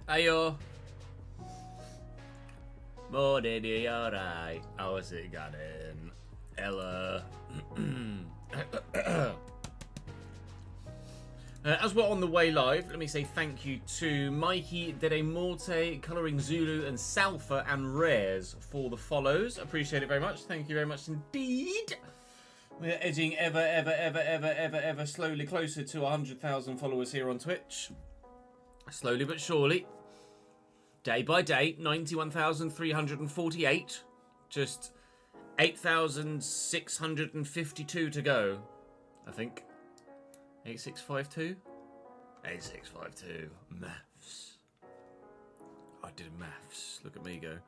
Ayo. Morning, you alright? How's it going? Ella. As we're on the way live, let me say thank you to Mikey, Dede Morte, Colouring Zulu, and Salfa and Rares for the follows. Appreciate it very much. Thank you very much indeed. We're edging ever slowly closer to 100,000 followers here on Twitch. Slowly but surely. Day by day, 91,348. Just 8,652 to go, I think. 8652? 8652. Maths. I did maths. Look at me go.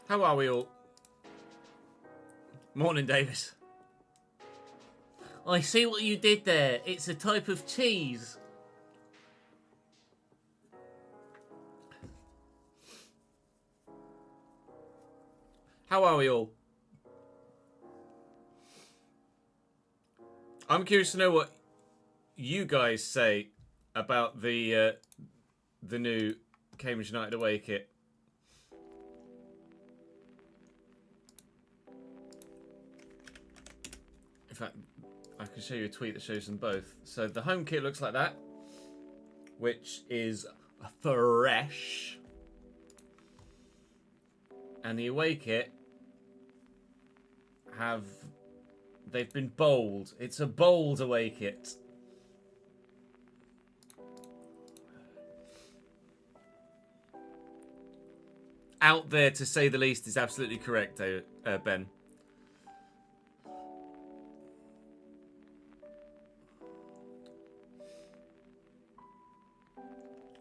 How are we all? Morning, Davis. I see what you did there. It's a type of cheese. How are we all? I'm curious to know what you guys say about the new Cambridge United away kit. In fact, I can show you a tweet that shows them both. So the home kit looks like that, which is fresh. And the away kit they've been bold. It's a bold away kit. Out there, to say the least, is absolutely correct, Ben.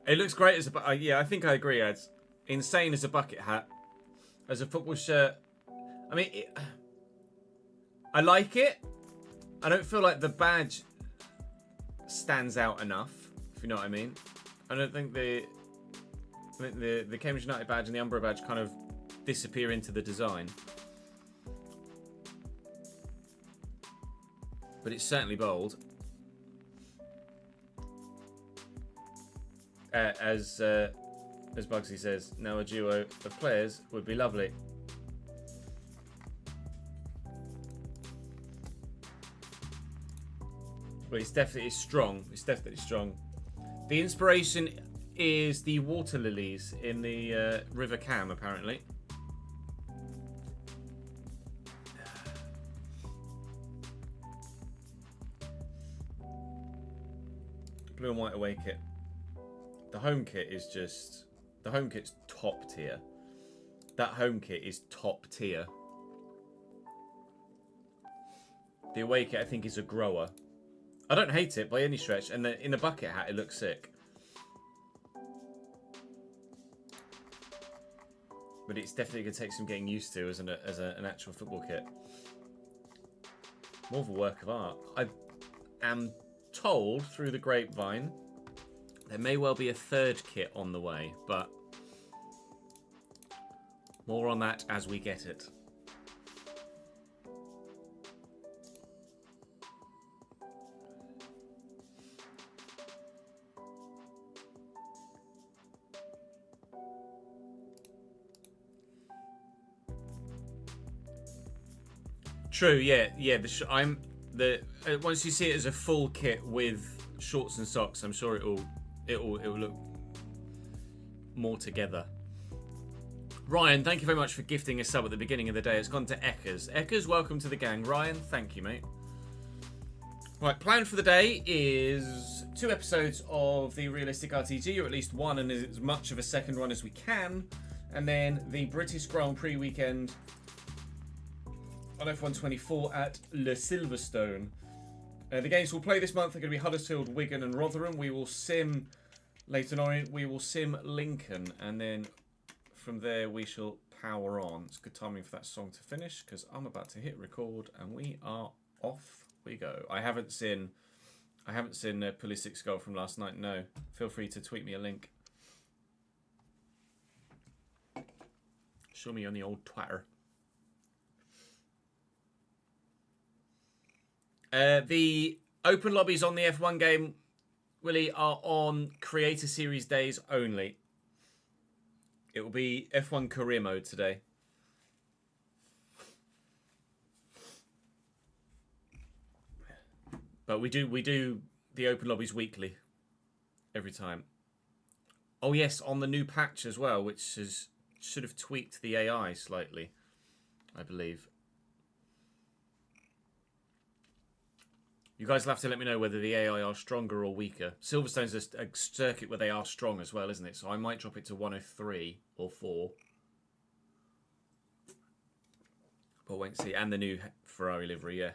It looks great as a... yeah, I think I agree, Ads. Insane as a bucket hat. As a football shirt. I mean, I like it. I don't feel like the badge stands out enough, if you know what I mean. I don't think the Cambridge United badge and the Umbro badge kind of disappear into the design. But it's certainly bold. As Bugsy says, now a duo of players would be lovely. But it's definitely strong. It's definitely strong. The inspiration is the water lilies in the River Cam, apparently. Blue and white away kit. The home kit is just... The home kit's top tier. That home kit is top tier. The away kit, I think, is a grower. I don't hate it by any stretch, and in the bucket hat, it looks sick. But it's definitely going to take some getting used to as an actual football kit. More of a work of art. I am told through the grapevine there may well be a third kit on the way, but more on that as we get it. True, yeah. Once you see it as a full kit with shorts and socks, I'm sure it'll look more together. Ryan, thank you very much for gifting a sub at the beginning of the day. It's gone to Eckers. Eckers, welcome to the gang. Ryan, thank you, mate. Right, plan for the day is 2 episodes of the Realistic RTG, or at least one, and as much of a second one as we can, and then the British Grand Prix weekend on F1 24 at Le Silverstone. The games we'll play this month are going to be Huddersfield, Wigan and Rotherham. We will sim Leyton Orient, we will sim Lincoln, and then from there we shall power on. It's good timing for that song to finish, because I'm about to hit record and we are off we go. I haven't seen Pulisic's goal from last night, no. Feel free to tweet me a link. Show me on the old Twitter. The open lobbies on the F1 game, Willie, are on Creator Series days only. It will be F1 career mode today. But we do the open lobbies weekly. Every time. Oh yes, on the new patch as well, which should have tweaked the AI slightly, I believe. You guys will have to let me know whether the AI are stronger or weaker. Silverstone's a circuit where they are strong as well, isn't it? So I might drop it to 103 or 4. But wait and see. And the new Ferrari livery, yeah.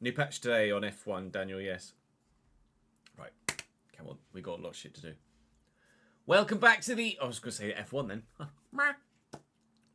New patch today on F1, Daniel, yes. Right. Come on, we got a lot of shit to do. Welcome back to the... I was going to say F1 then.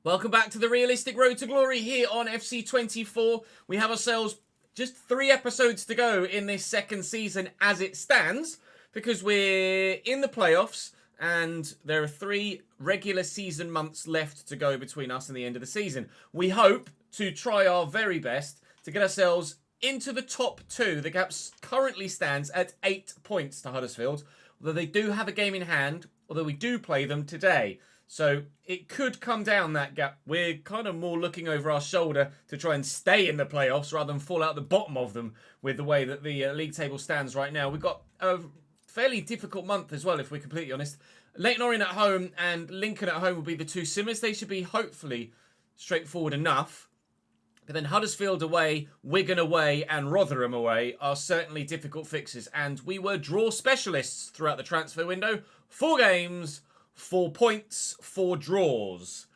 Welcome back to the Realistic Road to Glory here on FC24. We have ourselves just 3 episodes to go in this second season as it stands, because we're in the playoffs and there are 3 regular season months left to go between us and the end of the season. We hope to try our very best to get ourselves into the top 2. The gap currently stands at 8 points to Huddersfield, although they do have a game in hand, although we do play them today. So it could come down that gap. We're kind of more looking over our shoulder to try and stay in the playoffs rather than fall out the bottom of them with the way that the league table stands right now. We've got a fairly difficult month as well, if we're completely honest. Leyton Orient at home and Lincoln at home will be the 2 simmers. They should be hopefully straightforward enough. But then Huddersfield away, Wigan away and Rotherham away are certainly difficult fixes. And we were draw specialists throughout the transfer window. 4 games, 4 points, 4 draws.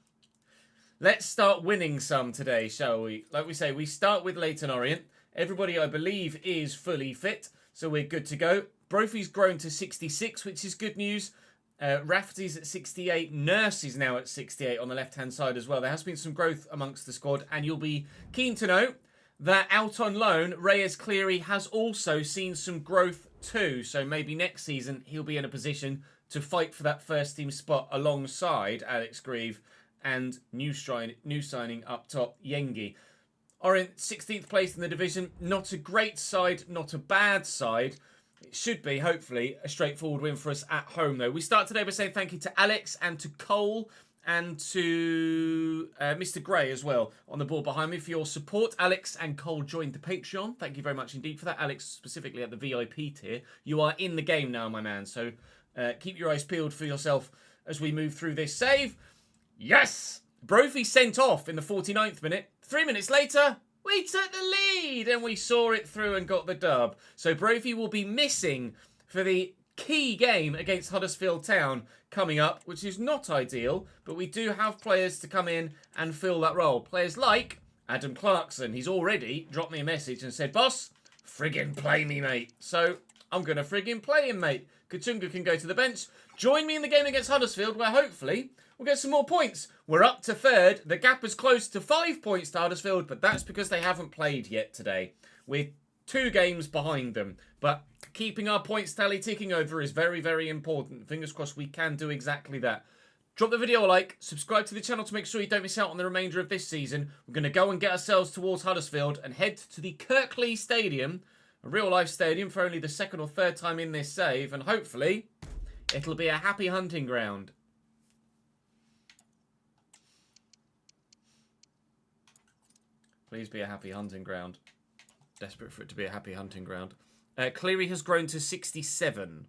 Let's start winning some today, shall we? Like we say, we start with Leyton Orient. Everybody, I believe, is fully fit, so we're good to go. Brophy's grown to 66, which is good news. Rafferty's at 68. Nurse is now at 68 on the left-hand side as well. There has been some growth amongst the squad, and you'll be keen to know that out on loan, Reyes Cleary has also seen some growth too. So maybe next season he'll be in a position to fight for that first-team spot alongside Alex Grieve and new signing up top, Yengi. Orient 16th place in the division. Not a great side, not a bad side. It should be, hopefully, a straightforward win for us at home, though. We start today by saying thank you to Alex and to Cole and to Mr. Gray as well on the board behind me for your support. Alex and Cole joined the Patreon. Thank you very much indeed for that. Alex, specifically at the VIP tier. You are in the game now, my man, so keep your eyes peeled for yourself as we move through this save. Yes! Brophy sent off in the 49th minute. 3 minutes later, we took the lead and we saw it through and got the dub. So Brophy will be missing for the key game against Huddersfield Town coming up, which is not ideal, but we do have players to come in and fill that role. Players like Adam Clarkson. He's already dropped me a message and said, boss, friggin' play me, mate. So I'm going to friggin' play him, mate. Kachunga can go to the bench. Join me in the game against Huddersfield, where hopefully we'll get some more points. We're up to 3rd. The gap is close to 5 points to Huddersfield, but that's because they haven't played yet today. We're 2 games behind them. But keeping our points tally ticking over is very, very important. Fingers crossed we can do exactly that. Drop the video a like, subscribe to the channel to make sure you don't miss out on the remainder of this season. We're going to go and get ourselves towards Huddersfield and head to the Kirkley Stadium, a real-life stadium for only the 2nd or 3rd time in this save, and hopefully it'll be a happy hunting ground. Please be a happy hunting ground. Desperate for it to be a happy hunting ground. Cleary has grown to 67.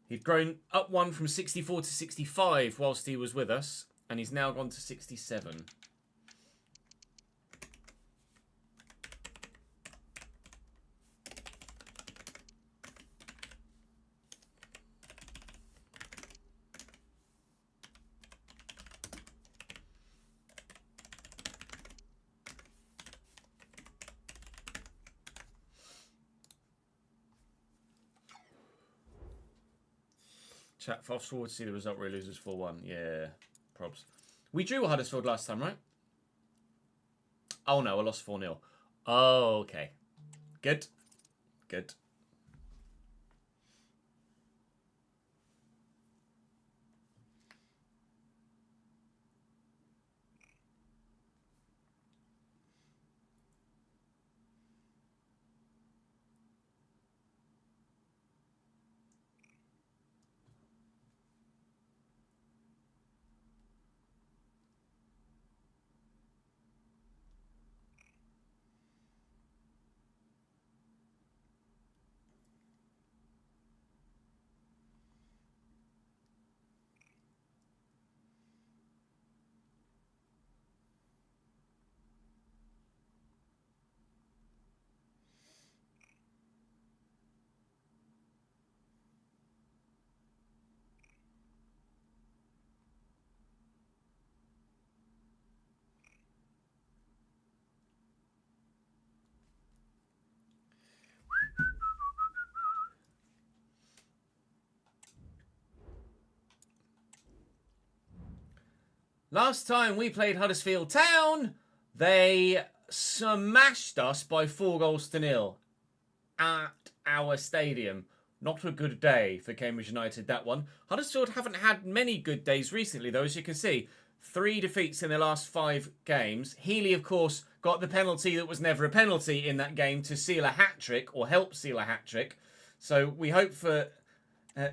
He'd grown up 1 from 64 to 65 whilst he was with us, and he's now gone to 67. Chat, fast forward to see the result where he loses 4-1. Yeah, probs. We drew Huddersfield last time, right? Oh no, I lost 4-0. Oh, okay. Good. Good. Last time we played Huddersfield Town, they smashed us by 4-0 at our stadium. Not a good day for Cambridge United, that one. Huddersfield haven't had many good days recently, though, as you can see. 3 defeats in their last 5 games. Healy, of course, got the penalty that was never a penalty in that game to seal a hat-trick, or help seal a hat-trick. So we hope for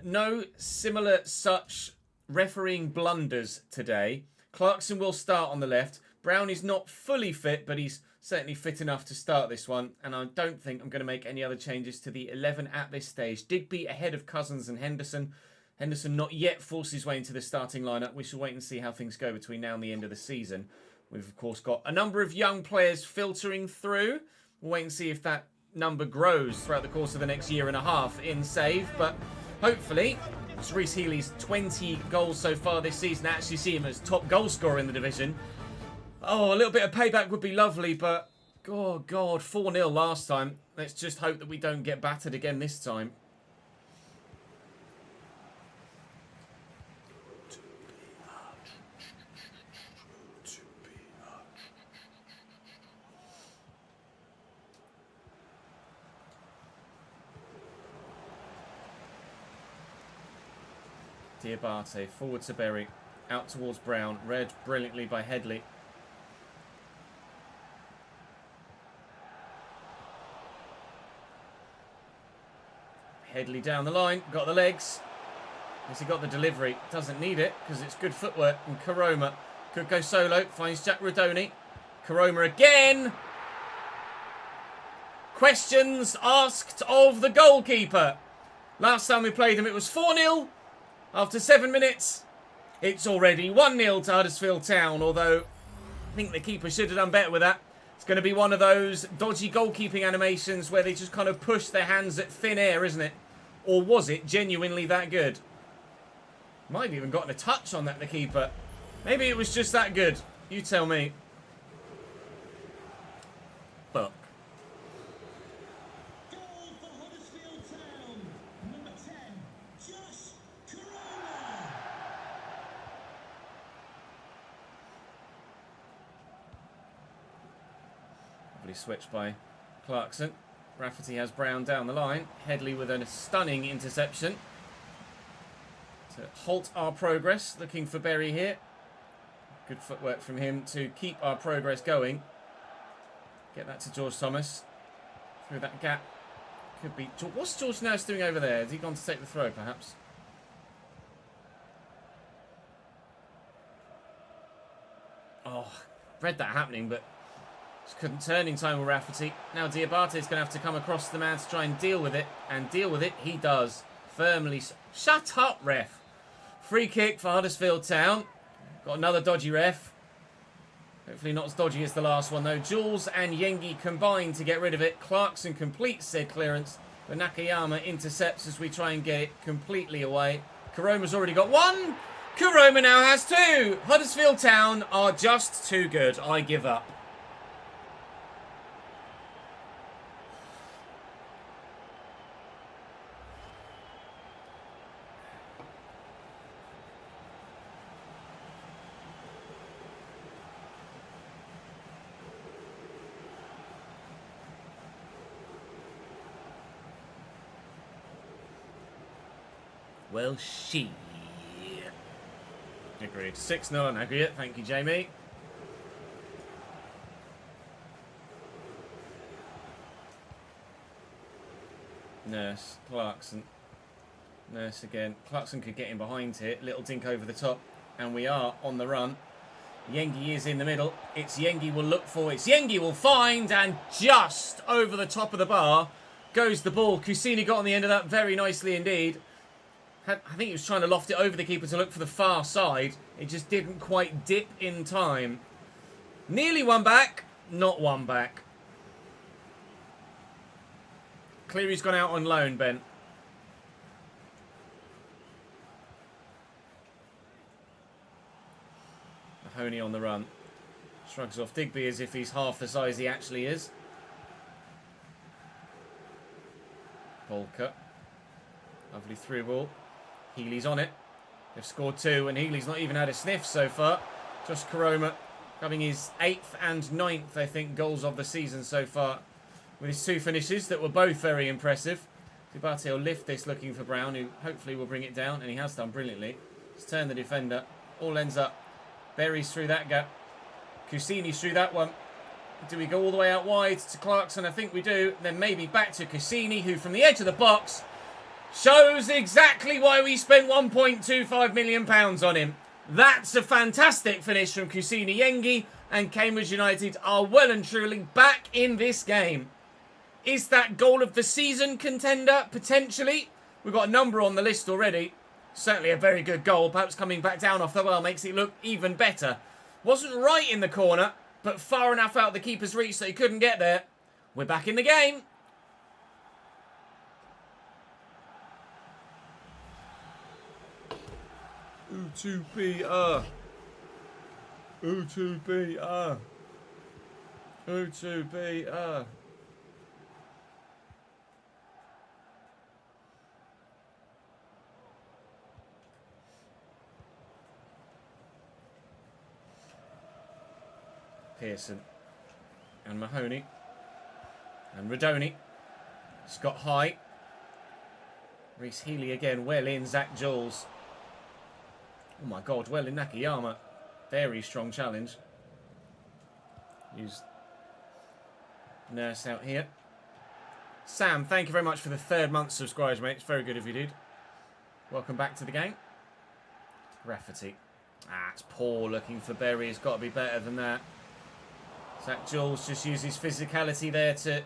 no similar such refereeing blunders today. Clarkson will start on the left. Brown is not fully fit, but he's certainly fit enough to start this one. And I don't think I'm going to make any other changes to the 11 at this stage. Digby ahead of Cousins and Henderson. Henderson not yet forced his way into the starting lineup. We shall wait and see how things go between now and the end of the season. We've, of course, got a number of young players filtering through. We'll wait and see if that number grows throughout the course of the next year and a half in save. But hopefully, it's Reece Healy's 20 goals so far this season. I actually see him as top goal scorer in the division. Oh, a little bit of payback would be lovely, but oh God, 4-0 last time. Let's just hope that we don't get battered again this time. Diabate, forward to Berry, out towards Brown, read brilliantly by Headley. Headley down the line, got the legs. Has he got the delivery? Doesn't need it because it's good footwork. And Karoma could go solo, finds Jack Rodoni. Karoma again. Questions asked of the goalkeeper. Last time we played him, it was 4-0. After 7 minutes, it's already 1-0 to Huddersfield Town, although I think the keeper should have done better with that. It's going to be one of those dodgy goalkeeping animations where they just kind of push their hands at thin air, isn't it? Or was it genuinely that good? Might have even gotten a touch on that, the keeper. Maybe it was just that good. You tell me. Fuck. Switch by Clarkson. Rafferty has Brown down the line. Headley with a stunning interception to halt our progress. Looking for Berry here. Good footwork from him to keep our progress going. Get that to George Thomas. Through that gap. Could be... What's George Nurse doing over there? Has he gone to take the throw, perhaps? Oh, read that happening, but just couldn't turn in time with Rafferty. Now Diabate is going to have to come across the man to try and deal with it. And deal with it he does. Firmly. Shut up, ref. Free kick for Huddersfield Town. Got another dodgy ref. Hopefully not as dodgy as the last one, though. Jules and Yengi combine to get rid of it. Clarkson completes said clearance. But Nakayama intercepts as we try and get it completely away. Karoma's already got one. Karoma now has 2. Huddersfield Town are just too good. I give up. Well, she. Agreed. 6-0 on aggregate. Thank you, Jamie. Nurse. Clarkson. Nurse again. Clarkson could get in behind here. Little dink over the top. And we are on the run. Yengi is in the middle. It's Yengi will look for. It's Yengi will find. And just over the top of the bar goes the ball. Kusini got on the end of that very nicely indeed. I think he was trying to loft it over the keeper to look for the far side. It just didn't quite dip in time. Nearly one back. Not one back. Cleary's gone out on loan, Ben. Mahoney on the run. Shrugs off Digby as if he's half the size he actually is. Bolker. Lovely through ball. Healy's on it. They've scored 2 and Healy's not even had a sniff so far. Josh Koroma having his 8th and 9th, I think, goals of the season so far, with his 2 finishes that were both very impressive. Dubate will lift this looking for Brown, who hopefully will bring it down, and he has done brilliantly. He's turned the defender. All ends up. Berry's through that gap. Cassini's through that one. Do we go all the way out wide to Clarkson? I think we do. Then maybe back to Cassini, who from the edge of the box shows exactly why we spent £1.25 million on him. That's a fantastic finish from Kusini Yengi, and Cambridge United are well and truly back in this game. Is that goal of the season contender? Potentially. We've got a number on the list already. Certainly a very good goal. Perhaps coming back down off the well makes it look even better. Wasn't right in the corner, but far enough out the keeper's reach that he couldn't get there. We're back in the game. O2BR. O2BR. O2BR. Pearson and Mahoney and Radoni. Scott High. Reece Healy again, well in. Zach Jules. Oh my God, well in Nakayama. Very strong challenge. Use Nurse out here. Sam, thank you very much for the 3rd month subscribed, mate. It's very good if you did. Welcome back to the game. Rafferty. Ah, it's poor looking for Berry. It's got to be better than that. Zach Jules just uses physicality there to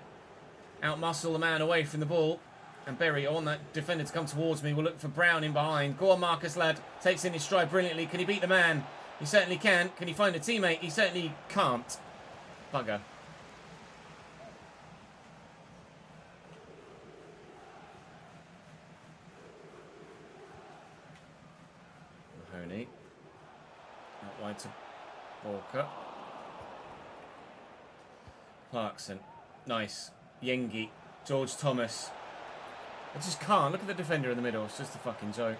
outmuscle the man away from the ball. And Berry, I want that defender to come towards me. We'll look for Brown in behind. Go on, Marcus, lad. Takes in his stride brilliantly. Can he beat the man? He certainly can. Can he find a teammate? He certainly can't. Bugger. Mahoney. Out wide to Walker. Clarkson. Nice. Yengi. George Thomas. I just can't. Look at the defender in the middle. It's just a fucking joke.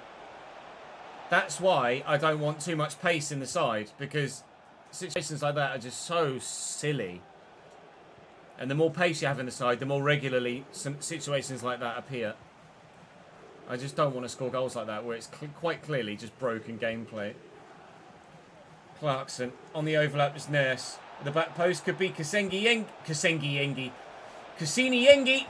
That's why I don't want too much pace in the side, because situations like that are just so silly. And the more pace you have in the side, the more regularly some situations like that appear. I just don't want to score goals like that, where it's quite clearly just broken gameplay. Clarkson. On the overlap is Nurse. The back post could be Kusini Yengi.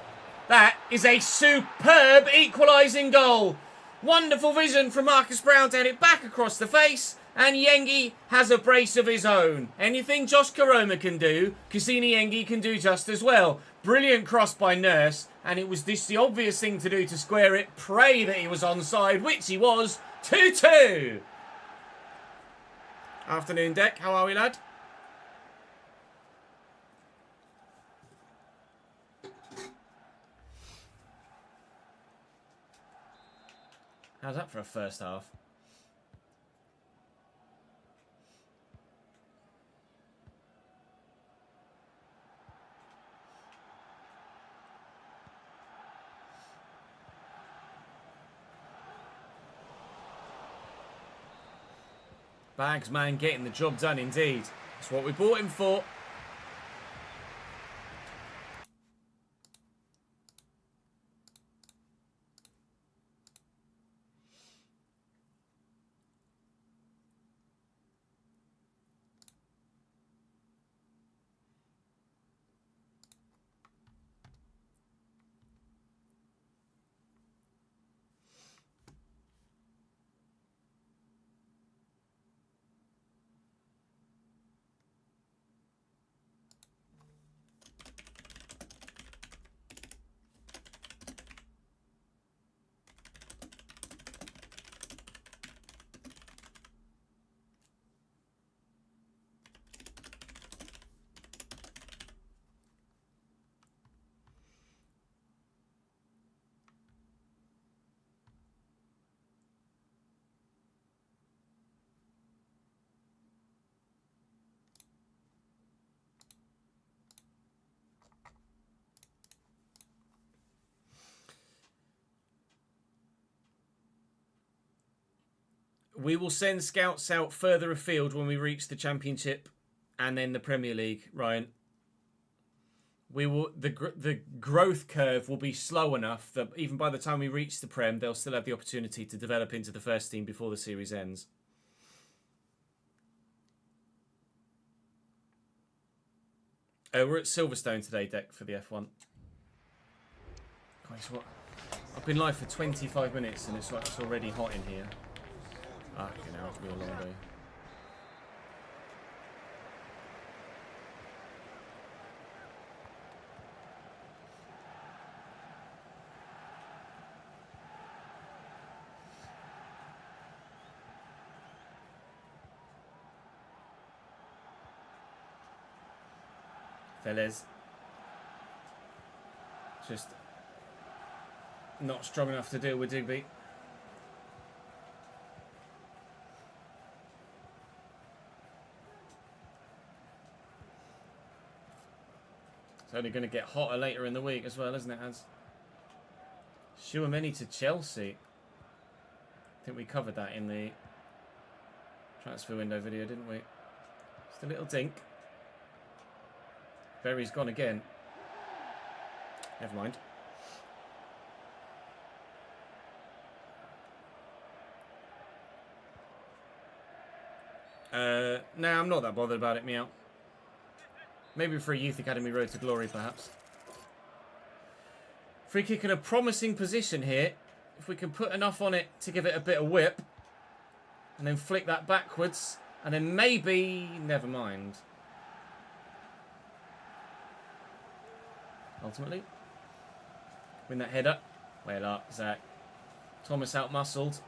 That is a superb equalising goal. Wonderful vision from Marcus Brown to head it back across the face. And Yengi has a brace of his own. Anything Josh Koroma can do, Kusini Yengi can do just as well. Brilliant cross by Nurse. And it was the obvious thing to do to square it. Pray that he was onside, which he was. 2-2. Afternoon, Deck. How are we, lad? How's that for a first half? Bags man getting the job done indeed. That's what we bought him for. We will send scouts out further afield when we reach the Championship and then the Premier League, Ryan. We will the growth curve will be slow enough that even by the time we reach the Prem, they'll still have the opportunity to develop into the first team before the series ends. We're at Silverstone today, Deck, for the F1. Guys, what? I've been live for 25 minutes and it's like it's already hot in here. Ah, you know, it'll be a long day. Fellas. Just not strong enough to deal with Digby. It's only going to get hotter later in the week as well, isn't it, Az? Tchouaméni to Chelsea. I think we covered that in the transfer window video, didn't we? Just a little dink. Berry's gone again. Never mind. Nah, I'm not that bothered about it, meow. Maybe for a Youth Academy Road to Glory, perhaps. Free kick in a promising position here. If we can put enough on it to give it a bit of whip. And then flick that backwards. And then maybe... Never mind. Ultimately. Win that header. Well up, Zach. Thomas out-muscled.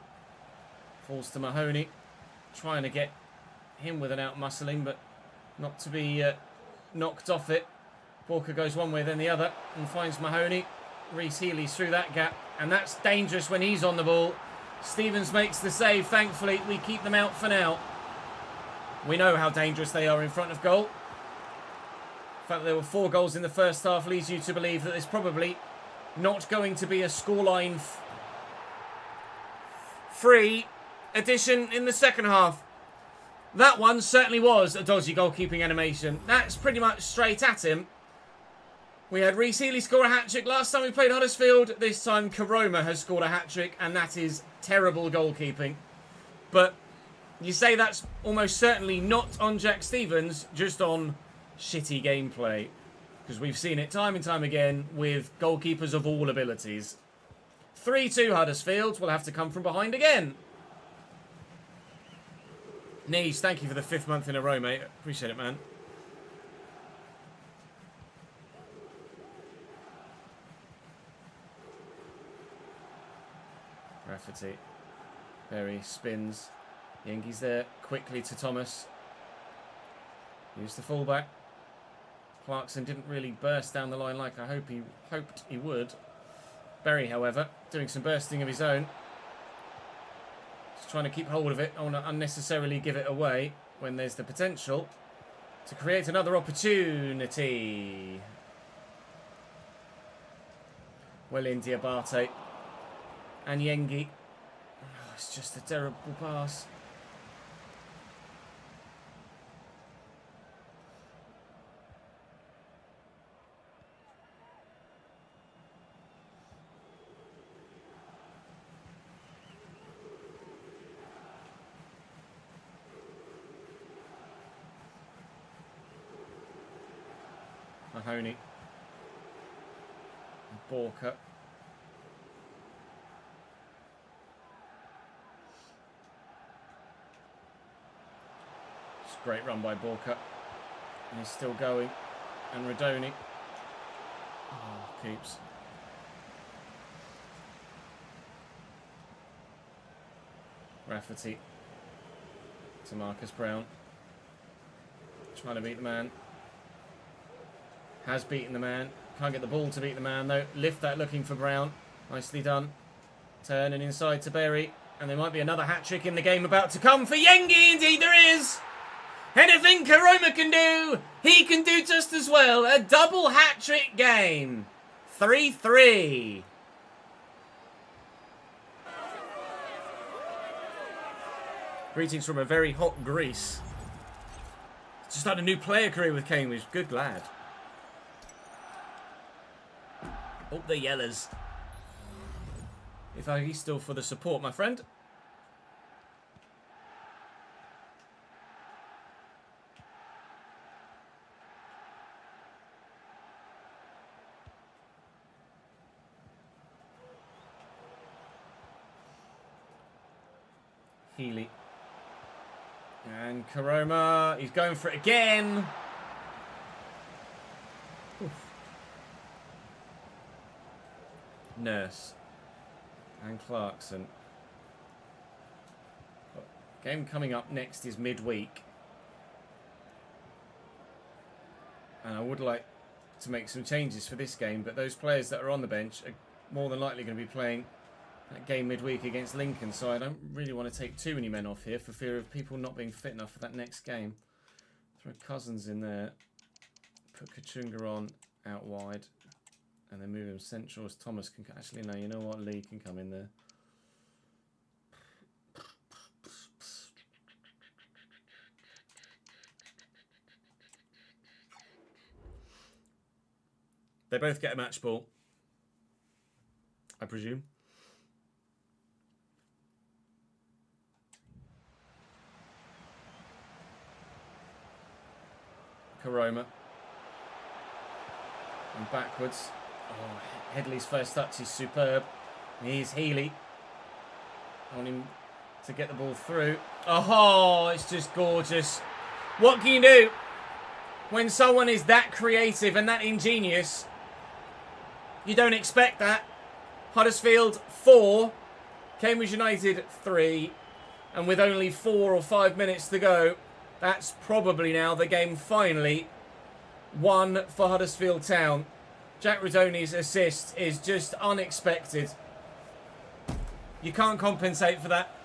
Falls to Mahoney. Trying to get him with an out-muscling, but not to be knocked off it. Walker goes one way, then the other, and finds Mahoney. Reece Healy's through that gap, and that's dangerous when he's on the ball. Stevens makes the save, thankfully. We keep them out for now. We know how dangerous they are in front of goal. The fact that there were 4 goals in the first half leads you to believe that there's probably not going to be a scoreline free addition in the second half. That one certainly was a dodgy goalkeeping animation. That's pretty much straight at him. We had Reece Healy score a hat-trick last time we played Huddersfield. This time Karoma has scored a hat-trick, and that is terrible goalkeeping. But you say that's almost certainly not on Jack Stevens, just on shitty gameplay. Because we've seen it time and time again with goalkeepers of all abilities. 3-2 Huddersfield will have to come from behind again. Nees, thank you for the 5th month in a row, mate. Appreciate it, man. Rafferty. Berry spins. Yengi's there. Quickly to Thomas. Use the fullback. Clarkson didn't really burst down the line like I hoped he would. Berry, however, doing some bursting of his own. Just trying to keep hold of it. I want to unnecessarily give it away when there's the potential to create another opportunity. Well in Diabate. And Yengi. Oh, it's just a terrible pass. Mahoney. Borka. Great run by Borka. And he's still going. And Radoni. Oh, keeps. Rafferty. To Marcus Brown. Trying to beat the man. Has beaten the man. Can't get the ball to beat the man though. Lift that looking for Brown. Nicely done. Turn and inside to Berry. And there might be another hat-trick in the game about to come for Yengi. Indeed there is. Anything Karoma can do, he can do just as well. A double hat-trick game. 3-3. Greetings from a very hot Greece. Just had a new player career with Cambridge. Good lad. Oh, the yellers. If he's still for the support, my friend. Healy. And Karoma, he's going for it again. Oof. Nurse. And Clarkson. Game coming up next is midweek. And I would like to make some changes for this game, but those players that are on the bench are more than likely going to be playing that game midweek against Lincoln, so I don't really want to take too many men off here for fear of people not being fit enough for that next game. Throw Cousins in there, put Kachunga on out wide, and then move him central as Thomas can... Actually, no, you know what? Lee can come in there. They both get a match ball, I presume. Karoma. And backwards. Oh, Headley's first touch is superb. Here's Healy. I want him to get the ball through. Oh, it's just gorgeous. What can you do when someone is that creative and that ingenious? You don't expect that. Huddersfield 4. Cambridge United 3. And with only 4 or 5 minutes to go, that's probably now the game finally won for Huddersfield Town. Jack Rodoni's assist is just unexpected. You can't compensate for that.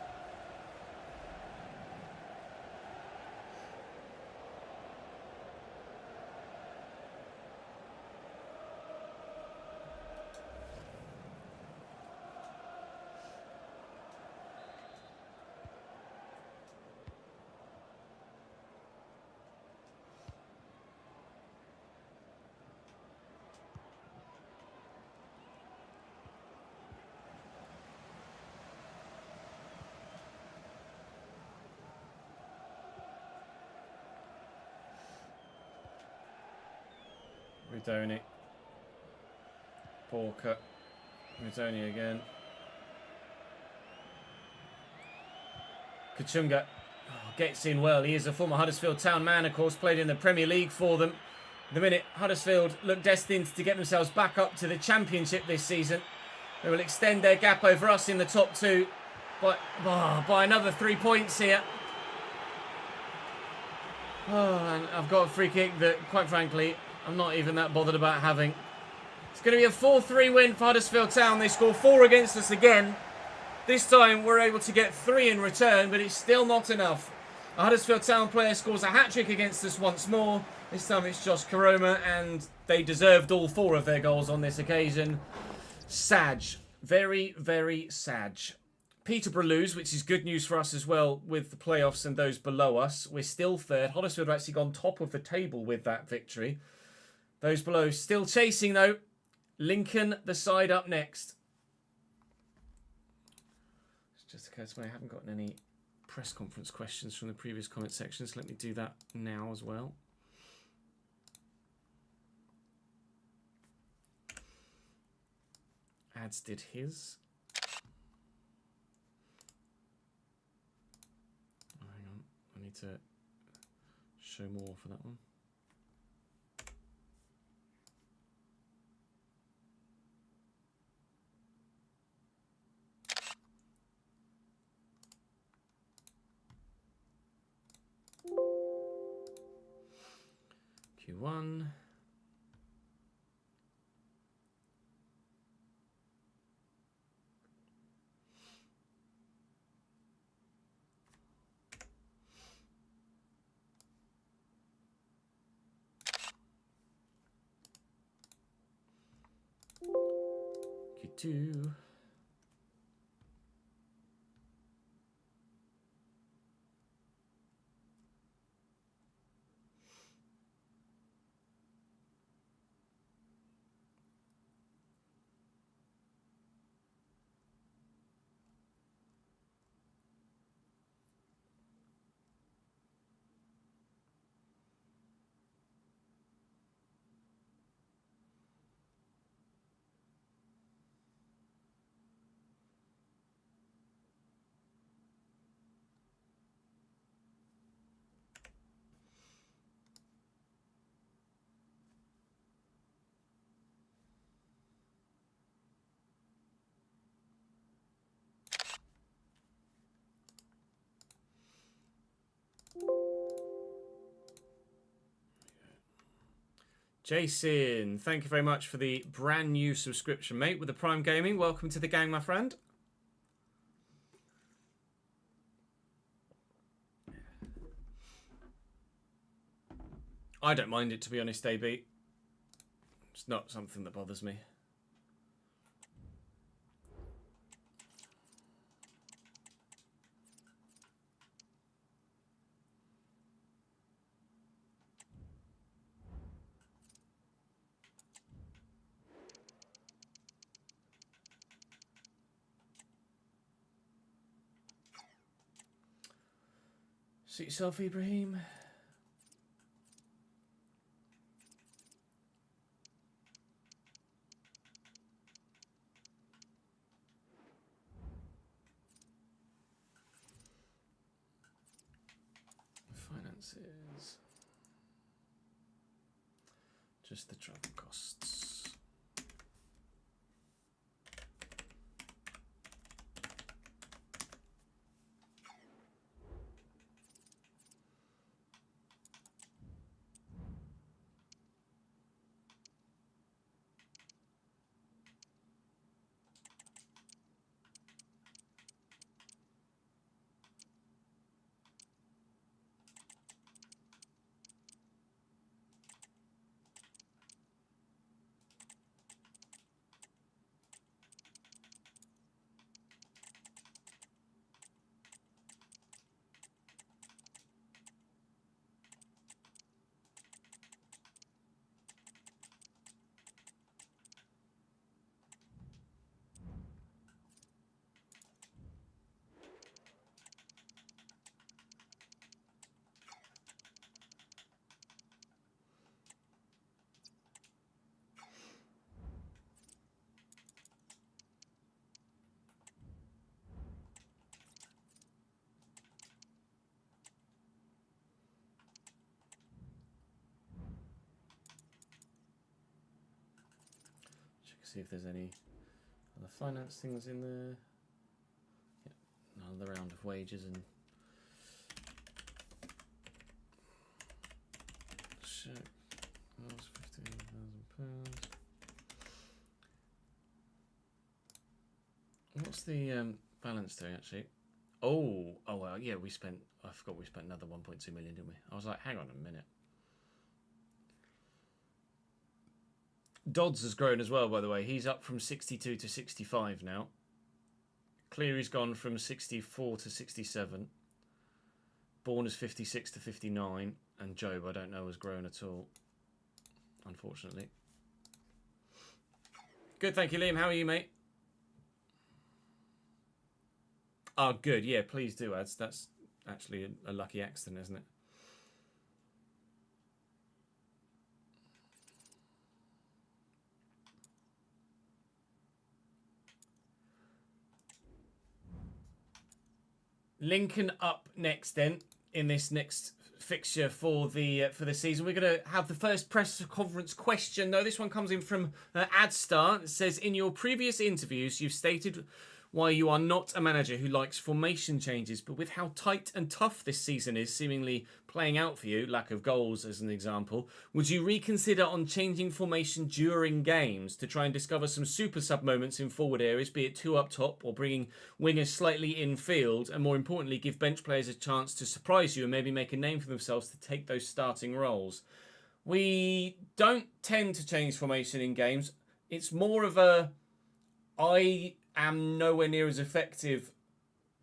Rodoni. Porker. Rodoni again. Kachunga gets in well. He is a former Huddersfield Town man, of course, played in the Premier League for them. The minute Huddersfield look destined to get themselves back up to the Championship this season, they will extend their gap over us in the top 2 by another 3 points here. Oh, and I've got a free kick that, quite frankly, I'm not even that bothered about having. It's going to be a 4-3 win for Huddersfield Town. They score 4 against us again. This time we're able to get 3 in return, but it's still not enough. A Huddersfield Town player scores a hat-trick against us once more. This time it's Josh Karoma, and they deserved all 4 of their goals on this occasion. Sad. Very, very sad. Peterborough lose, which is good news for us as well with the playoffs and those below us. We're still 3rd. Huddersfield have actually gone top of the table with that victory. Those below still chasing, though. Lincoln, the side up next. It's just occurred to me I haven't gotten any press conference questions from the previous comment sections. Let me do that now as well. Ads did his. Oh, hang on. I need to show more for that one. Q1. Q2. Jason, thank you very much for the brand new subscription, mate, with the Prime Gaming. Welcome to the gang, my friend. I don't mind it, to be honest, AB. It's not something that bothers me. Suit yourself, Ibrahim. Finances. Just the travel costs. See if there's any other finance things in there. Yeah, another round of wages and check. That was £15,000. What's the balance doing actually? Oh well, yeah, we spent. I forgot we spent another 1.2 million, didn't we? I was like, hang on a minute. Dodds has grown as well, by the way. He's up from 62 to 65 now. Cleary's gone from 64 to 67. Bourne is 56 to 59. And Job, I don't know, has grown at all, unfortunately. Good, thank you, Liam. How are you, mate? Oh, good. Yeah, please do, Ads. That's actually a lucky accident, isn't it? Lincoln up next then in this next fixture for the season. We're going to have the first press conference question. No, this one comes in from Adstar. It says, in your previous interviews, you've stated why you are not a manager who likes formation changes, but with how tight and tough this season is seemingly playing out for you, lack of goals as an example, would you reconsider on changing formation during games to try and discover some super sub moments in forward areas, be it two up top or bringing wingers slightly in field, and more importantly, give bench players a chance to surprise you and maybe make a name for themselves to take those starting roles? We don't tend to change formation in games. It's more of a, I am nowhere near as effective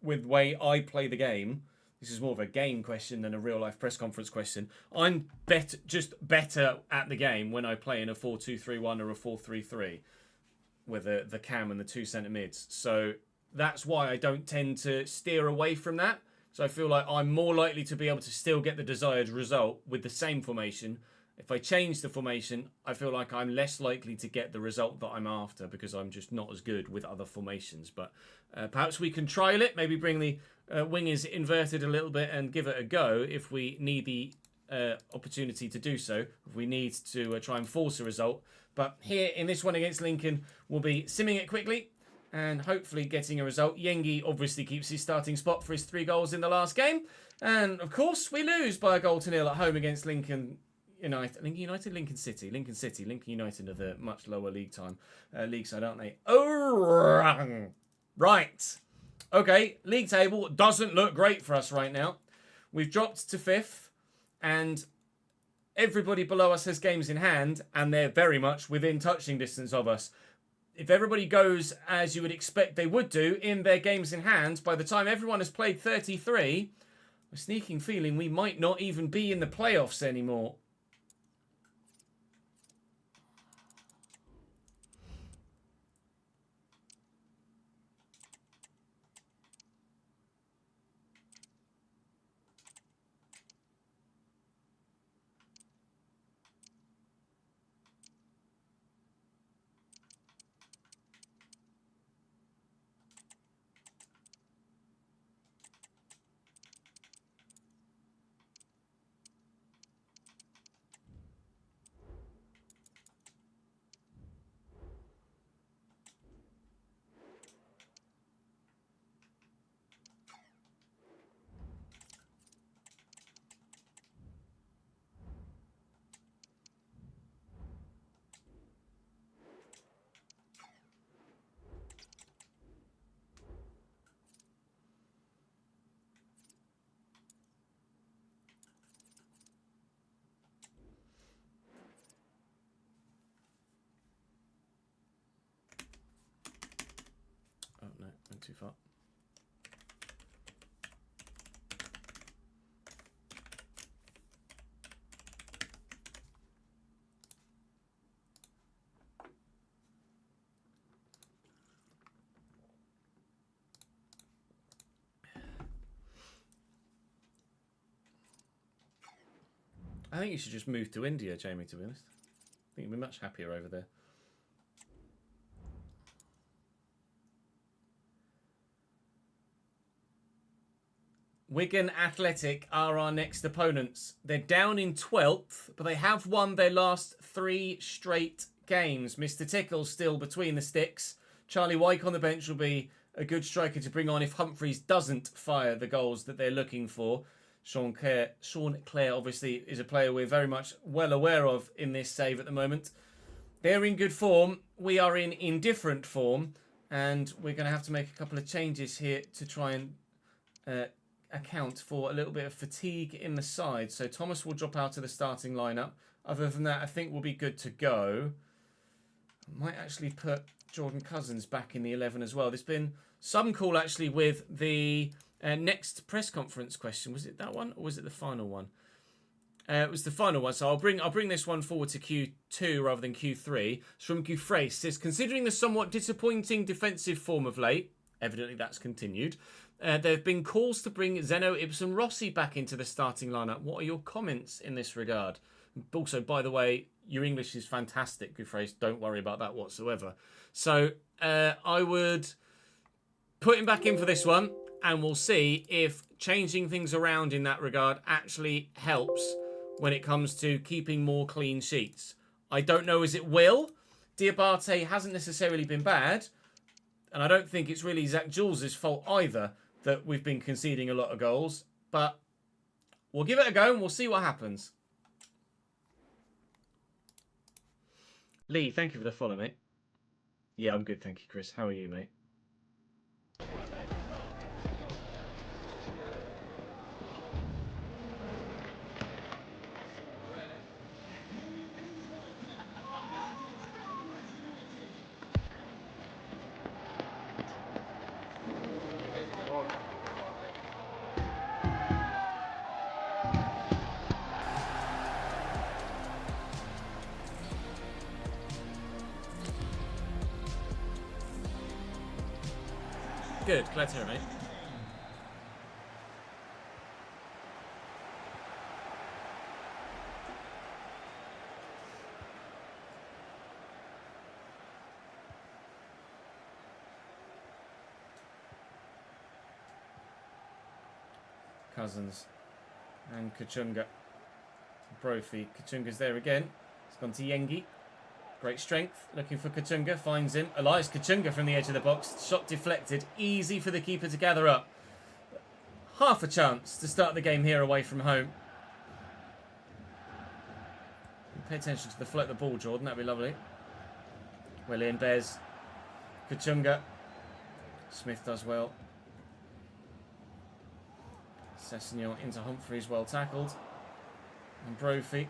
with the way I play the game. This is more of a game question than a real life press conference question. I'm better at the game when I play in a 4-2-3-1 or a 4-3-3 with the cam and the two centre mids. So that's why I don't tend to steer away from that. So I feel like I'm more likely to be able to still get the desired result with the same formation. If I change the formation, I feel like I'm less likely to get the result that I'm after because I'm just not as good with other formations. But perhaps we can trial it, maybe bring the wingers inverted a little bit and give it a go if we need the opportunity to do so, if we need to try and force a result. But here in this one against Lincoln, we'll be simming it quickly and hopefully getting a result. Yengi obviously keeps his starting spot for his 3 goals in the last game. And of course, we lose by a 1-0 at home against Lincoln United. I think United, Lincoln City. Lincoln United are the much lower league side, aren't they? Oh, right. Okay, league table doesn't look great for us right now. We've dropped to 5th, and everybody below us has games in hand, and they're very much within touching distance of us. If everybody goes as you would expect they would do in their games in hand, by the time everyone has played 33, a sneaking feeling we might not even be in the playoffs anymore. Oh no, went too far. I think you should just move to India, Jamie, to be honest. I think you'd be much happier over there. Wigan Athletic are our next opponents. They're down in 12th, but they have won their last 3 straight games. Mr. Tickle's still between the sticks. Charlie Wyke on the bench will be a good striker to bring on if Humphreys doesn't fire the goals that they're looking for. Sean Clare obviously is a player we're very much well aware of in this save at the moment. They're in good form. We are in indifferent form. And we're going to have to make a couple of changes here to try and account for a little bit of fatigue in the side. So Thomas will drop out of the starting lineup. Other than that, I think we'll be good to go. Might actually put Jordan Cousins back in the 11 as well. There's been some call actually with the next press conference question. Was it that one or was it the final one? It was the final one, so I'll bring this one forward to Q2 rather than Q3. It's from Gufrace. Says, considering the somewhat disappointing defensive form of late, evidently that's continued, there have been calls to bring Zeno Ibsen Rossi back into the starting lineup. What are your comments in this regard? Also, by the way, your English is fantastic, Gufrace. Don't worry about that whatsoever. So I would put him back in for this one, and we'll see if changing things around in that regard actually helps when it comes to keeping more clean sheets. I don't know as it will. Diabate hasn't necessarily been bad, and I don't think it's really Zach Jules' fault either that we've been conceding a lot of goals, but we'll give it a go and we'll see what happens. Lee, thank you for the follow, mate. Yeah, I'm good, thank you, Chris. How are you, mate? Good, glad to hear, mate. Cousins and Kachunga. Brophy. Kachunga's there again. It's gone to Yengi. Great strength. Looking for Kachunga. Finds him. Elias Kachunga from the edge of the box. Shot deflected. Easy for the keeper to gather up. Half a chance to start the game here away from home. Pay attention to the float of the ball, Jordan. That'd be lovely. Willian, Bez. Kachunga. Smith does well. Sessegnon into Humphreys, well tackled. And Brophy.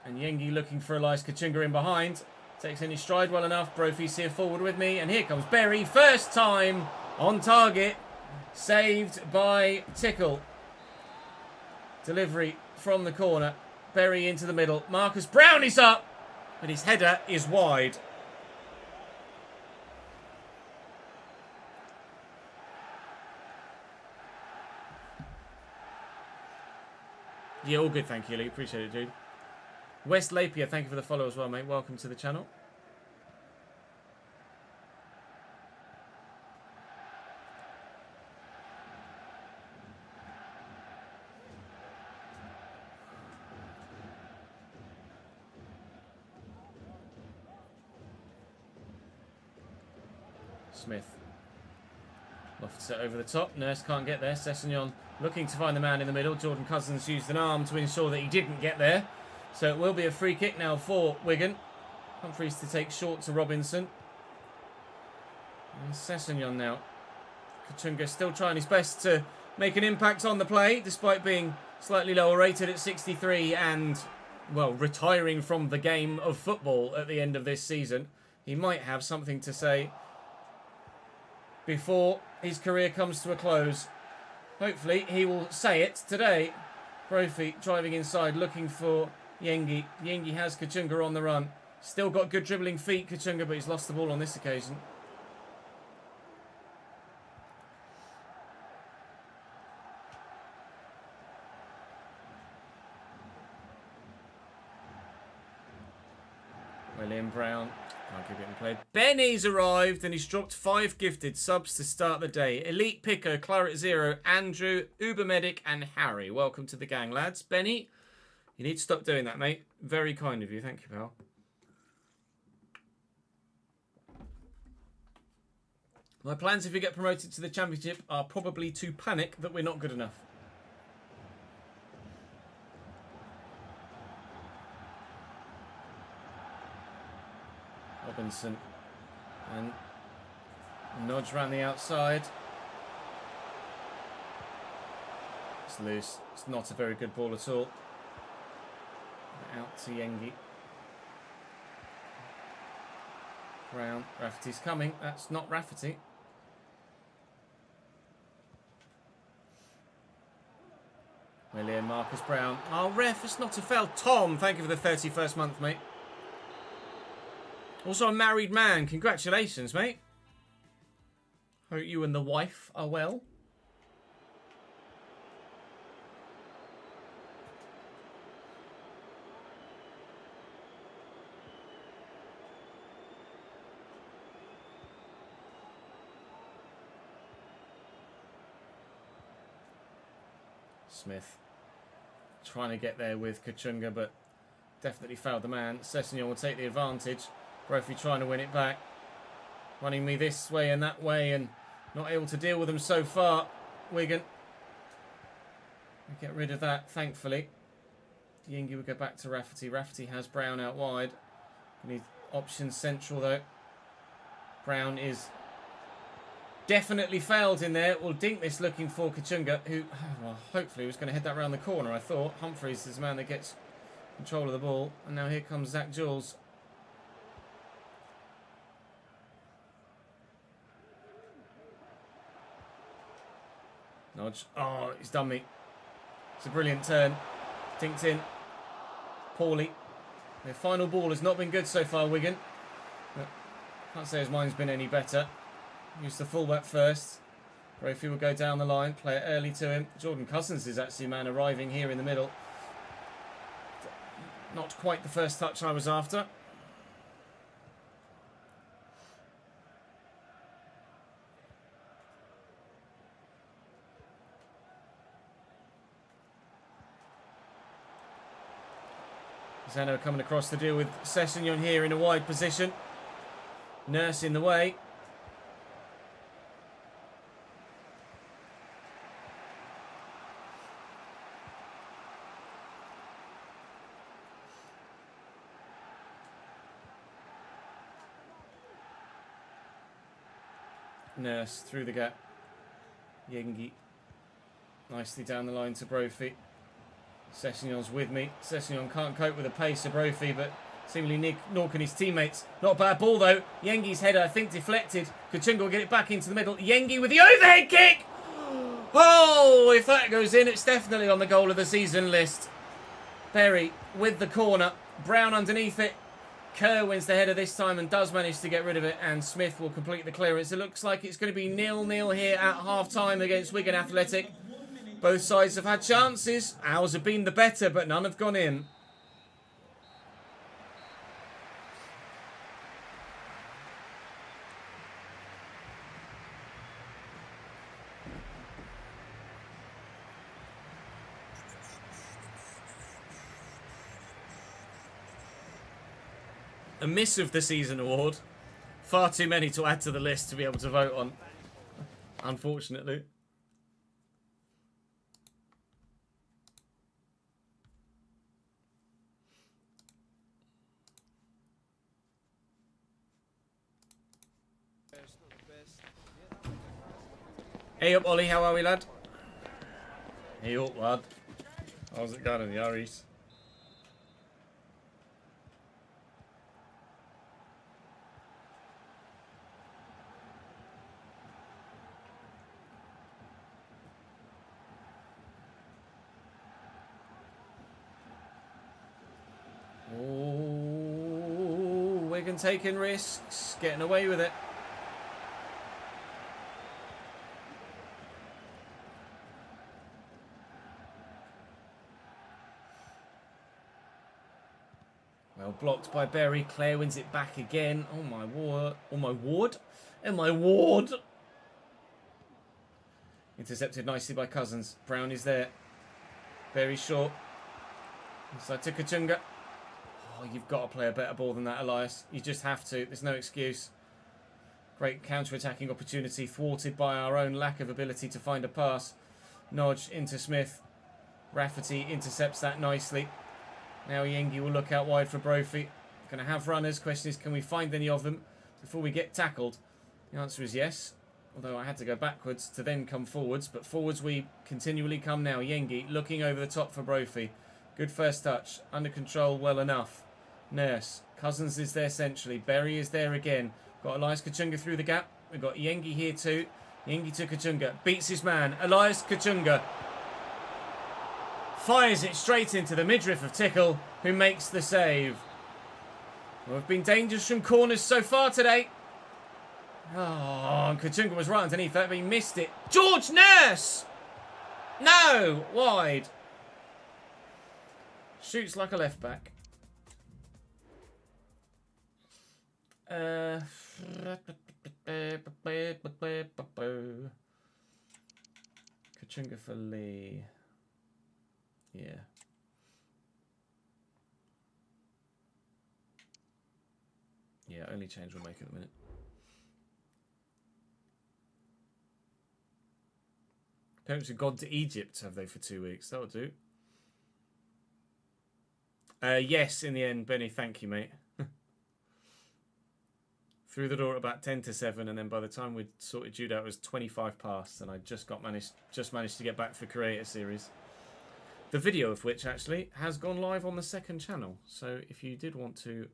And Yengi looking for Elias Kachunga in behind. Takes any stride well enough. Brophy's here forward with me. And here comes Berry. First time on target. Saved by Tickle. Delivery from the corner. Berry into the middle. Marcus Brown is up. But his header is wide. Yeah, all good, thank you, Lee. Appreciate it, dude. West Lapia, thank you for the follow as well, mate. Welcome to the channel. Smith. Lofts it over the top. Nurse can't get there. Sessegnon looking to find the man in the middle. Jordan Cousins used an arm to ensure that he didn't get there. So it will be a free kick now for Wigan. Humphreys to take short to Robinson. And Sessegnon now. Kachunga still trying his best to make an impact on the play, despite being slightly lower rated at 63 and, well, retiring from the game of football at the end of this season. He might have something to say before his career comes to a close. Hopefully he will say it today. Brophy driving inside, looking for Yengi. Yengi has Kachunga on the run. Still got good dribbling feet, Kachunga, but he's lost the ball on this occasion. William Brown. Can't keep getting played. Benny's arrived and he's dropped 5 gifted subs to start the day. Elite Pico, Claret Zero, Andrew, Uber Medic, and Harry. Welcome to the gang, lads. Benny, you need to stop doing that, mate. Very kind of you. Thank you, pal. My plans if we get promoted to the Championship are probably to panic that we're not good enough. Robinson. And nudge around the outside. It's loose. It's not a very good ball at all. Out to Yengi. Brown. Rafferty's coming. That's not Rafferty. William, Marcus Brown. Oh, ref, it's not a foul. Tom, thank you for the 31st month, mate. Also a married man. Congratulations, mate. Hope you and the wife are well. Smith trying to get there with Kachunga, but definitely failed the man. Sessegnon will take the advantage. Brophy trying to win it back. Running me this way and that way and not able to deal with them so far. Wigan. We get rid of that, thankfully. Yengi will go back to Rafferty. Rafferty has Brown out wide. We need options central, though. Brown is definitely failed in there. We'll dink this looking for Kachunga, who, well, hopefully was going to head that round the corner, I thought. Humphreys is the man that gets control of the ball. And now here comes Zach Jules. Nudge. Oh, he's done me. It's a brilliant turn. Dinked in. Poorly. Their final ball has not been good so far, Wigan. But can't say his mind's been any better. Use the fullback first. Brophy will go down the line. Play it early to him. Jordan Cousins is actually man arriving here in the middle. Not quite the first touch I was after. Zeno coming across to deal with Sessegnon here in a wide position. Nurse in the way. Nurse through the gap. Yengi nicely down the line to Brophy. Sessegnon's with me. Sessegnon can't cope with the pace of Brophy, but seemingly nor can his teammates. Not a bad ball though. Yengi's header, I think, deflected. Kachunga will get it back into the middle. Yengi with the overhead kick! Oh, if that goes in, it's definitely on the goal of the season list. Berry with the corner. Brown underneath it. Kerr wins the header this time and does manage to get rid of it, and Smith will complete the clearance. It looks like it's going to be 0-0 here at half-time against Wigan Athletic. Both sides have had chances. Ours have been the better, but none have gone in. A miss of the season award. Far too many to add to the list to be able to vote on, unfortunately. Hey up, Ollie, how are we, lad? Hey up, lad. How's it going in the Aries? Oh, Wigan taking risks, getting away with it. Well blocked by Berry. Clare wins it back again. Oh my ward. Oh my ward. Oh my ward. Intercepted nicely by Cousins. Brown is there. Berry short. Inside to Kachunga. Oh, you've got to play a better ball than that, Elias. You just have to. There's no excuse. Great counter-attacking opportunity thwarted by our own lack of ability to find a pass. Nodge into Smith. Rafferty intercepts that nicely. Now Yengi will look out wide for Brophy. Going to have runners. Question is, can we find any of them before we get tackled? The answer is yes. Although I had to go backwards to then come forwards. But forwards we continually come now. Yengi looking over the top for Brophy. Good first touch. Under control well enough. Nurse. Cousins is there centrally. Berry is there again. Got Elias Kachunga through the gap. We've got Yengi here too. Yengi to Kachunga. Beats his man. Elias Kachunga fires it straight into the midriff of Tickle, who makes the save. Well, we've been dangerous from corners so far today. Oh, and Kachunga was right underneath that, but he missed it. George Nurse! No! Wide. Shoots like a left back. Kachunga for Lee. Yeah. Yeah, only change we'll make in a minute. Parents have gone to Egypt, have they, for 2 weeks? That'll do. Yes, in the end, Benny, thank you, mate. Through the door at about 10 to 7, and then by the time we'd sorted Jude out, it was 25 past, and I just managed to get back for Creator Series. The video of which, actually, has gone live on the second channel. So if you did want to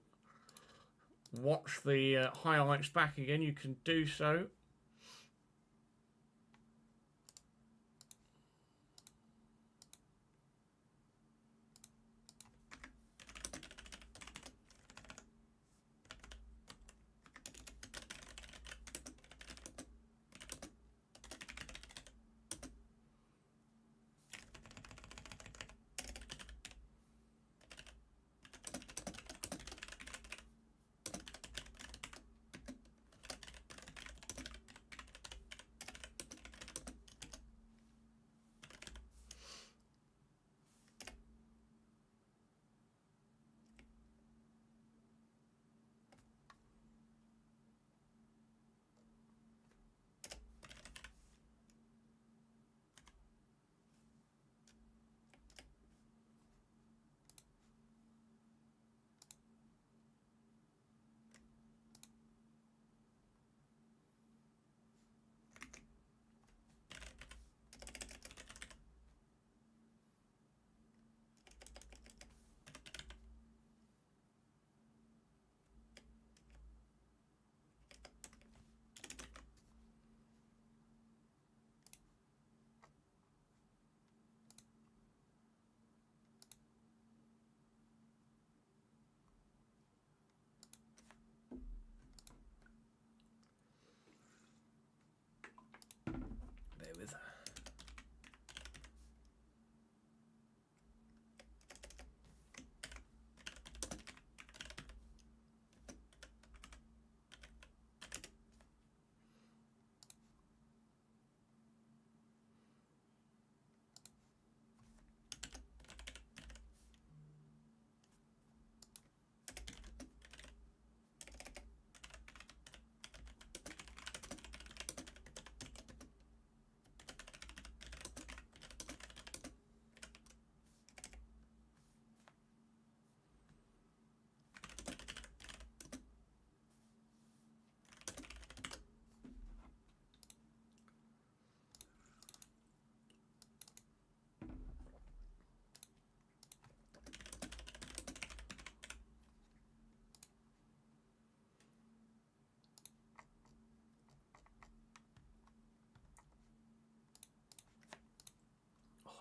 watch the highlights back again, you can do so.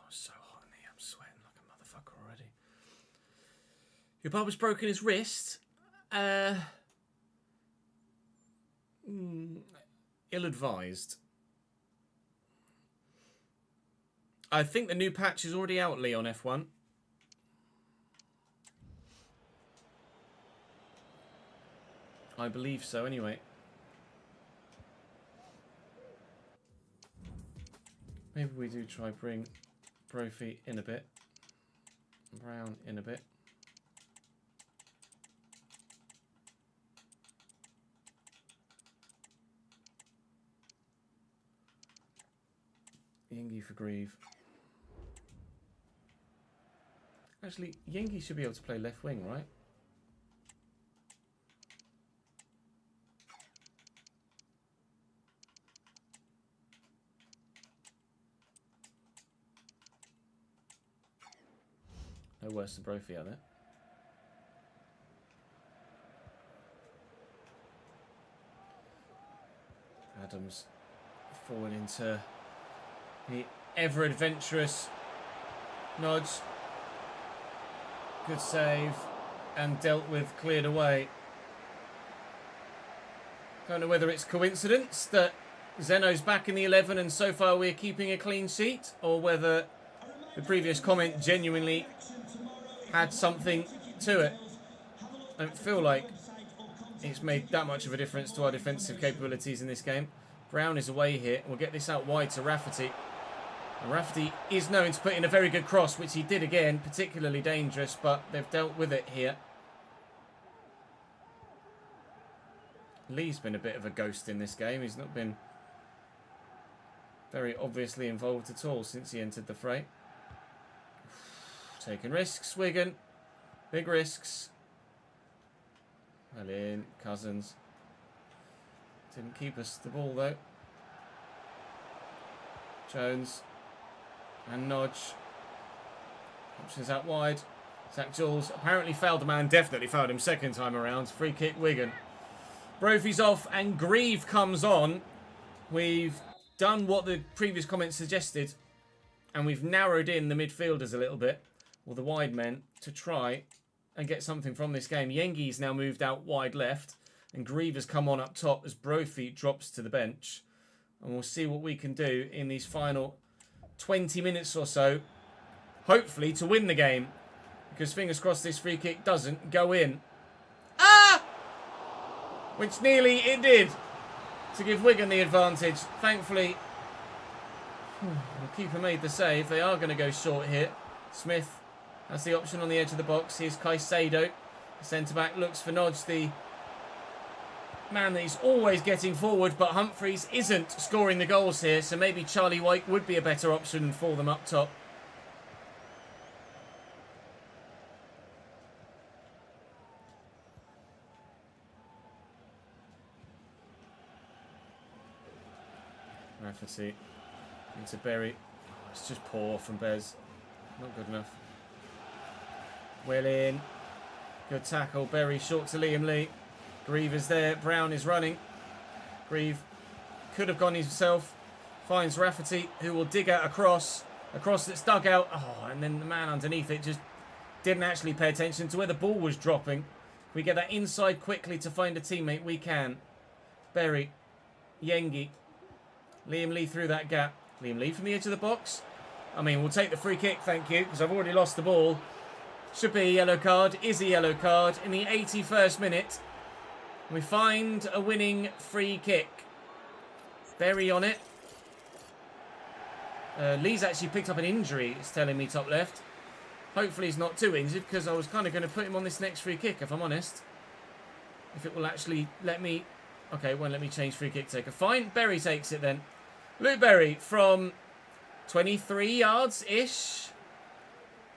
it's so hot in here. I'm sweating like a motherfucker already. Your barber's broken his wrist. Ill-advised. I think the new patch is already out, Lee, on F1. I believe so, anyway. Maybe we do try bring Brophy in a bit. Brown in a bit. Yengi for Grieve. Actually, Yengi should be able to play left wing, right? No worse than Brophy out there. Adams falling into the ever-adventurous nudge. Good save. And dealt with, cleared away. Don't know whether it's coincidence that Zeno's back in the 11 and so far we're keeping a clean sheet, or whether the previous comment genuinely had something to it. I don't feel like it's made that much of a difference to our defensive capabilities in this game. Brown is away here. We'll get this out wide to Rafferty. And Rafferty is known to put in a very good cross, which he did again, particularly dangerous, but they've dealt with it here. Lee's been a bit of a ghost in this game. He's not been very obviously involved at all since he entered the fray. Taking risks, Wigan. Big risks. Well in, Cousins. Didn't keep us the ball though. Jones. And Nodge. Options out wide. Zach Jules apparently fouled the man. Definitely fouled him second time around. Free kick, Wigan. Brophy's off and Grieve comes on. We've done what the previous comment suggested. And we've narrowed in the midfielders a little bit. Or the wide men. To try and get something from this game. Yengi's now moved out wide left. And Grieve has come on up top as Brophy drops to the bench. And we'll see what we can do in these final 20 minutes or so. Hopefully to win the game. Because fingers crossed this free kick doesn't go in. Ah! Which nearly it did. To give Wigan the advantage. Thankfully, the keeper made the save. They are going to go short here. Smith has the option on the edge of the box. Here's Caicedo. The centre-back looks for Nodge, the man that he's always getting forward, but Humphreys isn't scoring the goals here, so maybe Charlie White would be a better option for them up top. Rafferty into Berry. It's just poor from Bez. Not good enough. Well in. Good tackle. Berry short to Liam Lee. Grieve is there. Brown is running. Grieve could have gone himself. Finds Rafferty, who will dig out a cross. A cross that's dug out. Oh, and then the man underneath it just didn't actually pay attention to where the ball was dropping. If we get that inside quickly to find a teammate, we can. Berry. Yengi. Liam Lee through that gap. Liam Lee from the edge of the box. I mean, we'll take the free kick, thank you, because I've already lost the ball. Should be a yellow card. Is a yellow card in the 81st minute. We find a winning free kick. Berry on it. Lee's actually picked up an injury, it's telling me top left. Hopefully he's not too injured, because I was kind of going to put him on this next free kick, if I'm honest. If it will actually let me... Okay, it won't let me change free kick taker. Fine, Berry takes it then. Luke Berry from 23 yards-ish.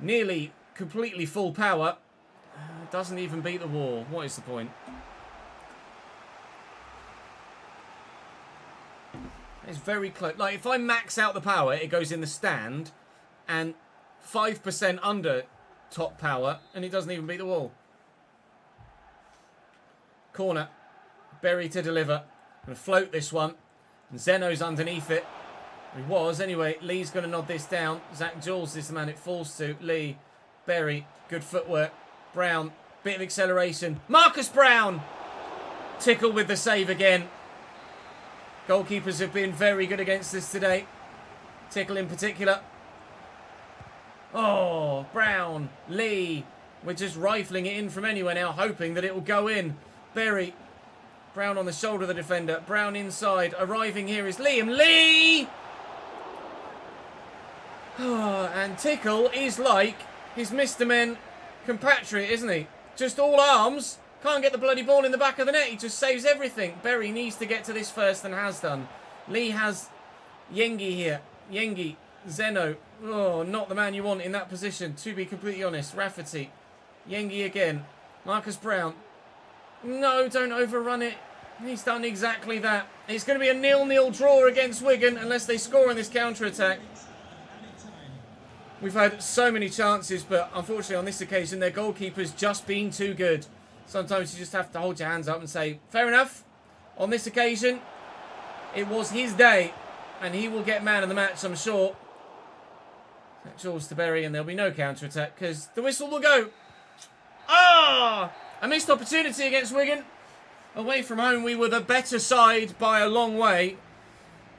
Nearly completely full power. Doesn't even beat the wall. What is the point? It's very close. Like, if I max out the power, it goes in the stand. And 5% under top power. And it doesn't even beat the wall. Corner. Berry to deliver. Going to float this one. And Zeno's underneath it. He was. Anyway, Lee's going to nod this down. Zach Jules is the man it falls to. Lee, Berry, good footwork. Brown, bit of acceleration. Marcus Brown! Tickle with the save again. Goalkeepers have been very good against us today. Tickle in particular. Oh, Brown, Lee. We're just rifling it in from anywhere now, hoping that it will go in. Berry. Brown on the shoulder of the defender. Brown inside. Arriving here is Liam. Lee! Oh, and Tickle is like his Mr. Men compatriot, isn't he? Just all arms. Can't get the bloody ball in the back of the net. He just saves everything. Berry needs to get to this first and has done. Lee has Yengi here. Yengi. Zeno. Oh, not the man you want in that position, to be completely honest. Rafferty. Yengi again. Marcus Brown. No, don't overrun it. He's done exactly that. It's going to be a 0-0 draw against Wigan unless they score in this counter-attack. We've had so many chances, but unfortunately on this occasion their goalkeeper's just been too good. Sometimes you just have to hold your hands up and say, fair enough. On this occasion, it was his day, and he will get man of the match, I'm sure. Jules to Berry, and there'll be no counter-attack because the whistle will go. Ah! A missed opportunity against Wigan. Away from home, we were the better side by a long way,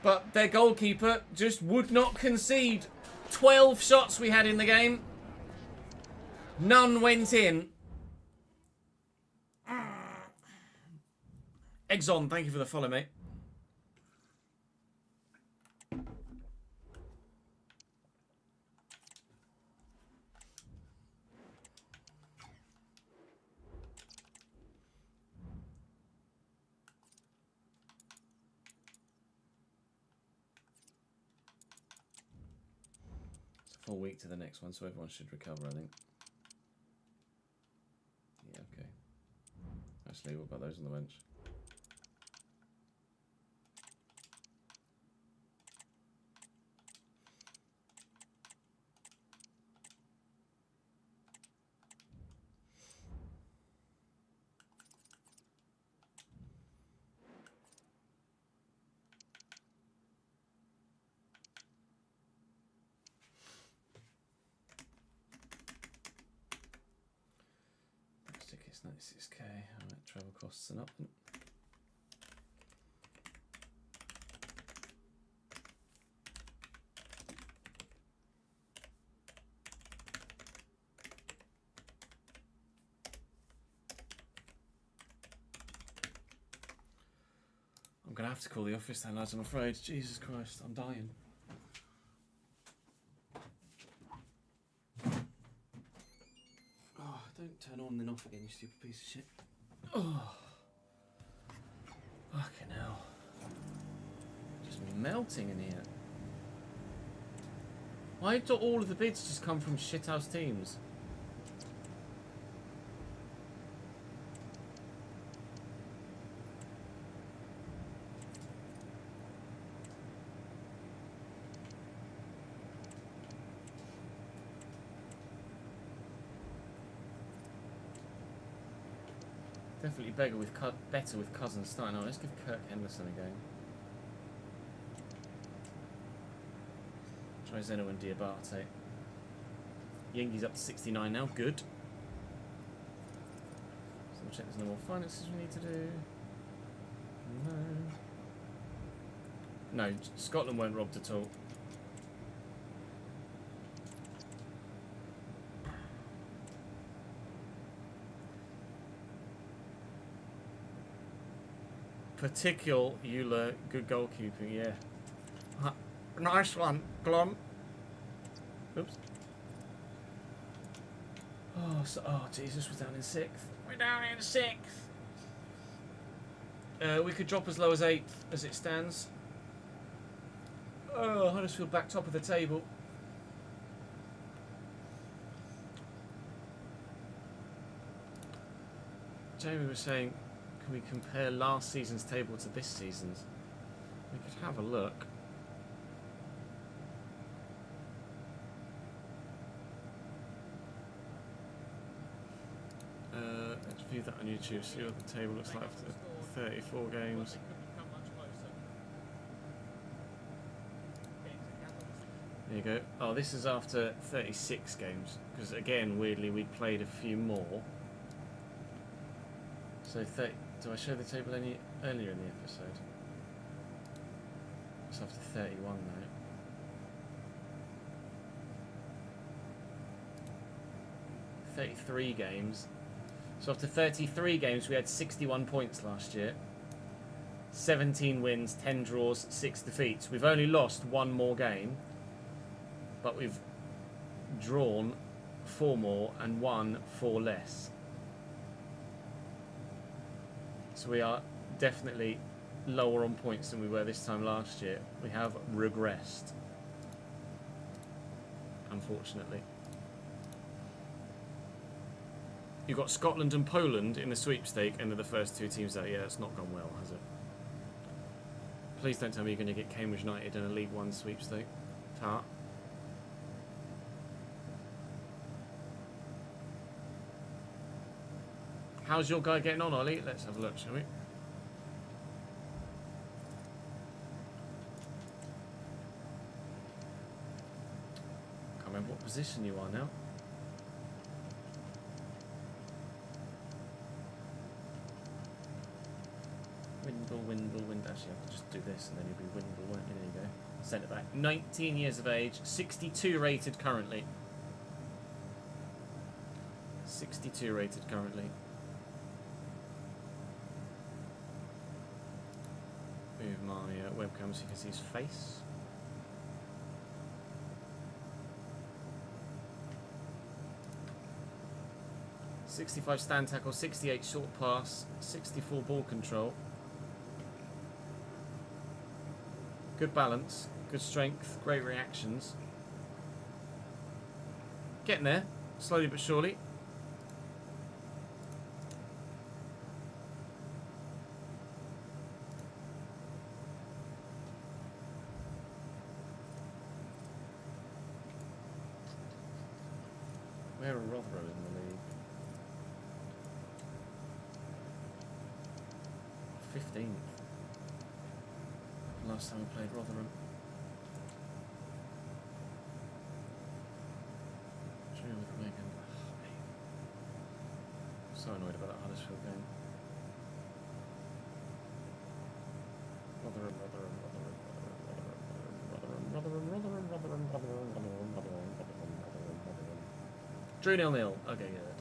but their goalkeeper just would not concede. 12 shots we had in the game. None went in. Eggs on, thank you for the follow, mate. It's a full week to the next one, so everyone should recover, I think. Yeah, okay. Actually, what about those on the bench? Tickets 96k. Alright, travel costs and up. I'm gonna have to call the office then, lads, I'm afraid. Jesus Christ, I'm dying. Don't turn on and off again, you stupid piece of shit. Oh. Fucking hell. Just melting in here. Why do all of the bids just come from shithouse teams? Definitely better with Cousins starting on. Let's give Kirk Henderson a go. Try Zeno and Diabate. Yengi's up to 69 now. Good. So we'll check there's no more finances we need to do. No. No, Scotland weren't robbed at all. Particular Euler, good goalkeeping, yeah. Nice one, Glom. Oops. Oh, Jesus, we're down in 6th. We're down in 6th. We could drop as low as 8th as it stands. Oh, Huddersfield back top of the table. Jamie was saying, can we compare last season's table to this season's? We could have a look. Let's view that on YouTube, see what the table looks like after 34 games. There you go. Oh, this is after 36 games. Because, again, weirdly, we'd played a few more. So, do I show the table any earlier in the episode? It's after 31 now. .33 games. So after 33 games, we had 61 points last year. 17 wins, 10 draws, 6 defeats. We've only lost one more game, but we've drawn 4 more and won 4 less. So we are definitely lower on points than we were this time last year. We have regressed, unfortunately. You've got Scotland and Poland in the sweepstake, and they're the first 2 teams out. Yeah, it's not gone well, has it? Please don't tell me you're going to get Cambridge United in a League One sweepstake. Tart. How's your guy getting on, Ollie? Let's have a look, shall we? Can't remember what position you are now. Windle. Actually, I'll just do this and then you'll be Windle, won't you? There you go. Centre back. 19 years of age, 62 rated currently. 62 rated currently. Move my webcam so you can see his face. .65 stand tackle, 68 short pass, 64 ball control. Good balance, good strength, great reactions. Getting there, slowly but surely. Where are Rotherham in the league? 15th. Last time we played Rotherham. Drew with Wigan. Oh, mate. So annoyed about that Huddersfield game. Rotherham. 0-0. Okay, good.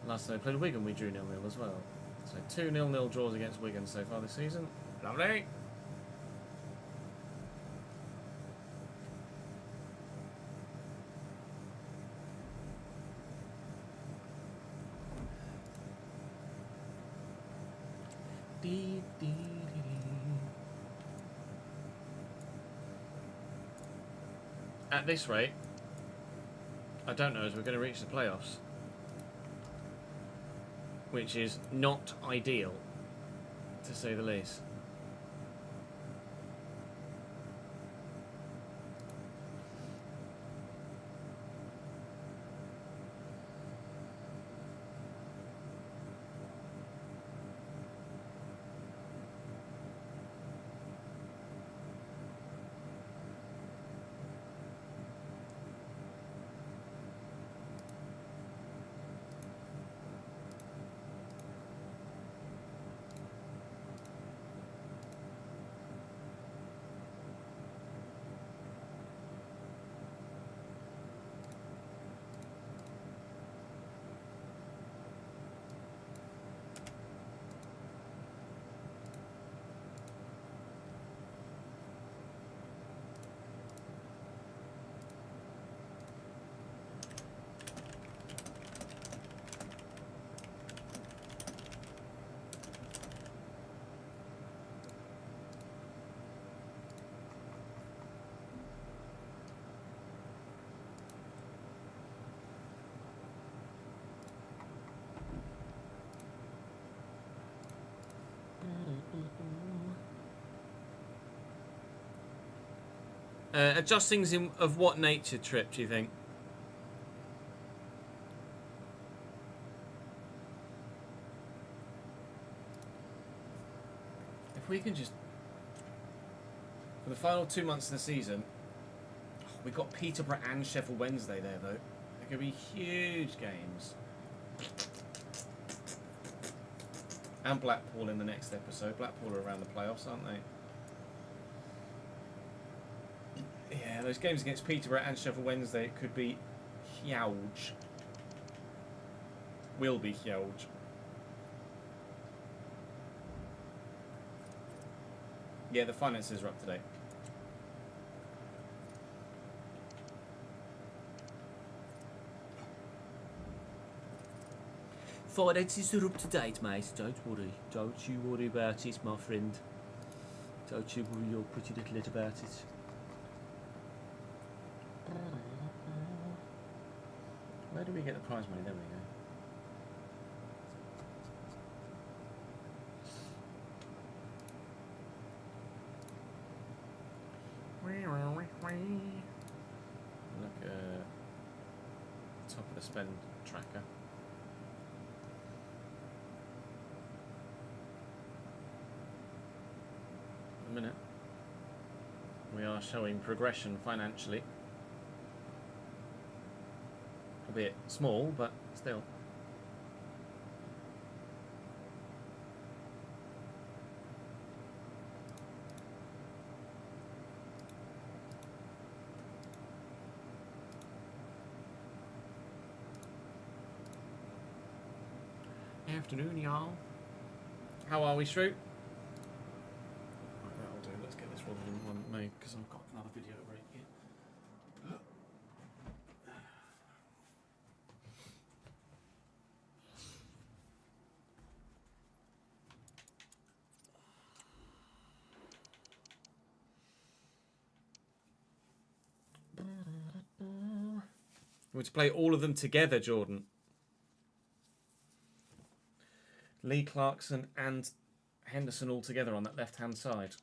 Last time we played Wigan, we drew 0-0 as well. So 2 0-0 draws against Wigan so far this season. Lovely. At this rate, I don't know as we're going to reach the playoffs, which is not ideal, to say the least. Adjustings of what nature, Trip, do you think? If we can just, for the final 2 months of the season, oh We've got Peterborough and Sheffield Wednesday there, though. They're going to be huge games. And Blackpool in the next episode. Blackpool are around the playoffs, aren't they? Yeah, those games against Peterborough and Sheffield Wednesday, it could be huge. Will be huge. Yeah, the finances are up to date. Finances are up to date, mate. Don't worry. Don't you worry about it, my friend. Don't you worry your pretty little head about it. Where do we get the prize money? There we go. Look at top of the spend tracker. A minute. We are showing progression financially. A bit small, but still. Afternoon, y'all. How are we, Shrew? Right, that'll do. Let's get this one made because I've got another video to break here. We're to play all of them together, Jordan. Lee Clarkson and Henderson all together on that left-hand side.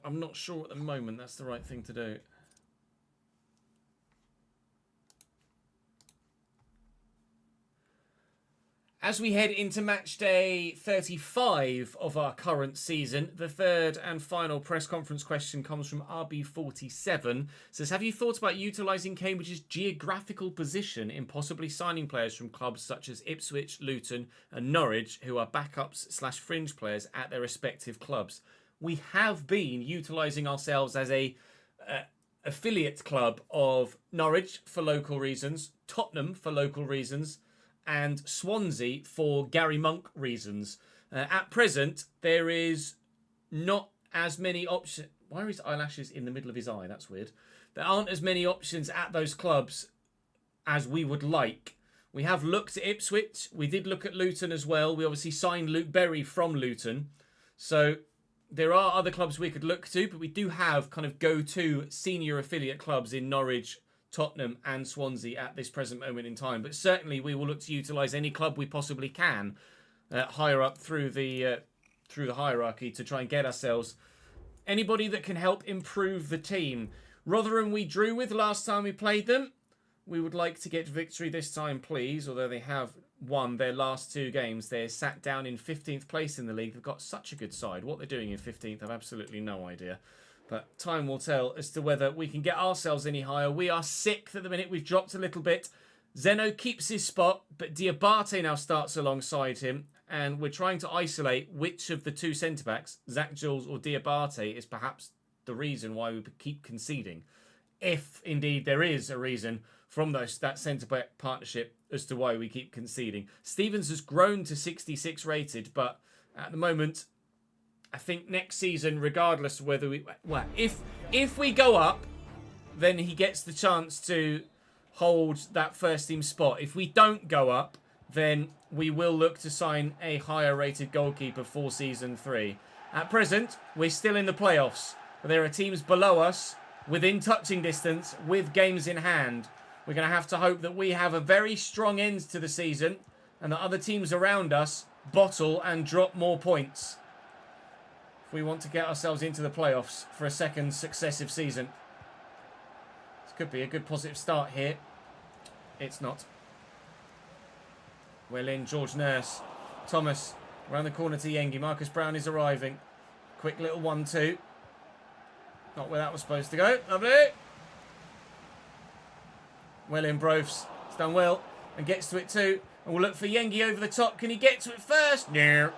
I'm not sure at the moment that's the right thing to do. As we head into match day 35 of our current season, the third and final press conference question comes from RB47. It says, have you thought about utilising Cambridge's geographical position in possibly signing players from clubs such as Ipswich, Luton and Norwich, who are backups / fringe players at their respective clubs? We have been utilising ourselves as a affiliate club of Norwich for local reasons, Tottenham for local reasons, and Swansea for Gary Monk reasons. At present, there is not as many options. Why are his eyelashes in the middle of his eye? That's weird. There aren't as many options at those clubs as we would like. We have looked at Ipswich. We did look at Luton as well. We obviously signed Luke Berry from Luton. So there are other clubs we could look to, but we do have kind of go-to senior affiliate clubs in Norwich, Tottenham and Swansea at this present moment in time. But certainly we will look to utilise any club we possibly can higher up through the hierarchy to try and get ourselves anybody that can help improve the team. Rotherham we drew with last time we played them. We would like to get victory this time, please. Although they have won their last two games. They're sat down in 15th place in the league. They've got such a good side. What they're doing in 15th, I've absolutely no idea. But time will tell as to whether we can get ourselves any higher. We are 6th at the minute. We've dropped a little bit. Zeno keeps his spot, but Diabate now starts alongside him. And we're trying to isolate which of the two centre-backs, Zach Jules or Diabate, is perhaps the reason why we keep conceding. If, indeed, there is a reason from that centre-back partnership as to why we keep conceding. Stevens has grown to 66 rated, but at the moment, I think next season, regardless of whether if we go up, then he gets the chance to hold that first team spot. If we don't go up, then we will look to sign a higher rated goalkeeper for season 3. At present, we're still in the playoffs. There are teams below us within touching distance with games in hand. We're going to have to hope that we have a very strong end to the season and that other teams around us bottle and drop more points if we want to get ourselves into the playoffs for a second successive season. This could be a good positive start here. It's not. Well in, George Nurse. Thomas, around the corner to Yengi. Marcus Brown is arriving. Quick little 1-2. Not where that was supposed to go. Lovely. Well in, Brofs. It's done well. And gets to it too. And we'll look for Yengi over the top. Can he get to it first? No.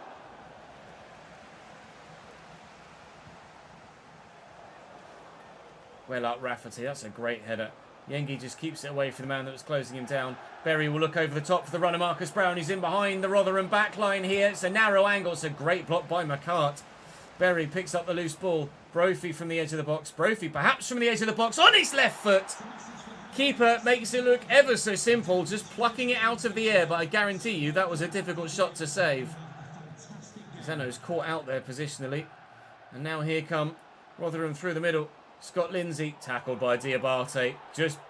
Well up, Rafferty. That's a great header. Yengi just keeps it away from the man that was closing him down. Berry will look over the top for the runner, Marcus Brown. He's in behind the Rotherham backline here. It's a narrow angle. It's a great block by McCart. Berry picks up the loose ball. Brophy from the edge of the box. Brophy perhaps from the edge of the box on his left foot. Keeper makes it look ever so simple, just plucking it out of the air, but I guarantee you that was a difficult shot to save. Zeno's caught out there positionally. And now here come Rotherham through the middle. Scott Lindsay, tackled by Diabate, just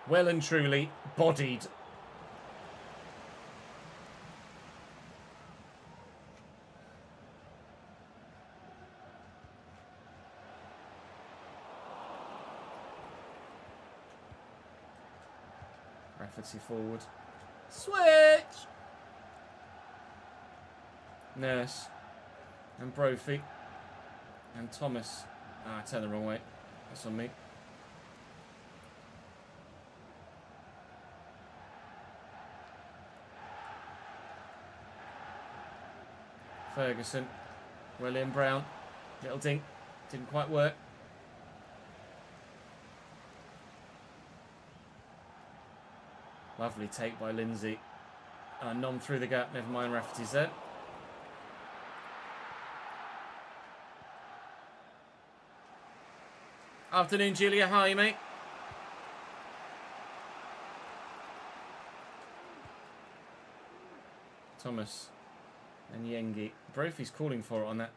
well and truly bodied. Rafferty forward. Switch! Nurse. And Brophy. And Thomas. Ah, I turned the wrong way. That's on me. Ferguson. Well in, Brown. Little dink. Didn't quite work. Lovely take by Lindsay. Nom through the gap. Never mind, Rafferty's there. Afternoon, Julia. How are you, mate? Thomas and Yengi. Brophy's calling for it on that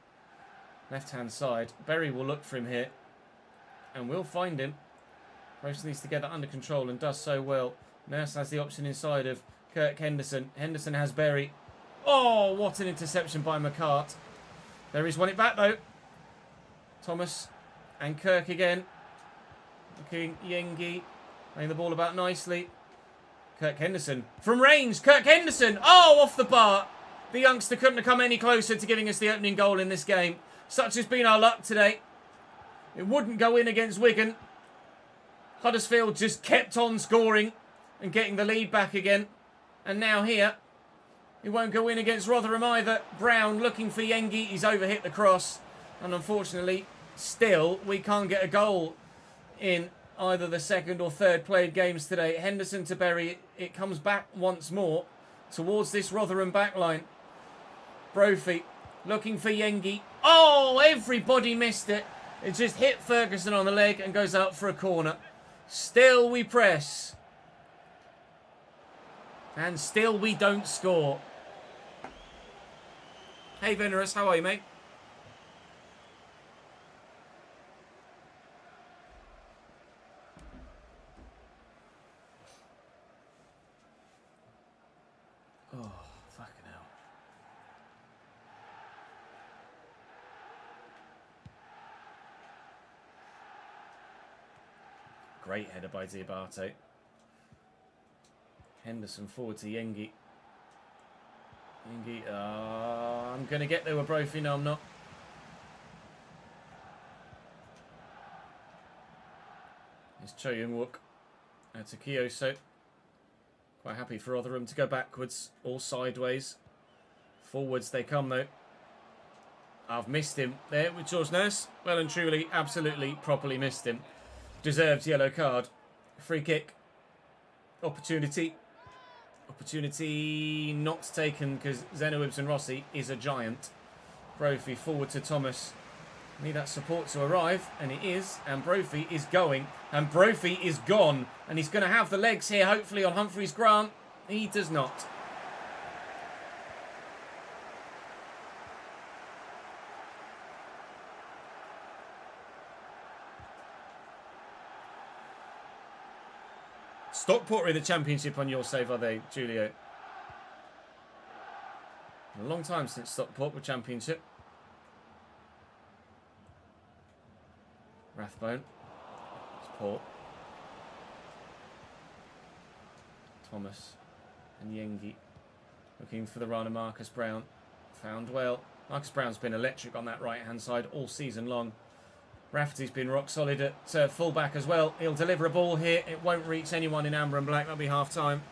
left-hand side. Berry will look for him here. And we'll find him. Brophy needs to get that under control and does so well. Nurse has the option inside of Kirk Henderson. Henderson has Berry. Oh, what an interception by McCart. Berry's won it back, though. Thomas and Kirk again. Looking, Yengi laying the ball about nicely. Kirk Henderson from range. Kirk Henderson. Oh, off the bar. The youngster couldn't have come any closer to giving us the opening goal in this game. Such has been our luck today. It wouldn't go in against Wigan. Huddersfield just kept on scoring and getting the lead back again. And now here, it won't go in against Rotherham either. Brown looking for Yengi. He's overhit the cross. And unfortunately, still, we can't get a goal in either the second or third played games today. Henderson to Berry. It comes back once more towards this Rotherham backline. Brophy looking for Yengi. Oh, everybody missed it. It just hit Ferguson on the leg and goes out for a corner. Still we press. And still we don't score. Hey, Venerous, how are you, mate? Oh, fucking hell. Great header by Diabate. Henderson forward to Yengi. Yengi, I'm going to get there with Brophy. No, I'm not. It's Cho Young-wook. To Kiyoso. Quite happy for Rotherham to go backwards, all sideways. Forwards they come, though. I've missed him there with George Nurse. Well and truly, absolutely, properly missed him. Deserved yellow card. Free kick. Opportunity. Opportunity not taken because Zeno Ibsen Rossi is a giant. Brophy forward to Thomas. Need that support to arrive, and it is. And Brophy is going, and Brophy is gone. And he's going to have the legs here, hopefully, on Humphreys Grant. He does not. Stockport are in the Championship on your save, are they, Julio? A long time since Stockport were Championship. Rathbone. It's Port. Thomas and Yengi looking for the runner, Marcus Brown. Found well. Marcus Brown's been electric on that right-hand side all season long. Rafferty's been rock solid at full-back as well. He'll deliver a ball here. It won't reach anyone in amber and black. That'll be half-time.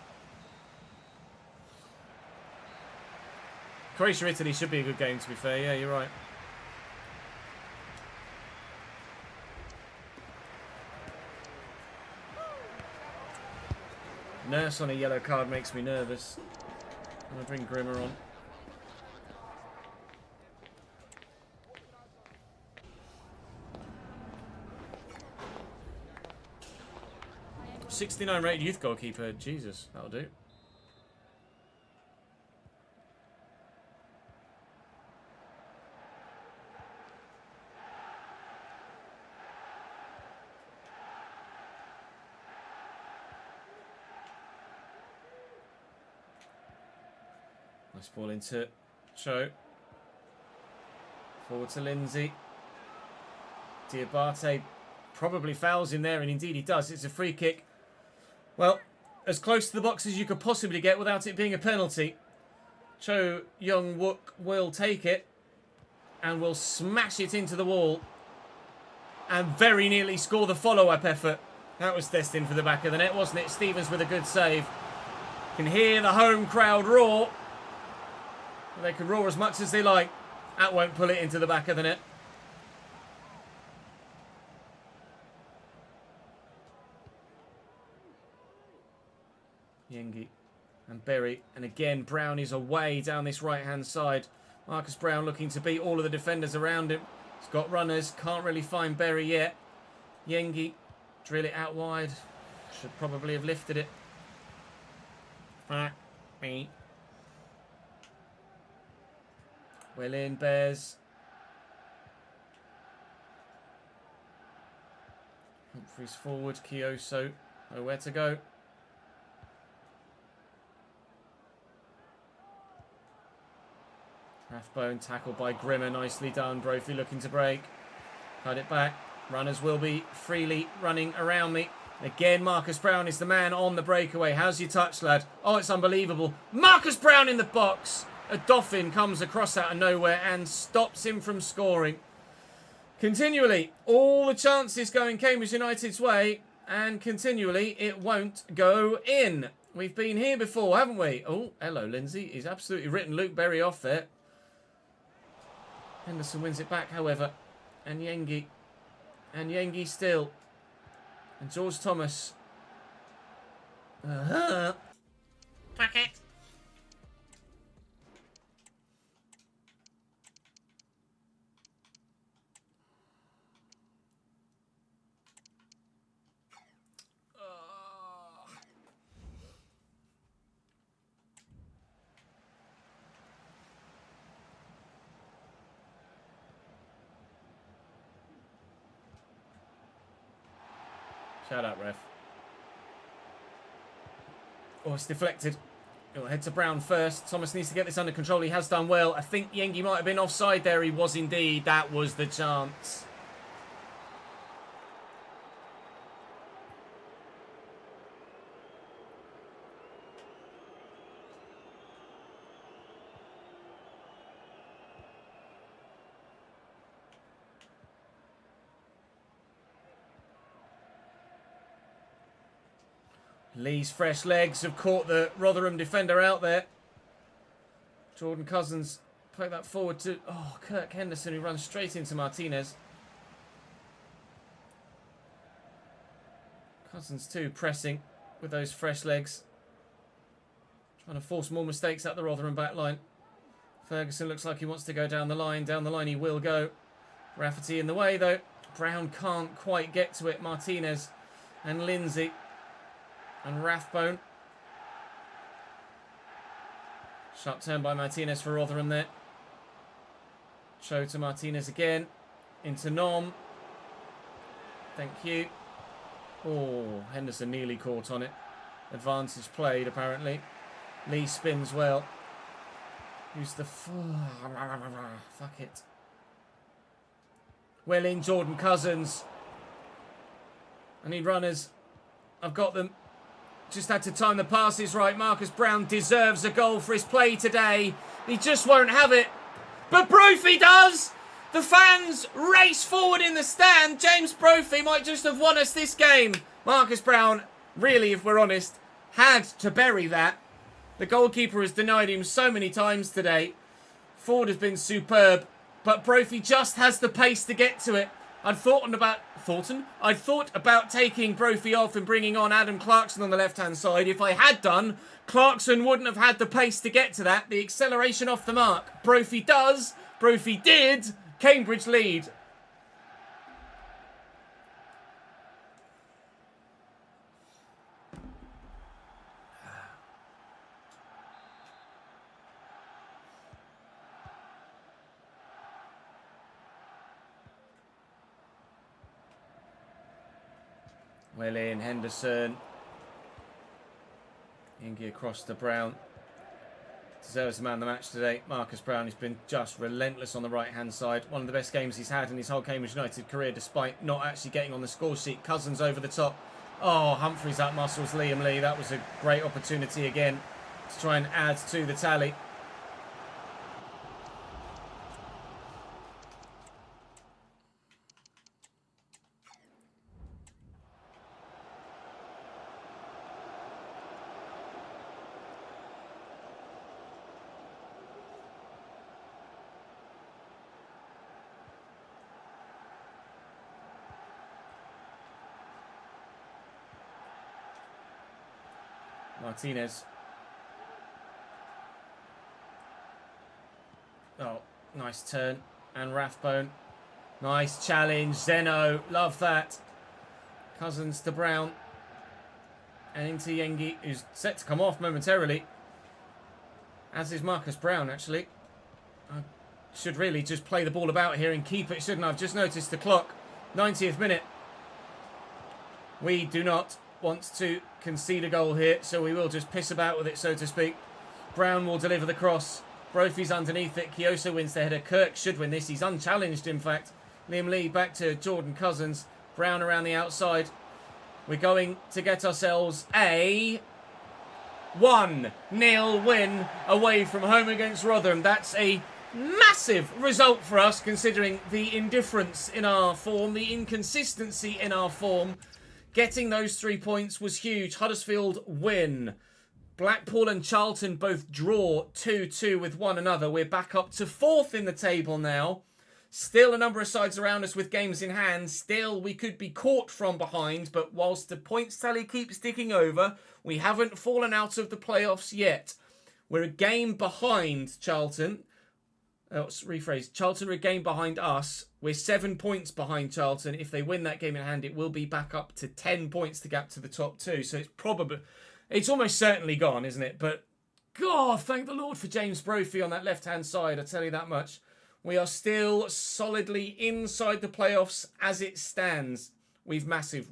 Croatia-Italy should be a good game, to be fair. Yeah, you're right. Nurse on a yellow card makes me nervous. I'm going to bring Grimmer on. '69 rated youth goalkeeper. Jesus, that'll do. Nice ball into Cho. Forward to Lindsay. Diabate probably fouls in there, and indeed he does. It's a free kick. Well, as close to the box as you could possibly get without it being a penalty. Cho Young-wook will take it and will smash it into the wall and very nearly score the follow-up effort. That was destined for the back of the net, wasn't it? Stevens with a good save. You can hear the home crowd roar. They can roar as much as they like. That won't pull it into the back of the net. Yengi and Berry. And again, Brown is away down this right-hand side. Marcus Brown looking to beat all of the defenders around him. He's got runners. Can't really find Berry yet. Yengi, drill it out wide. Should probably have lifted it. Well in, Bears. Humphries forward. Kioso. Nowhere to go. Rathbone tackled by Grimmer. Nicely done. Brophy looking to break. Cut it back. Runners will be freely running around me. Again, Marcus Brown is the man on the breakaway. How's your touch, lad? Oh, it's unbelievable. Marcus Brown in the box. A Dauphin comes across out of nowhere and stops him from scoring. Continually, all the chances going Cambridge United's way, and continually, it won't go in. We've been here before, haven't we? Oh, hello, Lindsay. He's absolutely written Luke Berry off there. Henderson wins it back, however. And Yengi. And Yengi still. And George Thomas. Packet. Shout out, ref. Oh, it's deflected. It'll head to Brown first. Thomas needs to get this under control. He has done well. I think Yengi might have been offside there. He was indeed. That was the chance. Lee's fresh legs have caught the Rotherham defender out there. Jordan Cousins played that forward to Kirk Henderson, who runs straight into Martinez. Cousins too pressing with those fresh legs. Trying to force more mistakes at the Rotherham back line. Ferguson looks like he wants to go down the line. Down the line he will go. Rafferty in the way though. Brown can't quite get to it. Martinez and Lindsay. And Rathbone. Sharp turn by Martinez for Rotherham there. Cho to Martinez again. Into Nom. Thank you. Oh, Henderson nearly caught on it. Advantage played, apparently. Lee spins well. Who's the... Fuck it. Well in, Jordan Cousins. I need runners. I've got them. Just had to time the passes right. Marcus Brown deserves a goal for his play today. He just won't have it. But Brophy does! The fans race forward in the stand. James Brophy might just have won us this game. Marcus Brown, really, if we're honest, had to bury that. The goalkeeper has denied him so many times today. Ford has been superb, but Brophy just has the pace to get to it. I'd thought about taking Brophy off and bringing on Adam Clarkson on the left-hand side. If I had done, Clarkson wouldn't have had the pace to get to that. The acceleration off the mark. Brophy does. Brophy did. Cambridge lead. Well in, Henderson. Ingy across to Brown. Deserves the man of the match today. Marcus Brown has been just relentless on the right-hand side. One of the best games he's had in his whole Cambridge United career, despite not actually getting on the score sheet. Cousins over the top. Oh, Humphreys outmuscles Liam Lee. That was a great opportunity again to try and add to the tally. Martinez. Oh, nice turn. And Rathbone. Nice challenge. Zeno. Love that. Cousins to Brown. And into Yengi, who's set to come off momentarily. As is Marcus Brown, actually. I should really just play the ball about here and keep it, shouldn't I? I've just noticed the clock. 90th minute. We do not want to concede a goal here, so we will just piss about with it, so to speak. Brown will deliver the cross. Brophy's underneath it. Kyoso wins the header. Kirk should win this. He's unchallenged, in fact. Liam Lee back to Jordan Cousins. Brown around the outside. We're going to get ourselves a 1-0 win away from home against Rotherham. That's a massive result for us, considering the indifference in our form, the inconsistency in our form. Getting those 3 points was huge. Huddersfield win. Blackpool and Charlton both draw 2-2 with one another. We're back up to 4th in the table now. Still a number of sides around us with games in hand. Still, we could be caught from behind. But whilst the points tally keeps ticking over, we haven't fallen out of the playoffs yet. We're a game behind Charlton. Let's rephrase. Charlton are a game behind us. We're 7 points behind Charlton. If they win that game in hand, it will be back up to 10 points to gap to the top 2. So it's almost certainly gone, isn't it? But, God, thank the Lord for James Brophy on that left-hand side. I'll tell you that much. We are still solidly inside the playoffs as it stands. We've massive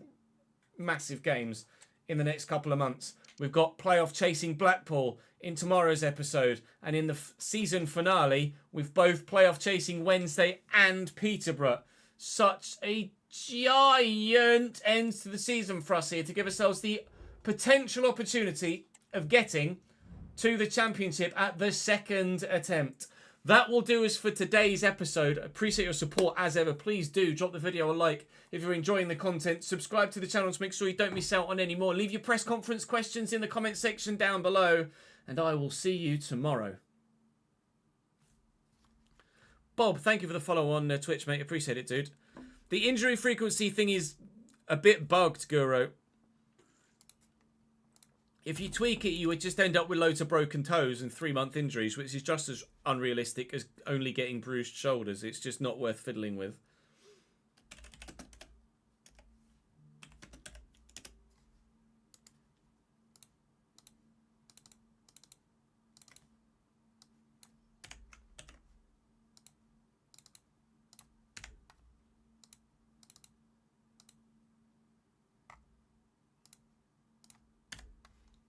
games in the next couple of months. We've got playoff chasing Blackpool in tomorrow's episode. And in the season finale, we've both playoff chasing Wednesday and Peterborough. Such a giant end to the season for us here to give ourselves the potential opportunity of getting to the championship at the second attempt. That will do us for today's episode. I appreciate your support as ever. Please do drop the video a like if you're enjoying the content. Subscribe to the channel to make sure you don't miss out on any more. Leave your press conference questions in the comment section down below. And I will see you tomorrow. Bob, thank you for the follow on Twitch, mate. Appreciate it, dude. The injury frequency thing is a bit bugged, Guru. If you tweak it, you would just end up with loads of broken toes and 3-month injuries, which is just as unrealistic as only getting bruised shoulders. It's just not worth fiddling with.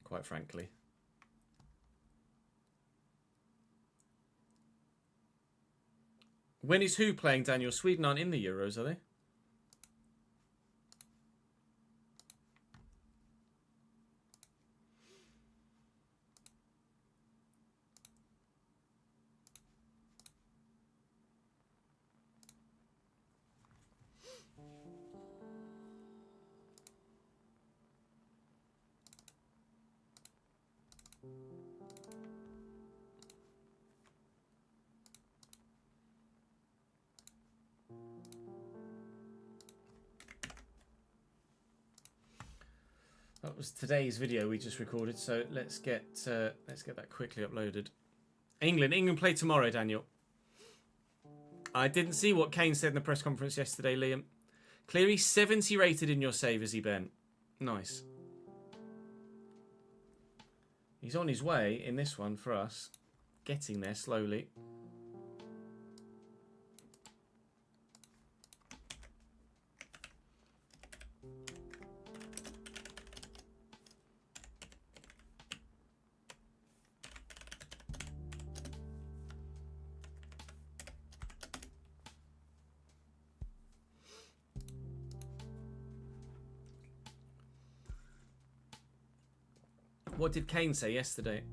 Quite frankly. When is who playing, Daniel? Sweden aren't in the Euros, are they? was today's video we just recorded, so let's get that quickly uploaded. England play tomorrow, Daniel. I didn't see what Kane said in the press conference yesterday, Liam. Cleary 70 rated in your save, is he, Ben? Nice. He's on his way in this one for us. Getting there slowly. What did Kane say yesterday?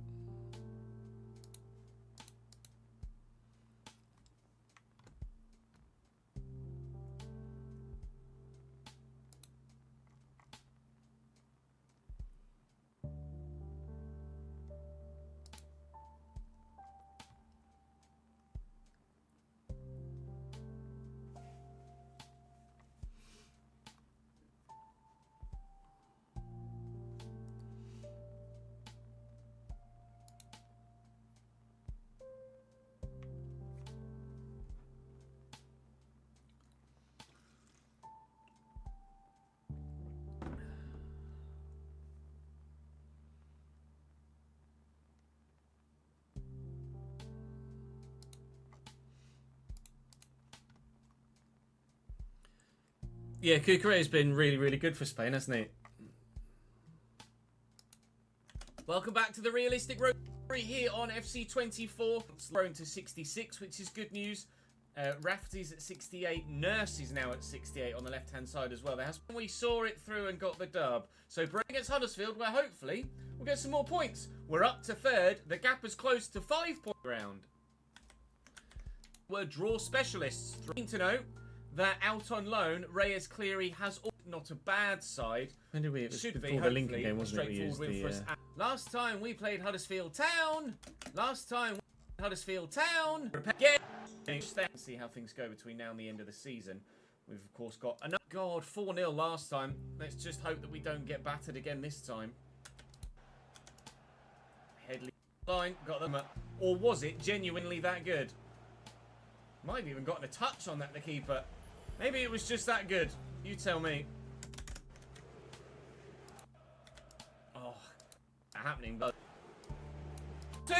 Yeah, Cucuret's been really, really good for Spain, hasn't he? Welcome back to the Realistic Rotary here on FC24. It's grown to 66, which is good news. Rafferty's at 68. Nurse is now at 68 on the left-hand side as well. We saw it through and got the dub. So Bray against Huddersfield, where hopefully we'll get some more points. We're up to third. The gap is close to 5-point round. We're draw specialists. To know that out on loan, Reyes Cleary has not a bad side. When did we? It was should before be the Lincoln game, wasn't it? We used win for us. Last time we played Huddersfield Town. Again. See how things go between now and the end of the season. We've of course got another. God, 4-0 last time. Let's just hope that we don't get battered again this time. Headley line got them. Or was it genuinely that good? Might have even gotten a touch on that, the keeper. Maybe it was just that good. You tell me. Oh, happening. But 2,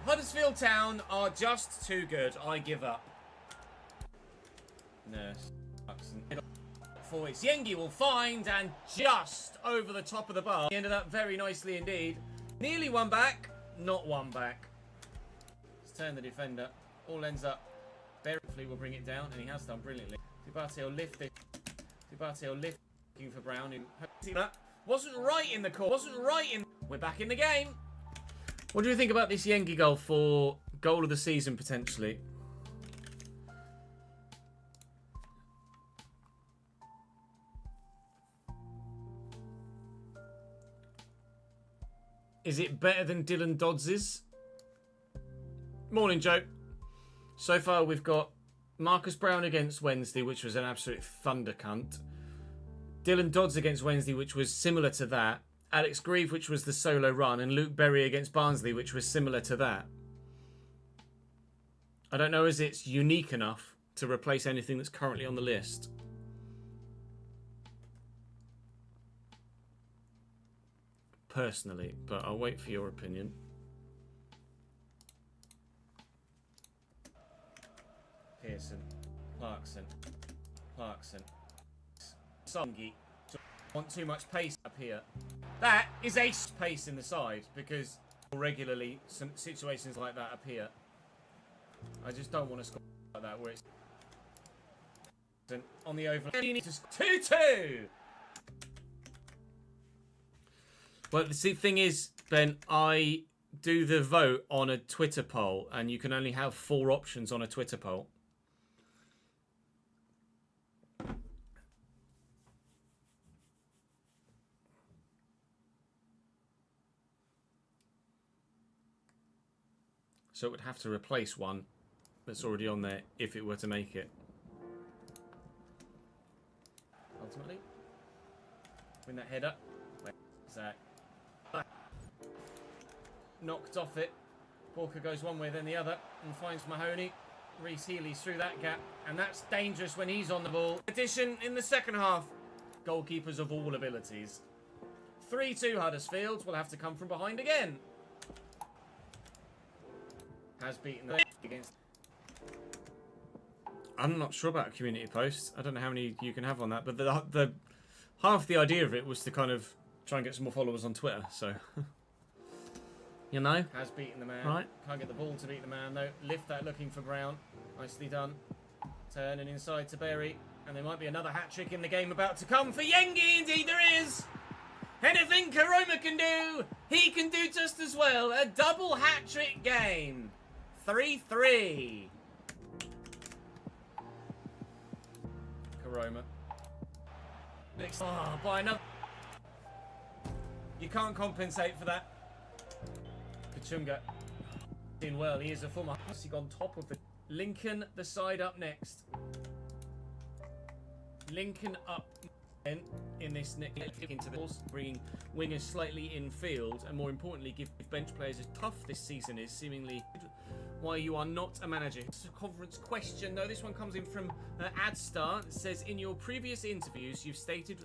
Huddersfield Town are just too good. I give up. Nurse. For it's Yengi will find and just over the top of the bar. He ended up very nicely indeed. Nearly one back, not one back. Let's turn the defender. All ends up. Hopefully will bring it down, and he has done brilliantly. Dubate will lift it. Dubate will lift. Looking for Brown. Wasn't right in the court. Wasn't right in. We're back in the game. What do you think about this Yengi goal for goal of the season potentially? Is it better than Dylan Dodds's? Morning, Joe. So far, we've got Marcus Brown against Wednesday, which was an absolute thunder cunt. Dylan Dodds against Wednesday, which was similar to that. Alex Grieve, which was the solo run. And Luke Berry against Barnsley, which was similar to that. I don't know as it's unique enough to replace anything that's currently on the list. Personally, but I'll wait for your opinion. Pearson, Clarkson, Songi. Want too much pace up here. That is a pace in the side because regularly some situations like that appear. I just don't want to score like that where it's on the overlap. You need to score 2-2. Well, the thing is, Ben, I do the vote on a Twitter poll, and you can only have 4 options on a Twitter poll. So it would have to replace one that's already on there if it were to make it. Ultimately, win that header. Zach. Knocked off it. Walker goes one way then the other and finds Mahoney. Reece Healy's through that gap, and that's dangerous when he's on the ball. Addition in the second half. Goalkeepers of all abilities. 3-2 Huddersfield will have to come from behind again. Has beaten the against. I'm not sure about a community post. I don't know how many you can have on that, but the half the idea of it was to kind of try and get some more followers on Twitter, so you know. Has beaten the man. Right. Can't get the ball to beat the man though. Lift that looking for Brown. Nicely done. Turn and inside to Berry. And there might be another hat-trick in the game about to come for Yengi. Indeed there is. Anything Karoma can do, he can do just as well. A double hat-trick game. 3-3. Karoma. Next. Oh, by another. You can't compensate for that. Kachunga. Doing well. He is a former. He on top of the. Lincoln, the side up next. Lincoln up in this next into the balls, bringing wingers slightly in field, and more importantly, give bench players as tough this season is. Seemingly, why you are not a manager. It's a conference question, though. This one comes in from Adstar. It says, in your previous interviews, you've stated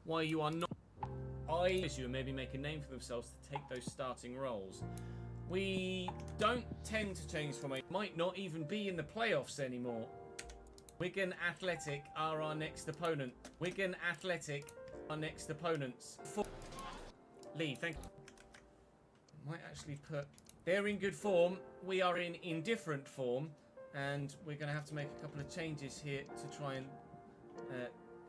why you are not. You and maybe make a name for themselves to take those starting roles. We don't tend to change formation. Might not even be in the playoffs anymore. Wigan Athletic are our next opponent. Wigan Athletic, our next opponents. Lee, thank you. Might actually put. They're in good form. We are in indifferent form, and we're going to have to make a couple of changes here to try and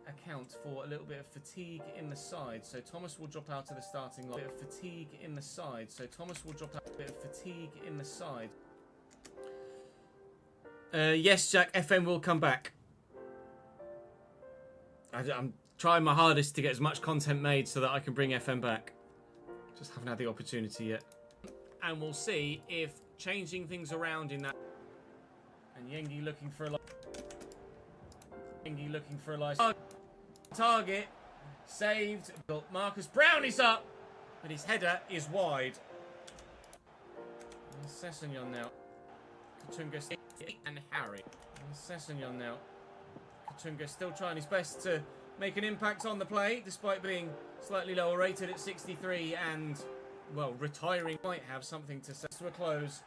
account for a little bit of fatigue in the side. So Thomas will drop out of the starting line. A bit of fatigue in the side. So Thomas will drop out a bit of fatigue in the side. Yes, Jack, FM will come back. I'm trying my hardest to get as much content made so that I can bring FM back. Just haven't had the opportunity yet. And we'll see if changing things around in that. And Yengi looking for a Yengi looking for a license. Target saved. Marcus Brown is up, but his header is wide. Sessegnon now. Kachunga and Harry. Sessegnon now. Kachunga still trying his best to make an impact on the play, despite being slightly lower rated at 63 and, well, retiring. Might have something to say to a close.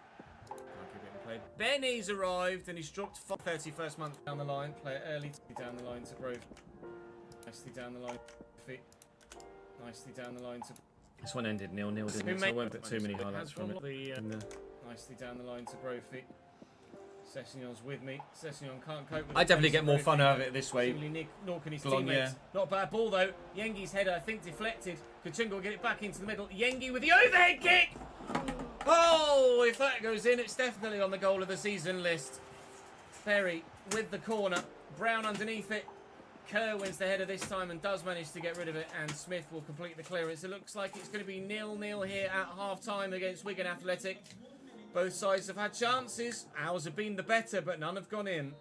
Benny's arrived and he's dropped 31st month down the line. Play it early down the line to Grove. Nicely down the line. Nicely down the line to. This one ended 0-0, didn't it? So I won't put too many highlights from it. Nicely down the line to Brophy. Sessegnon's with me. Sessegnon can't cope with it. I definitely get more fun out of it this way. Nor can his teammates. Not a bad ball though. Yengi's header, I think, deflected. Kachunga will get it back into the middle. Yengi with the overhead kick! Oh, if that goes in, it's definitely on the goal of the season list. Perry with the corner. Brown underneath it. Kerr wins the header this time and does manage to get rid of it, and Smith will complete the clearance. It looks like it's going to be 0-0 here at half-time against Wigan Athletic. Both sides have had chances. Ours have been the better, but none have gone in.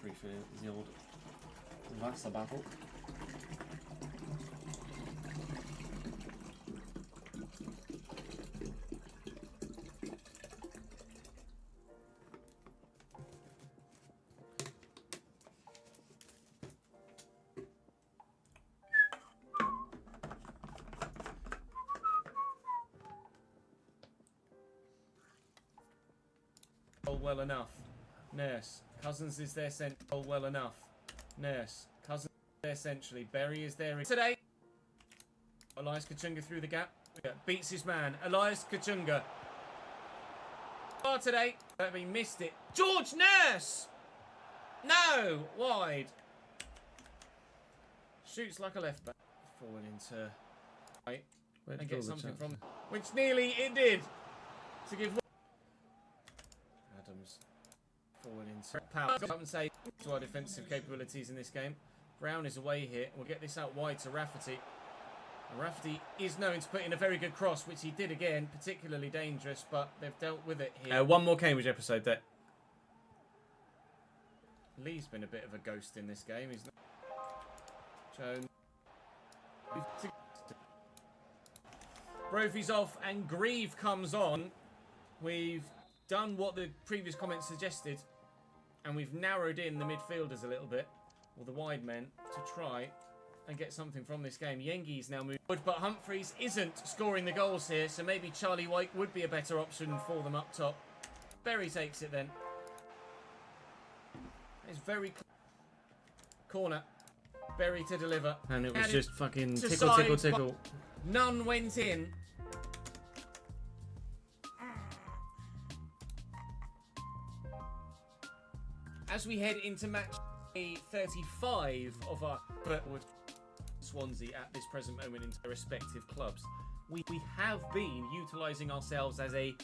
Three for the old Vasa battle. Well enough. Nurse. Cousins is there sent. Well enough. Nurse. Cousins is there essentially. Berry is there today. Elias Kachunga through the gap. Beats his man. Elias Kachunga. Far today. But he missed it. George Nurse! No! Wide. Shoots like a left back. Forward into right. And get something from. Which nearly it did. To give. Forward into power. Come and say to our defensive capabilities in this game. Brown is away here. We'll get this out wide to Rafferty. And Rafferty is known to put in a very good cross, which he did again. Particularly dangerous, but they've dealt with it here. One more Cambridge episode there. Lee's been a bit of a ghost in this game. He's not. Jones. Brophy's off and Grieve comes on. We've done what the previous comment suggested, and we've narrowed in the midfielders a little bit, or the wide men, to try and get something from this game. Yengi's now moved forward, but Humphreys isn't scoring the goals here, so maybe Charlie White would be a better option for them up top. Berry takes it then. It's very corner. Berry to deliver. And it was just fucking tickle, tickle, tickle. None went in. As we head into match 35 of our Swansea at this present moment in their respective clubs, we have been utilising ourselves as a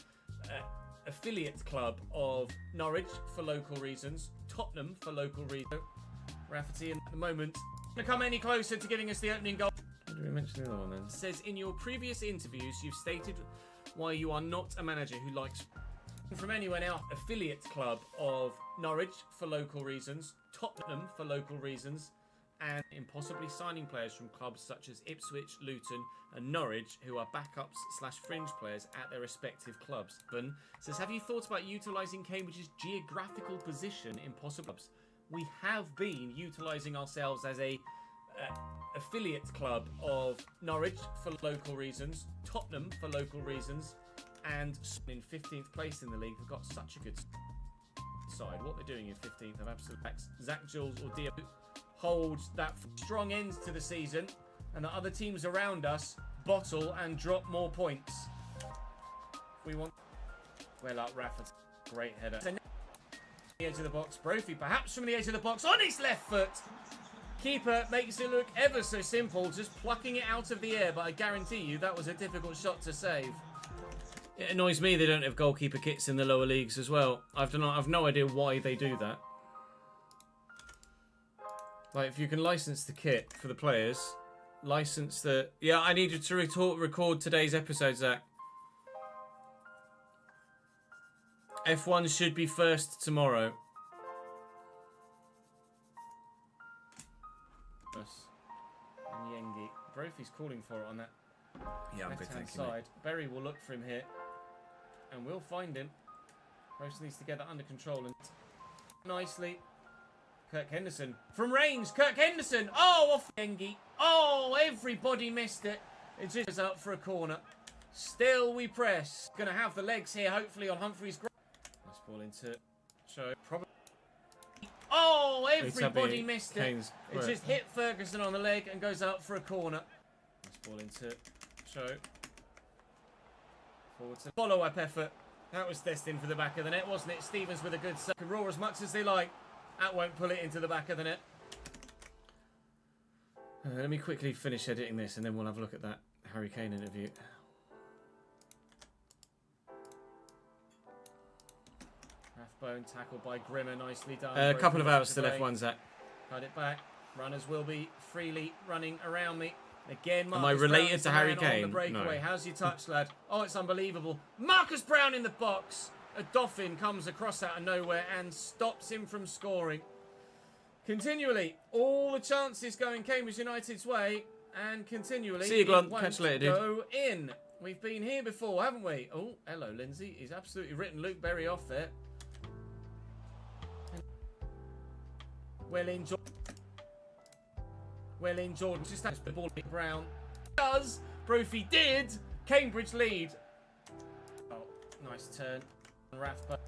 affiliate club of Norwich for local reasons, Tottenham for local reasons. Rafferty at the moment to come any closer to giving us the opening goal. What did we mention the other one then? It says, in your previous interviews, you've stated why you are not a manager who likes from anyone else. Affiliate club of Norwich for local reasons, Tottenham for local reasons, and impossibly signing players from clubs such as Ipswich, Luton and Norwich who are backups / fringe players at their respective clubs. Ben says, have you thought about utilising Cambridge's geographical position in possible clubs? We have been utilising ourselves as a affiliate club of Norwich for local reasons, Tottenham for local reasons, and in 15th place in the league. We've got such a good side. What they're doing in 15th of absolute facts. Zach Jules or Dio holds that strong end to the season, and the other teams around us bottle and drop more points. We want well up Rafford. Great header. The edge of the box. Brophy perhaps from the edge of the box on his left foot. Keeper makes it look ever so simple, just plucking it out of the air, but I guarantee you that was a difficult shot to save. It annoys me they don't have goalkeeper kits in the lower leagues as well. I've no idea why they do that. Like, if you can license the kit for the players, license the... Yeah, I need you to record today's episode, Zach. F1 should be first tomorrow. And Yengi. Brophy's calling for it on that left-hand side. Berry will look for him here. And we'll find him. Brophy needs to get that under control. And nicely. Kirk Henderson. From range, Kirk Henderson. Oh, off Yengi. Oh, everybody missed it. It just goes up for a corner. Still we press. Going to have the legs here, hopefully, on Humphreys. Nice ball into show. Probably. Oh, everybody missed it. It just hit Ferguson on the leg and goes out for a corner. Nice ball into show. Forward to follow-up effort. That was destined for the back of the net, wasn't it? Stevens with a good save. Can roar as much as they like. That won't pull it into the back of the net. Let me quickly finish editing this and then we'll have a look at that Harry Kane interview. Rathbone tackled by Grimmer, nicely done. A couple of hours still F1, Zach. Cut it back. Runners will be freely running around me. Again, Marcus. Am I related to Harry Kane? No. How's your touch, lad? Oh, it's unbelievable. Marcus Brown in the box. A Dauphin comes across out of nowhere and stops him from scoring. Continually, all the chances going Cambridge United's way, and continually, see you, Glunt. Catch you later, dude. Go in. We've been here before, haven't we? Oh, hello, Lindsay. He's absolutely written Luke Berry off there. Well in, Jordan. Just has the ball. Brown does. Brophy did. Cambridge lead. Oh, nice turn. Rathbone.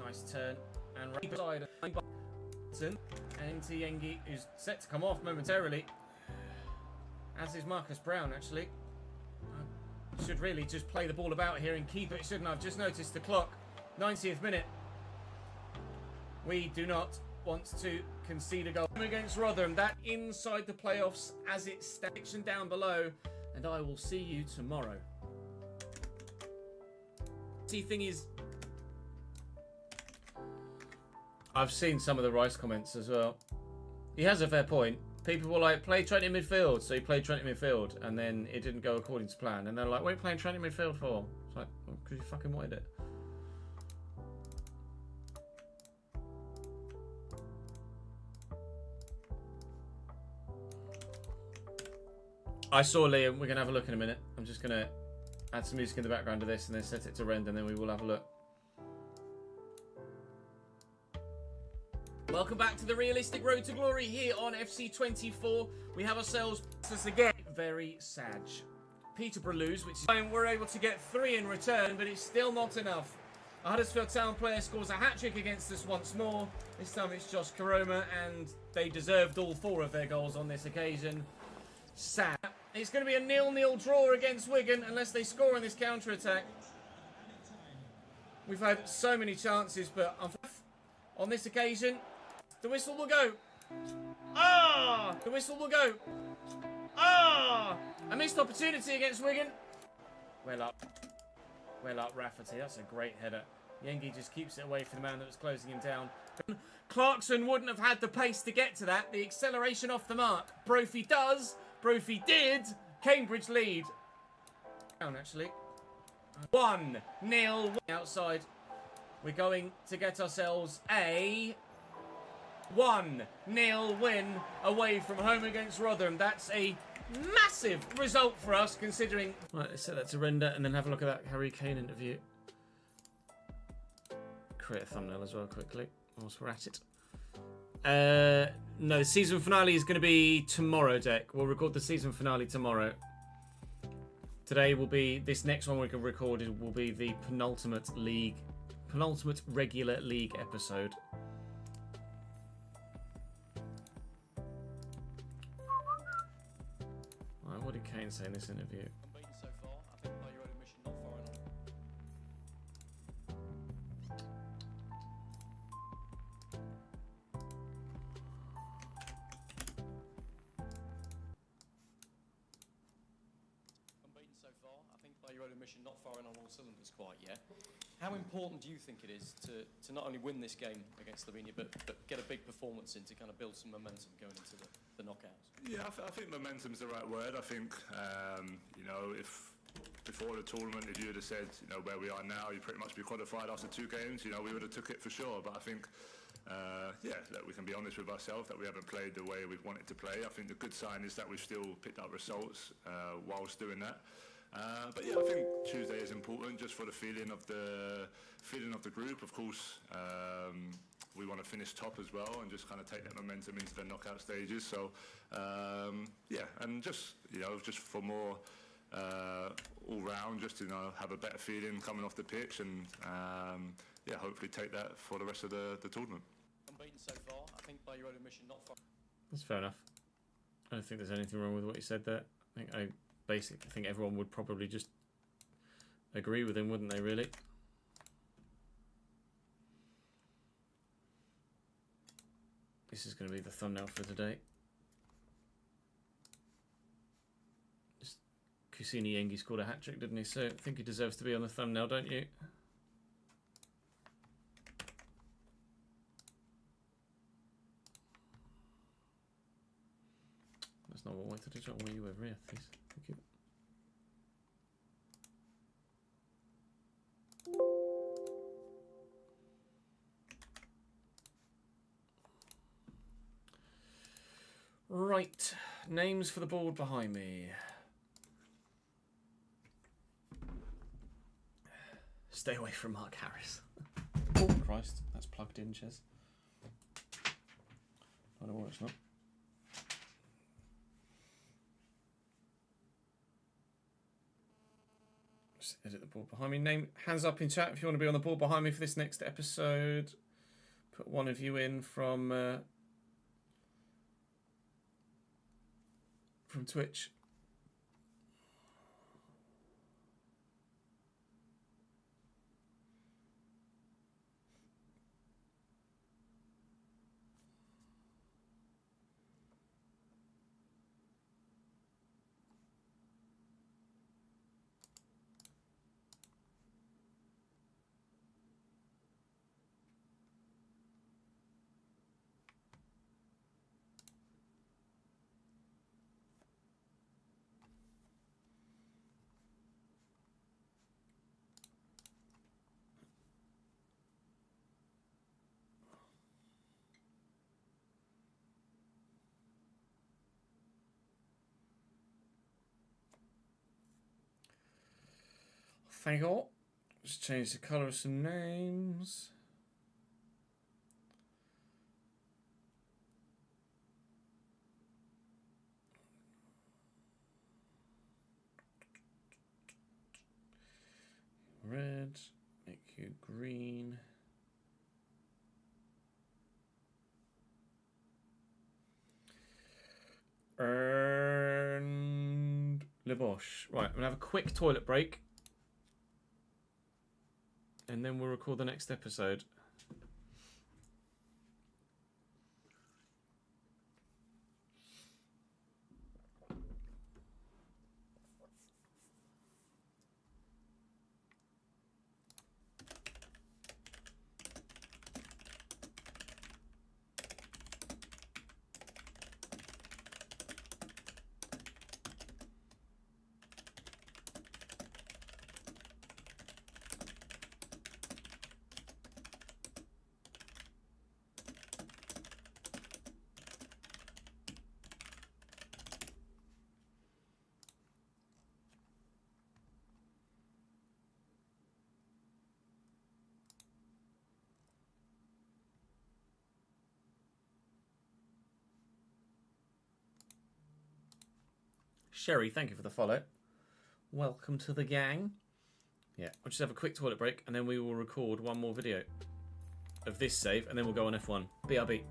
Nice turn. And Rathbone. And into Yengi, who's set to come off momentarily. As is Marcus Brown, actually. Should really just play the ball about here and keep it, shouldn't I? I've just noticed the clock. 90th minute. We do not want to concede a goal against Rotherham. That inside the playoffs as it's section down below. And I will see you tomorrow. See, thing is, I've seen some of the Rice comments as well. He has a fair point. People were like, play Trent in midfield. So he played Trent in midfield. And then it didn't go according to plan. And they're like, what are you playing Trent in midfield for? It's like, well, because you fucking wanted it. I saw Liam. We're going to have a look in a minute. I'm just going to add some music in the background to this and then set it to render, and then we will have a look. Welcome back to the Realistic Road to Glory here on FC24. We have ourselves this again. Very sad. Peterborough lose, which is we're able to get 3 in return, but it's still not enough. A Huddersfield Town player scores a hat-trick against us once more. This time it's Josh Karoma, and they deserved all 4 of their goals on this occasion. Sad. It's going to be a 0-0 draw against Wigan unless they score in this counter-attack. We've had so many chances, but on this occasion, the whistle will go. Ah! The whistle will go. Ah! A missed opportunity against Wigan. Well up. Well up, Rafferty. That's a great header. Yengi just keeps it away from the man that was closing him down. Clarkson wouldn't have had the pace to get to that. The acceleration off the mark. Brophy does. Brophy did. Cambridge lead. Down, actually. 1-0 outside. We're going to get ourselves a 1-0 win away from home against Rotherham. That's a massive result for us, considering... Right, let's set that to render and then have a look at that Harry Kane interview. Create a thumbnail as well quickly whilst we're at it. No, the season finale is going to be tomorrow, Deck. We'll record the season finale tomorrow. Today will be... This next one we can record will be the penultimate regular league episode. Right, what did Kane say in this interview? Unbeaten so far, I think by your own admission, not far enough. Unbeaten so far, I think by your own admission, not firing on all cylinders quite yet. How important do you think it is to not only win this game against Slovenia, but get a big performance in to kind of build some momentum going into the knockouts? Yeah, I think momentum's the right word. I think, you know, if before the tournament, if you had said, you know, where we are now, you'd pretty much be qualified after 2 games, you know, we would have took it for sure. But I think, yeah, that we can be honest with ourselves that we haven't played the way we've wanted to play. I think the good sign is that we've still picked up results whilst doing that. But yeah, I think Tuesday is important just for the feeling of the group. Of course, we want to finish top as well and just kind of take that momentum into the knockout stages. So yeah, and just, you know, just for more all round, just to, you know, have a better feeling coming off the pitch, and yeah, hopefully take that for the rest of the tournament. Unbeaten so far, I think by your own admission, not far. That's fair enough. I don't think there's anything wrong with what you said there. I think everyone would probably just agree with him, wouldn't they, really? This is going to be the thumbnail for today. Kusini Yengi scored a hat-trick, didn't he? So I think he deserves to be on the thumbnail, don't you? That's not what I wanted to do. Were you over here, please? Thank you. Right, names for the board behind me. Stay away from Mark Harris. Oh, Christ, that's plugged in, Ches. I don't know why it's not. Just edit the board behind me. Name, hands up in chat if you want to be on the board behind me for this next episode. Put one of you in from Twitch. Thank you all. Just change the colour of some names. Red, make you green. And Lebosh. Right, I'm gonna have a quick toilet break. And then we'll record the next episode. Sherry, thank you for the follow. Welcome to the gang. Yeah, I'll just have a quick toilet break and then we will record one more video of this save and then we'll go on F1. BRB.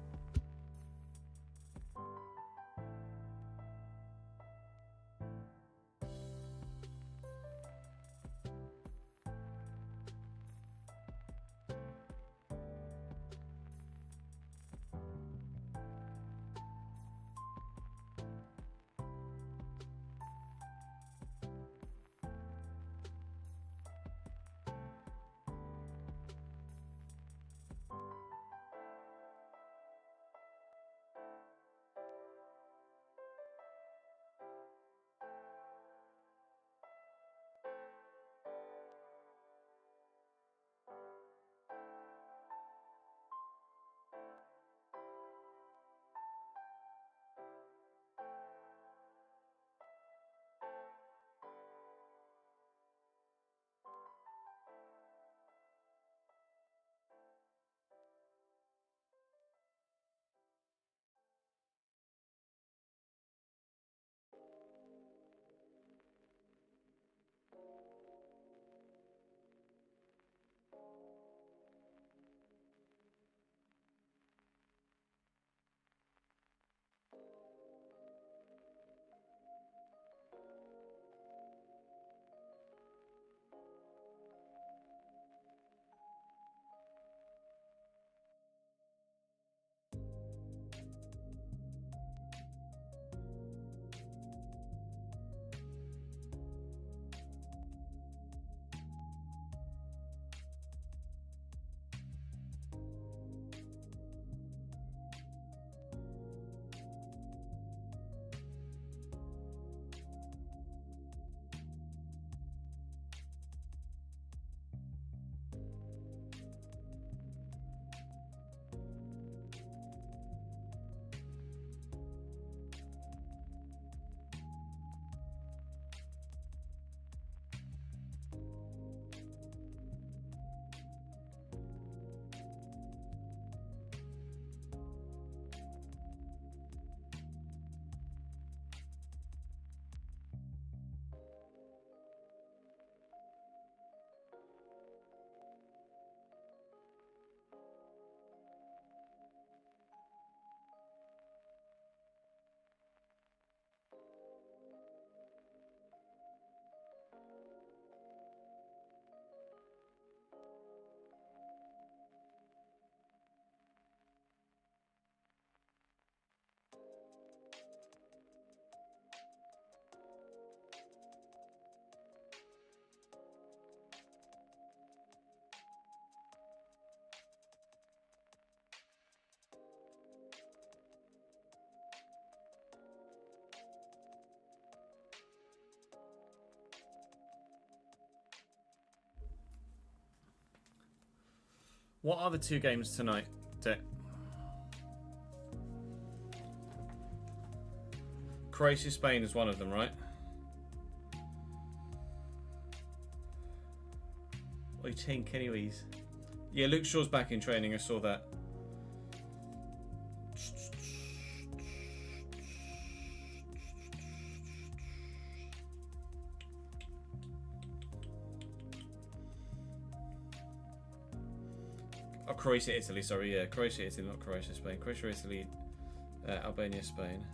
What are the two games tonight, Dick? Croatia, Spain is one of them, right? What do you think, anyways? Yeah, Luke Shaw's back in training. I saw that. Oh, Croatia, Italy. Sorry, yeah, Croatia, Italy, not Croatia, Spain. Croatia, Italy, Albania, Spain.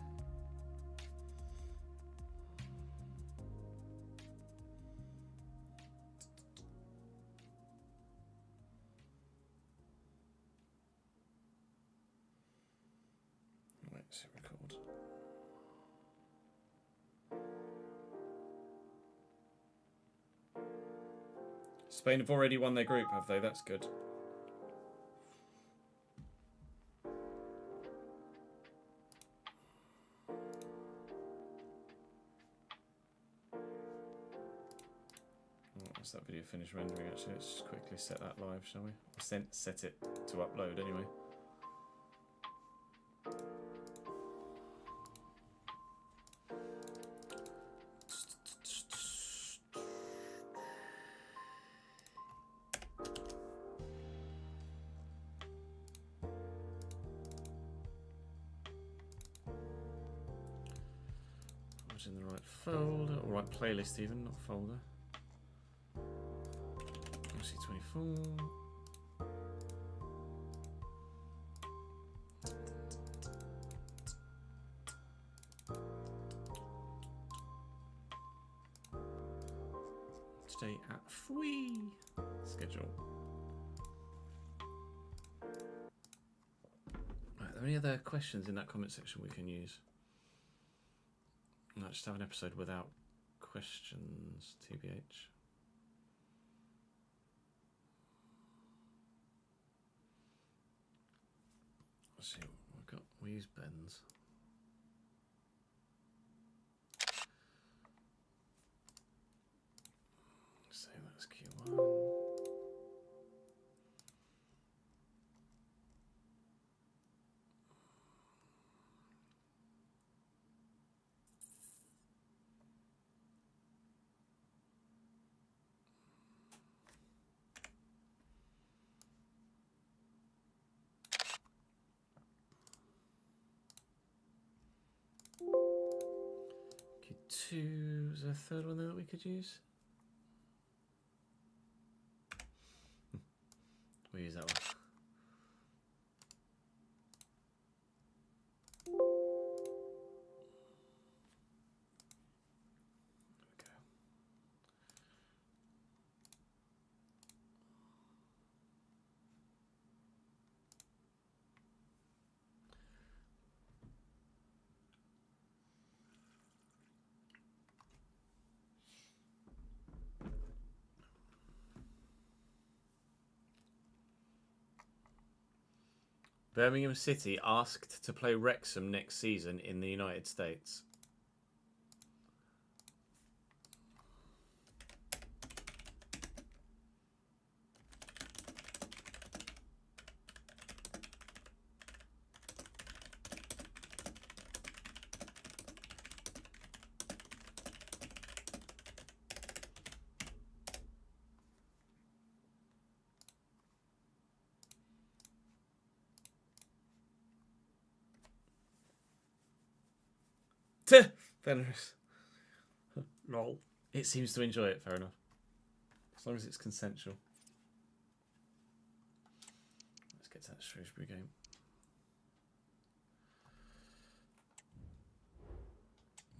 Wait, let's hit record. Spain have already won their group, have they? That's good. Once that video finished rendering, actually, let's just quickly set that live, shall we? Or set it to upload anyway. What's in the right folder, or right playlist even, not folder. RC24. Today at 3 schedule. Right, are there any other questions in that comment section we can use? No, just have an episode without questions, TBH. Let's see what we've got. We use Ben's. So that's Q1. Q2, is there a third one there that we could use? We'll use that one. Birmingham City asked to play Wrexham next season in the United States. Venomous. Lol. It seems to enjoy it, fair enough. As long as it's consensual. Let's get to that Shrewsbury game.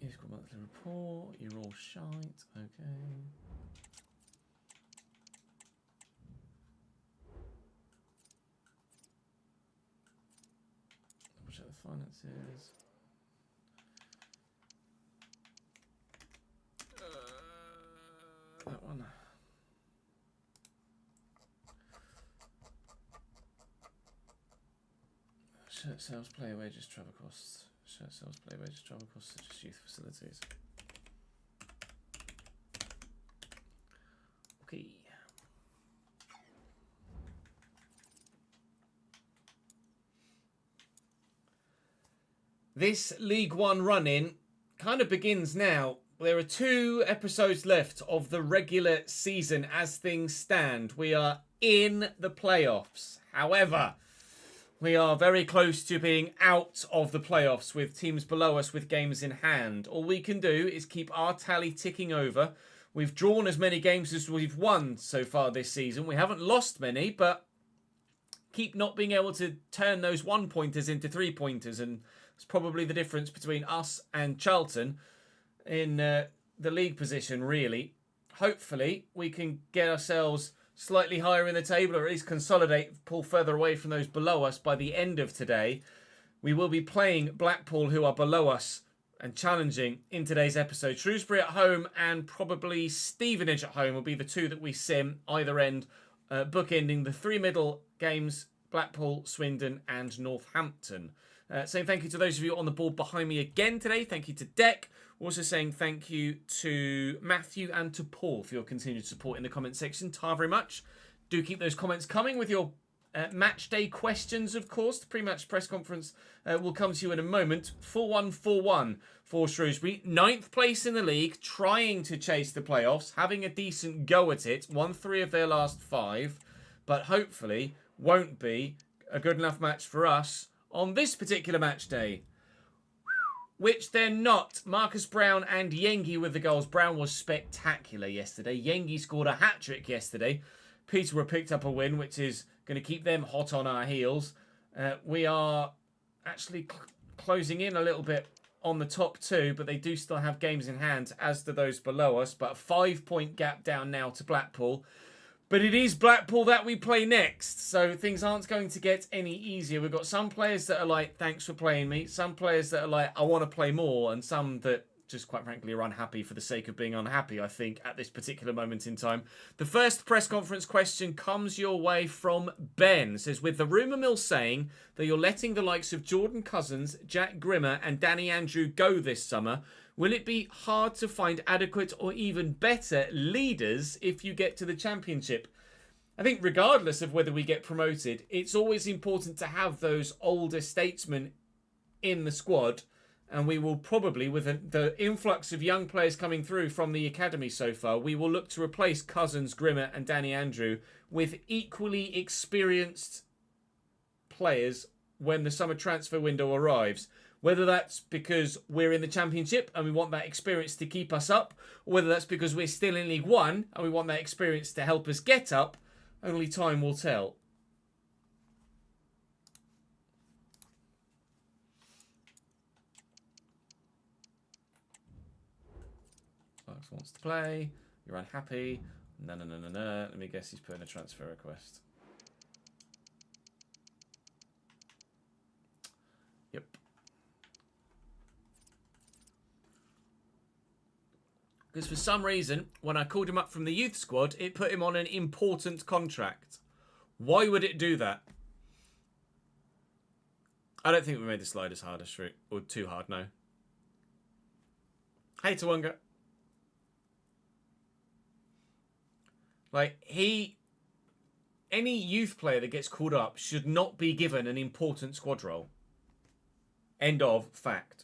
You've got monthly report, you're all shite, okay. Double check the finances. That one. Shirt sales, player wages, travel costs. Shirt sales, player wages, travel costs, such as youth facilities. Okay. This League One run-in kind of begins now, There are 2 episodes left of the regular season as things stand. We are in the playoffs. However, we are very close to being out of the playoffs with teams below us with games in hand. All we can do is keep our tally ticking over. We've drawn as many games as we've won so far this season. We haven't lost many, but keep not being able to turn those 1-pointers into 3-pointers. And it's probably the difference between us and Charlton in the league position, really. Hopefully, we can get ourselves slightly higher in the table, or at least consolidate, pull further away from those below us by the end of today. We will be playing Blackpool, who are below us, and challenging in today's episode. Shrewsbury at home and probably Stevenage at home will be the 2 that we sim either end, bookending the 3 middle games, Blackpool, Swindon and Northampton. Saying thank you to those of you on the board behind me again today. Thank you to Deck. Also saying thank you to Matthew and to Paul for your continued support in the comment section. Tar very much. Do keep those comments coming with your match day questions, of course. The pre-match press conference will come to you in a moment. 4-1-4-1 for Shrewsbury. 9th place in the league, trying to chase the playoffs, having a decent go at it. Won 3 of their last 5, but hopefully won't be a good enough match for us on this particular match day, which they're not. Marcus Brown and Yengi with the goals. Brown was spectacular yesterday. Yengi scored a hat-trick yesterday. Peterborough picked up a win, which is going to keep them hot on our heels. We are actually closing in a little bit on the top 2, but they do still have games in hand, as do those below us. But a 5-point gap down now to Blackpool. But it is Blackpool that we play next, so things aren't going to get any easier. We've got some players that are like, thanks for playing me. Some players that are like, I want to play more. And some that just quite frankly are unhappy for the sake of being unhappy, I think, at this particular moment in time. The first press conference question comes your way from Ben. It says, with the rumour mill saying that you're letting the likes of Jordan Cousins, Jack Grimmer and Danny Andrew go this summer, will it be hard to find adequate or even better leaders if you get to the Championship? I think regardless of whether we get promoted, it's always important to have those older statesmen in the squad. And we will probably, with the influx of young players coming through from the academy so far, we will look to replace Cousins, Grimmer and Danny Andrew with equally experienced players when the summer transfer window arrives. Whether that's because we're in the Championship and we want that experience to keep us up, or whether that's because we're still in League One and we want that experience to help us get up, only time will tell. Fox wants to play. You're unhappy. No. Let me guess he's putting a transfer request. Yep. Because for some reason, when I called him up from the youth squad, it put him on an important contract. Why would it do that? I don't think we made the slide as hard as or too hard, no. Hey, Tawanga. Like, any youth player that gets called up should not be given an important squad role. End of fact.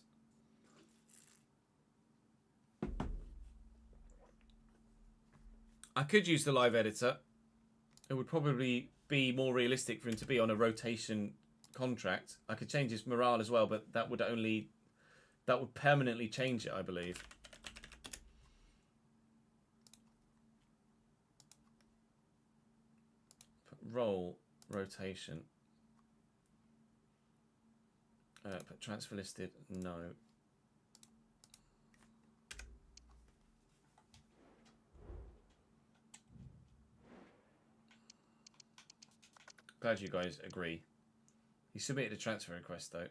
I could use the live editor. It would probably be more realistic for him to be on a rotation contract. I could change his morale as well, but that would permanently change it, I believe. Role rotation. But transfer listed, no. Glad you guys agree. He submitted a transfer request though.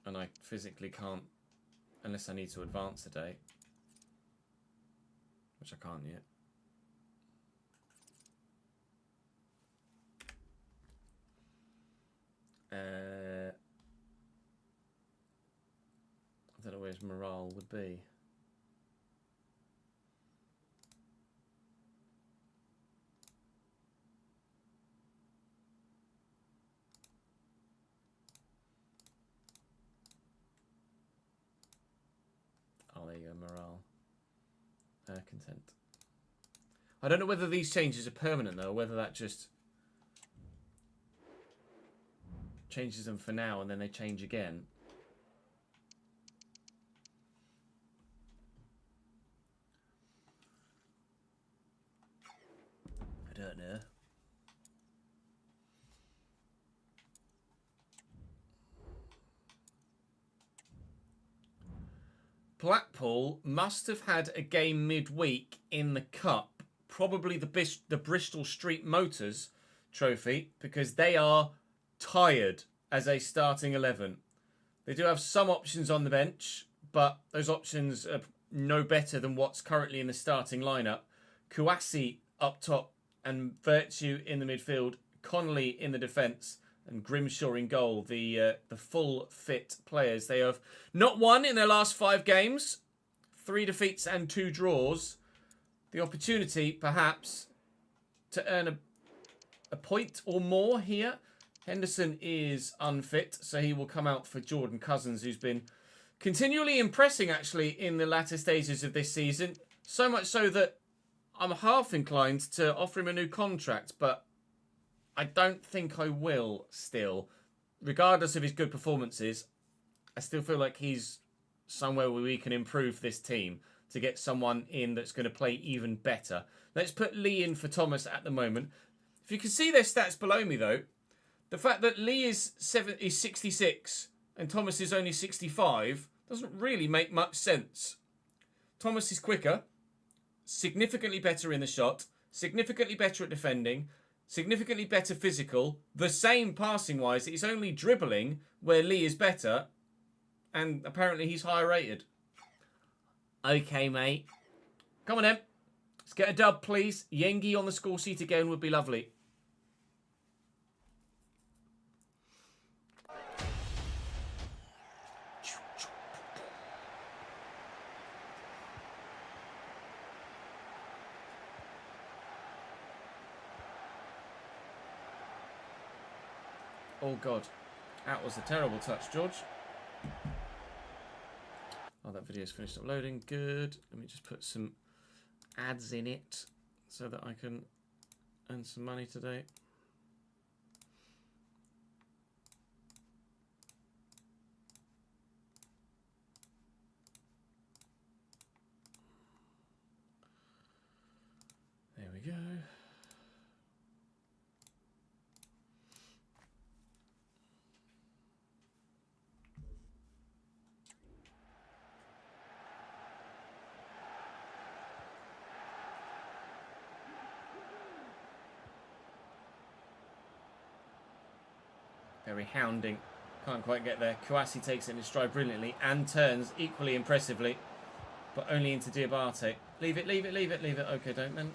And I physically can't, unless I need to advance today. Which I can't yet. I don't know where his morale would be. content. I don't know whether these changes are permanent, though, or whether that just changes them for now and then they change again. I don't know. Blackpool must have had a game midweek in the Cup, probably the Bristol Street Motors trophy, because they are tired as a starting 11. They do have some options on the bench, but those options are no better than what's currently in the starting lineup. Kouassi up top and Virtue in the midfield, Connolly in the defence, and Grimshaw in goal, the full fit players. They have not won in their last 5 games, 3 defeats and 2 draws. The opportunity, perhaps, to earn a point or more here. Henderson is unfit, so he will come out for Jordan Cousins, who's been continually impressing, actually, in the latter stages of this season. So much so that I'm half inclined to offer him a new contract, but I don't think I will still. Regardless of his good performances, I still feel like he's somewhere where we can improve this team to get someone in that's going to play even better. Let's put Lee in for Thomas at the moment. If you can see their stats below me, though, the fact that Lee is 66 and Thomas is only 65 doesn't really make much sense. Thomas is quicker, significantly better in the shot, significantly better at defending, significantly better physical, the same passing-wise. He's only dribbling where Lee is better, and apparently he's higher rated. Okay, mate. Come on, then. Let's get a dub, please. Yengi on the score sheet again would be lovely. Oh, God. That was a terrible touch, George. Oh, that video's finished uploading. Good. Let me just put some ads in it so that I can earn some money today. There we go. Very hounding. Can't quite get there. Kouassi takes it in stride brilliantly and turns equally impressively, but only into Diabate. Leave it, leave it, leave it, leave it. Okay, don't then.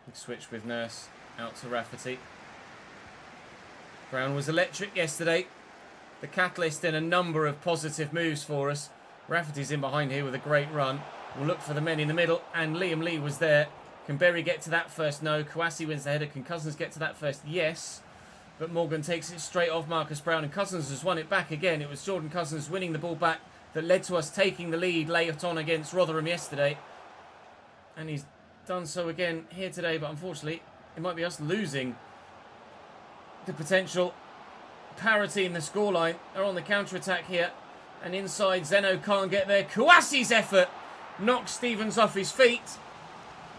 Big switch with Nurse out to Rafferty. Brown was electric yesterday. The catalyst in a number of positive moves for us. Rafferty's in behind here with a great run. We'll look for the men in the middle, and Liam Lee was there. Can Berry get to that first? No. Kouassi wins the header. Can Cousins get to that first? Yes. But Morgan takes it straight off Marcus Brown, and Cousins has won it back again. It was Jordan Cousins winning the ball back that led to us taking the lead late on against Rotherham yesterday. And he's done so again here today, but unfortunately it might be us losing the potential parity in the scoreline. They're on the counter-attack here, and inside Zeno can't get there. Kouassi's effort knocks Stevens off his feet,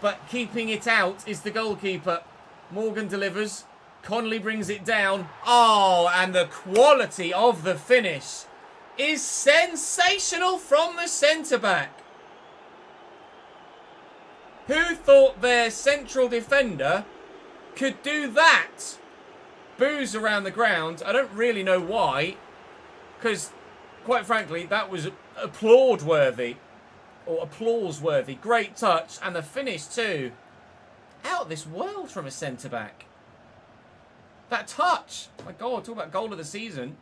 but keeping it out is the goalkeeper. Morgan delivers. Connolly brings it down. Oh, and the quality of the finish is sensational from the centre-back. Who thought their central defender could do that? Boos around the ground. I don't really know why, because, quite frankly, that was applaud-worthy, or applause-worthy. Great touch, and the finish too. Out of this world from a centre-back. That touch! My God, talk about goal of the season.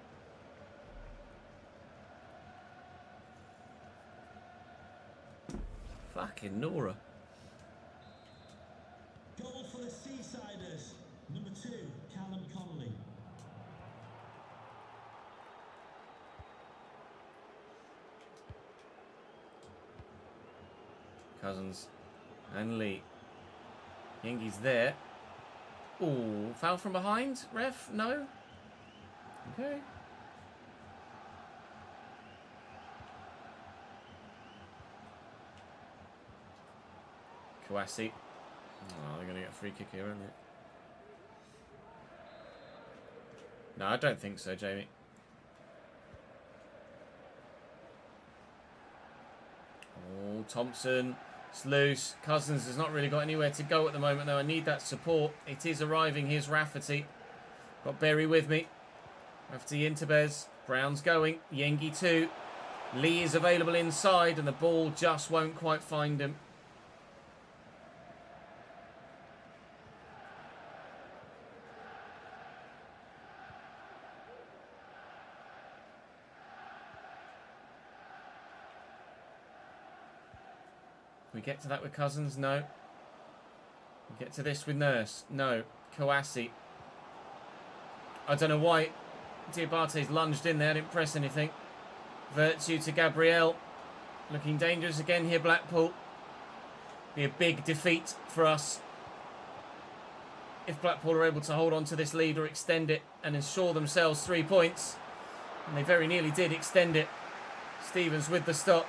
Fucking Nora. Goal for the Seasiders. Number 2, Callum Connolly. Cousins and Lee. Yengi's there. Ooh, foul from behind? Ref? No? Okay. Kawasi. Oh, they're going to get a free kick here, aren't they? No, I don't think so, Jamie. Oh, Thompson. It's loose. Cousins has not really got anywhere to go at the moment, though. I need that support. It is arriving. Here's Rafferty. Got Berry with me. Rafferty into Bez. Brown's going. Yengi too. Lee is available inside, and the ball just won't quite find him. We get to that with Cousins? No. We get to this with Nurse? No. Kawasi. I don't know why Diabate's lunged in there. Didn't press anything. Virtue to Gabriel. Looking dangerous again here, Blackpool. Be a big defeat for us if Blackpool are able to hold on to this lead or extend it and ensure themselves 3 points. And they very nearly did extend it. Stevens with the stop.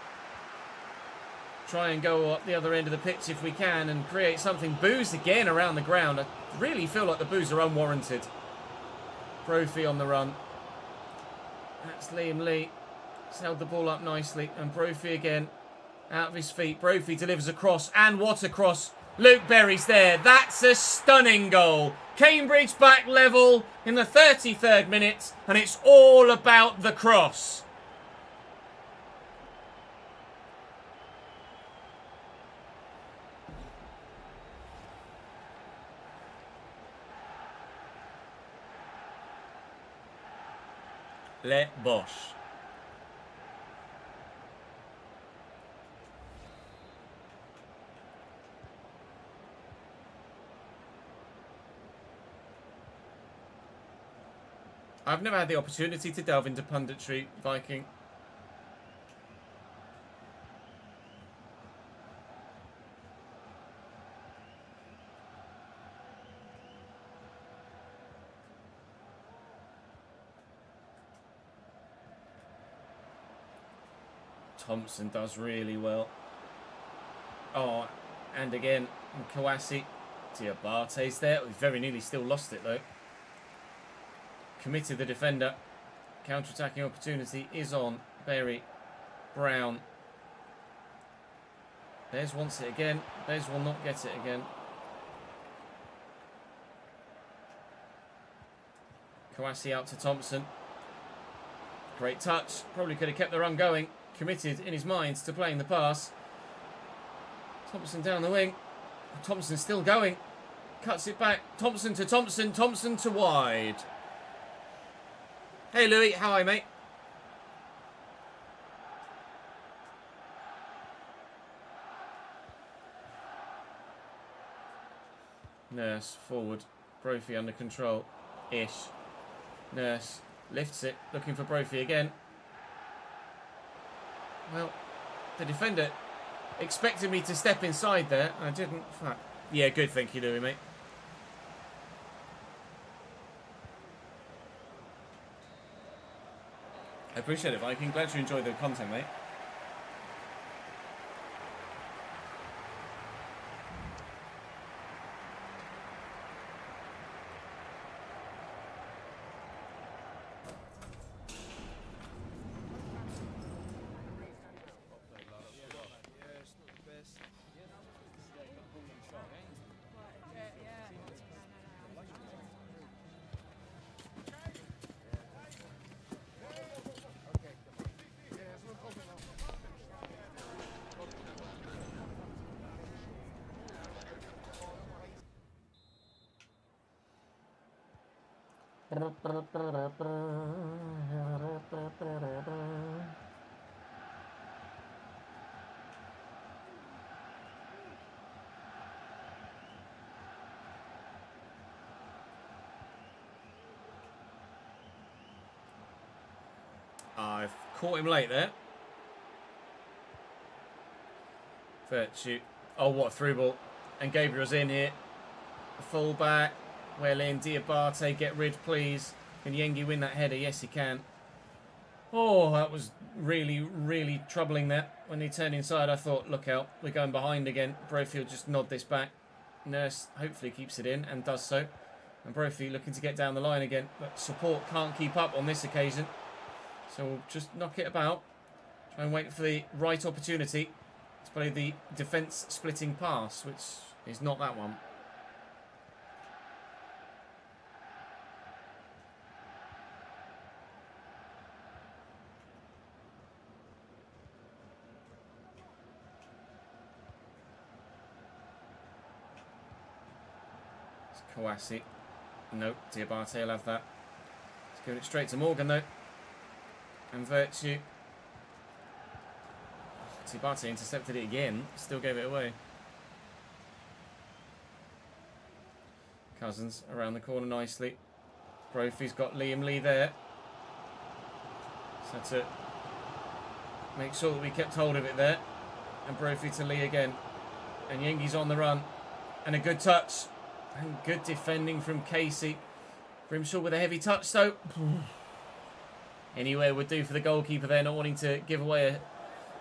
Try and go up the other end of the pitch if we can and create something. Boos again around the ground. I really feel like the boos are unwarranted. Brophy on the run. That's Liam Lee. He's held the ball up nicely. And Brophy again. Out of his feet. Brophy delivers a cross. And what a cross. Luke Berry's there. That's a stunning goal. Cambridge back level in the 33rd minute. And it's all about the cross. Le Bosch. I've never had the opportunity to delve into punditry, Viking. Thompson does really well. Oh, and again, Kawasi. Diabate's there. We very nearly still lost it, though. Committed the defender. Counter-attacking opportunity is on. Berry. Brown. Bez wants it again. Bez will not get it again. Kawasi out to Thompson. Great touch. Probably could have kept the run going. Committed in his mind to playing the pass. Thompson down the wing. Thompson still going. Cuts it back. Thompson to Thompson. Thompson to wide. Hey Louis, how are you, mate? Nurse forward. Brophy under control. Ish. Nurse lifts it. Looking for Brophy again. Well, the defender expected me to step inside there. I didn't. Fuck. Yeah, good. Thank you, Louis, mate. I appreciate it, Viking. Glad you enjoyed the content, mate. I've caught him late there. Virtue. Oh, what a through ball. And Gabriel's in here. Full back. Well in. Diabate, get rid, please. Can Yengi win that header? Yes, he can. Oh, that was really, really troubling that. When he turned inside, I thought, look out. We're going behind again. Brophy will just nod this back. Nurse hopefully keeps it in and does so. And Brophy looking to get down the line again. But support can't keep up on this occasion. So we'll just knock it about. Try and wait for the right opportunity to play the defence splitting pass, which is not that one. It's Kawasi. Nope, Diabate will have that. Let's give it straight to Morgan though. And Virtue. Diabate intercepted it again. Still gave it away. Cousins around the corner nicely. Brophy's got Liam Lee there. So to make sure that we kept hold of it there. And Brophy to Lee again. And Yengi's on the run. And a good touch. And good defending from Casey. Grimshaw with a heavy touch though. Anywhere would do for the goalkeeper there, not wanting to give away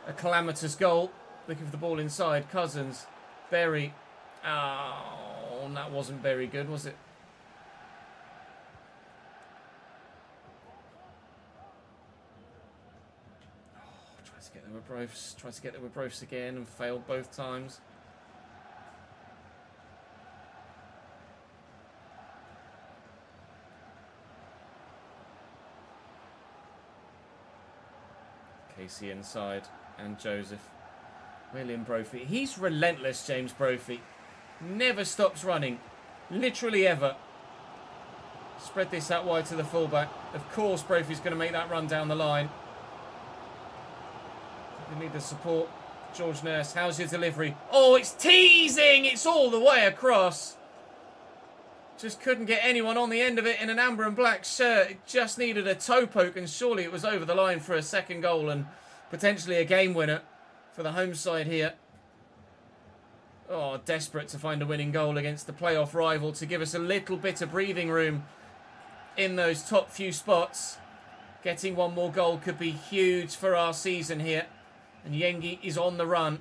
a calamitous goal. Looking for the ball inside. Cousins. Berry. Oh, that wasn't very good, was it? Oh, tries to get there with Brofs. Tries to get there with Brofs again and failed both times. Casey inside, and Joseph. William Brophy. He's relentless, James Brophy. Never stops running. Literally ever. Spread this out wide to the fullback. Of course, Brophy's going to make that run down the line. We need the support. George Nurse, how's your delivery? Oh, it's teasing! It's all the way across. Just couldn't get anyone on the end of it in an amber and black shirt. It just needed a toe poke, and surely it was over the line for a second goal and potentially a game winner for the home side here. Oh, desperate to find a winning goal against the playoff rival to give us a little bit of breathing room in those top few spots. Getting one more goal could be huge for our season here. And Yengi is on the run.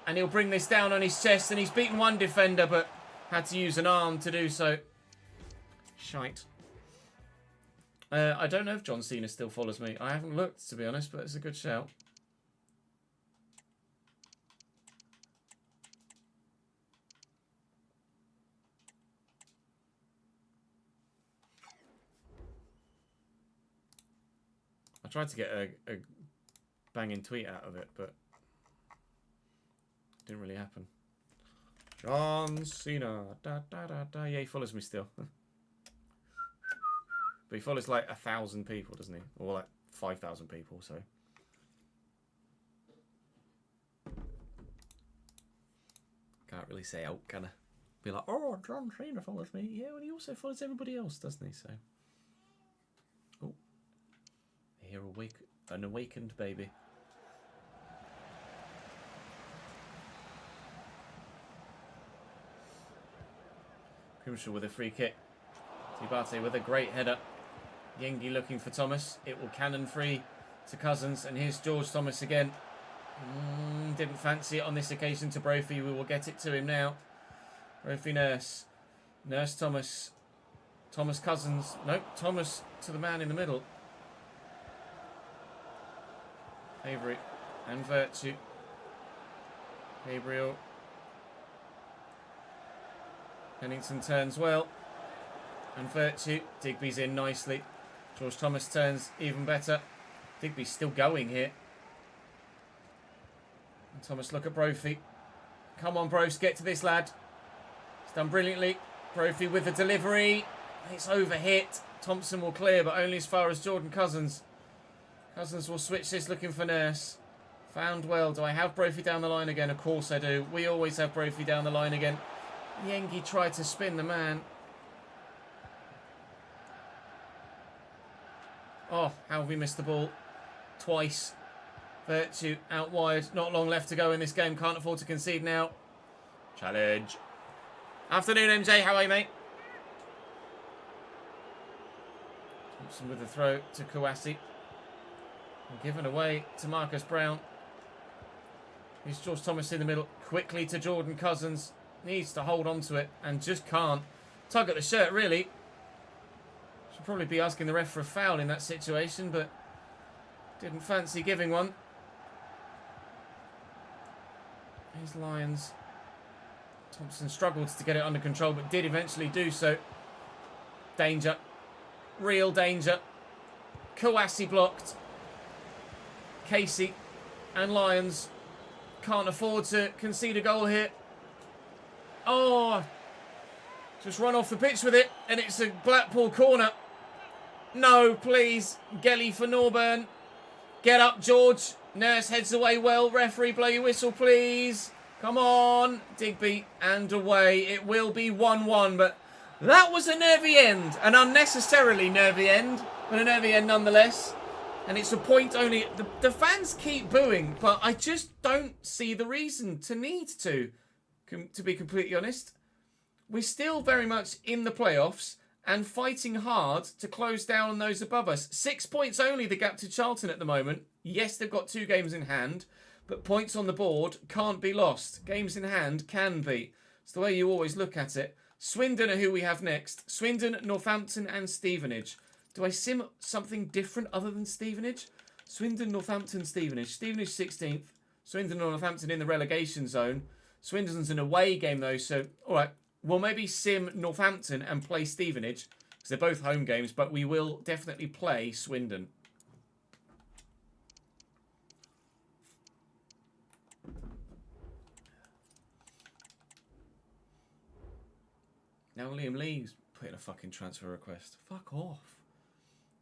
And he'll bring this down on his chest, and he's beaten one defender, but had to use an arm to do so. Shite. I don't know if John Cena still follows me. I haven't looked, to be honest, but it's a good shout. I tried to get a banging tweet out of it, but it didn't really happen. John Cena. Da, da, da, da. Yeah, he follows me still. But he follows like 1,000 people, doesn't he? Or like 5,000 people, so. Can't really say out, can I? Be like, oh, John Cena follows me. Yeah, well, he also follows everybody else, doesn't he? So. Oh. I hear an awakened baby. Grimshaw with a free kick. Diabate with a great header. Yengi looking for Thomas. It will cannon free to Cousins. And here's George Thomas again. Didn't fancy it on this occasion to Brophy. We will get it to him now. Brophy Nurse. Nurse Thomas. Thomas Cousins. Nope, Thomas to the man in the middle. Avery and Virtue. Gabriel. Pennington turns well. And Virtue. Digby's in nicely. George Thomas turns even better. Digby's still going here. And Thomas, look at Brophy. Come on, Bros, get to this lad. It's done brilliantly. Brophy with the delivery. It's overhit. Thompson will clear, but only as far as Jordan Cousins. Cousins will switch this, looking for Nurse. Found well. Do I have Brophy down the line again? Of course I do. We always have Brophy down the line again. Yengi tried to spin the man. Oh, how have we missed the ball? twice. Virtue out wide. Not long left to go in this game. Can't afford to concede now. Challenge. Afternoon, MJ. How are you, mate? Thompson with the throw to Kouassi. And given away to Marcus Brown. Here's George Thomas in the middle. Quickly to Jordan Cousins. Needs to hold on to it and just can't. Tug at the shirt, really. Should probably be asking the ref for a foul in that situation, but didn't fancy giving one. Here's Lions. Thompson struggled to get it under control, but did eventually do so. Danger. Real danger. Kouassi blocked. Casey and Lions can't afford to concede a goal here. Oh, just run off the pitch with it, and it's a Blackpool corner. No, please. Gelly for Norburn. Get up, George. Nurse heads away well. Referee, blow your whistle, please. Come on. Digby and away. It will be 1-1, but that was a nervy end. An unnecessarily nervy end, but a nervy end nonetheless. And it's a point only. The fans keep booing, but I just don't see the reason to need to be completely honest. We're still very much in the playoffs and fighting hard to close down on those above us. 6 points only the gap to Charlton at the moment. Yes, they've got 2 games in hand, but points on the board can't be lost. Games in hand can be. It's the way you always look at it. Swindon are who we have next. Swindon, Northampton and Stevenage. Do I sim something different other than Stevenage? Swindon, Northampton, Stevenage. Stevenage 16th. Swindon, Northampton in the relegation zone. Swindon's an away game though, so alright. We'll maybe sim Northampton and play Stevenage, because they're both home games, but we will definitely play Swindon. Now Liam Lee's put in a fucking transfer request. Fuck off.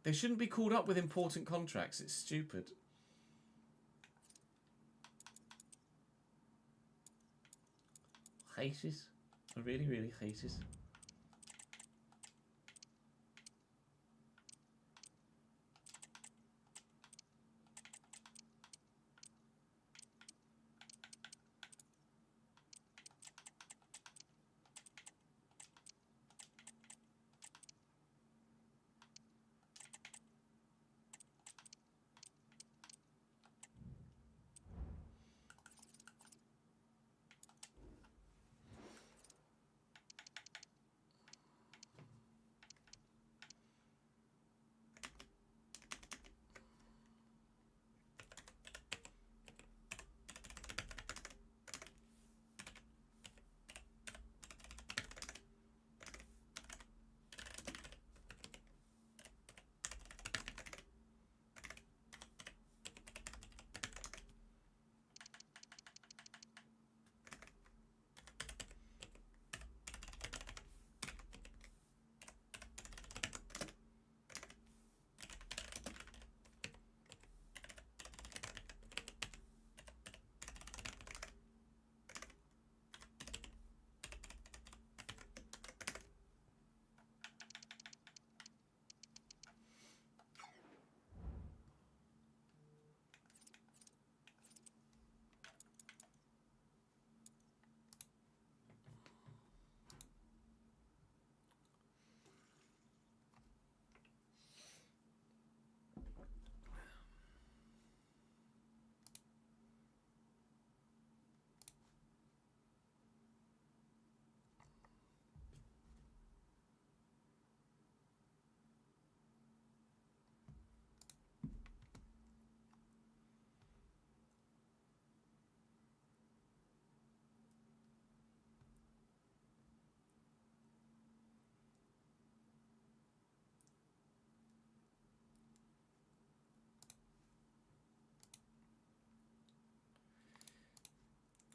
They shouldn't be called up with important contracts. It's stupid. Jesus. I really, really hate it.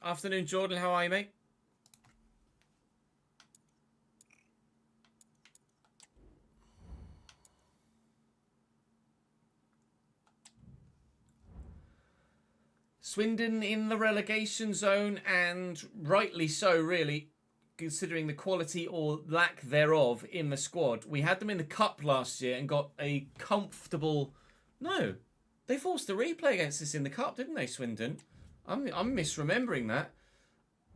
Afternoon, Jordan. How are you, mate? Swindon in the relegation zone, and rightly so, really, considering the quality or lack thereof in the squad. We had them in the cup last year and got a comfortable... No. They forced a replay against us in the Cup, didn't they, Swindon? I'm misremembering that.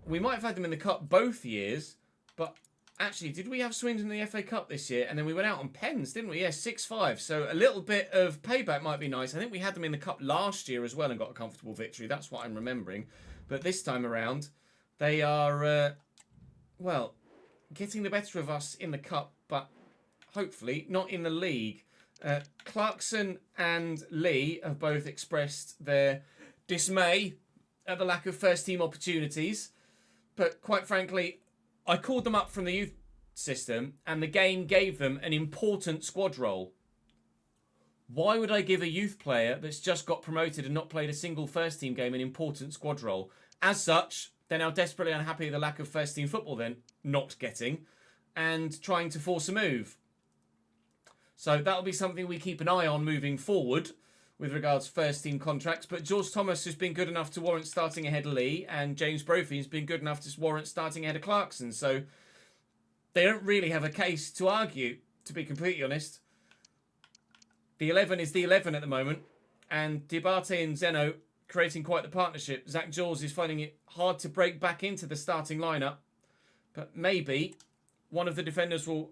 We might have had them in the Cup both years, but actually, did we have Swindon in the FA Cup this year? And then we went out on pens, didn't we? Yeah, 6-5. So a little bit of payback might be nice. I think we had them in the Cup last year as well and got a comfortable victory. That's what I'm remembering. But this time around, they are, well, getting the better of us in the Cup, but hopefully not in the league. Clarkson and Lee have both expressed their dismay at the lack of first-team opportunities. But quite frankly, I called them up from the youth system and the game gave them an important squad role. Why would I give a youth player that's just got promoted and not played a single first-team game an important squad role? As such, they're now desperately unhappy with the lack of first-team football then not getting and trying to force a move. So that'll be something we keep an eye on moving forward with regards to first-team contracts. But George Thomas has been good enough to warrant starting ahead of Lee, and James Brophy has been good enough to warrant starting ahead of Clarkson. So they don't really have a case to argue, to be completely honest. The 11 is the 11 at the moment, and Diabate and Zeno creating quite the partnership. Zach Jaws is finding it hard to break back into the starting lineup, but maybe one of the defenders will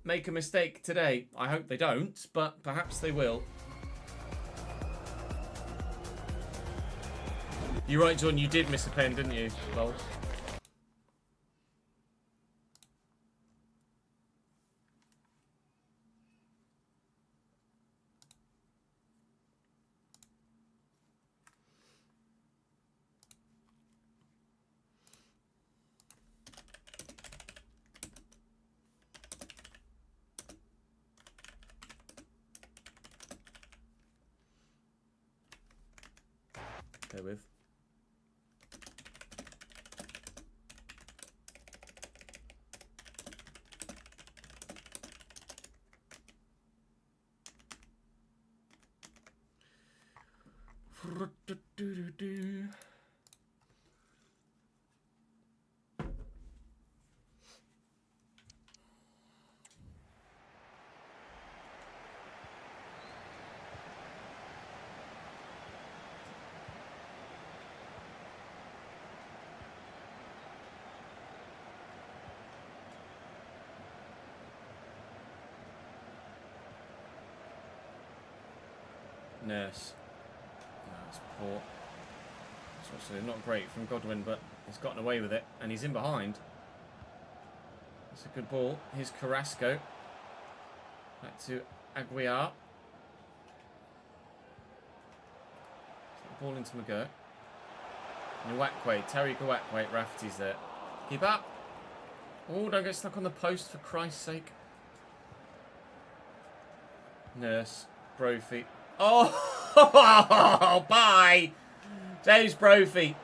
make a mistake today. I hope they don't, but perhaps they will. You're right, John, you did miss a pen, didn't you? Lol. Bear with. Nurse. That's poor. It's actually not great from Godwin, but he's gotten away with it, and he's in behind. That's a good ball. Here's Carrasco. Back to Aguiar. Ball into McGurk. Nwakwe, Tariq Nwakwe, Rafferty's there. Keep up. Oh, don't get stuck on the post for Christ's sake. Nurse, Brophy. Oh, bye. James Brophy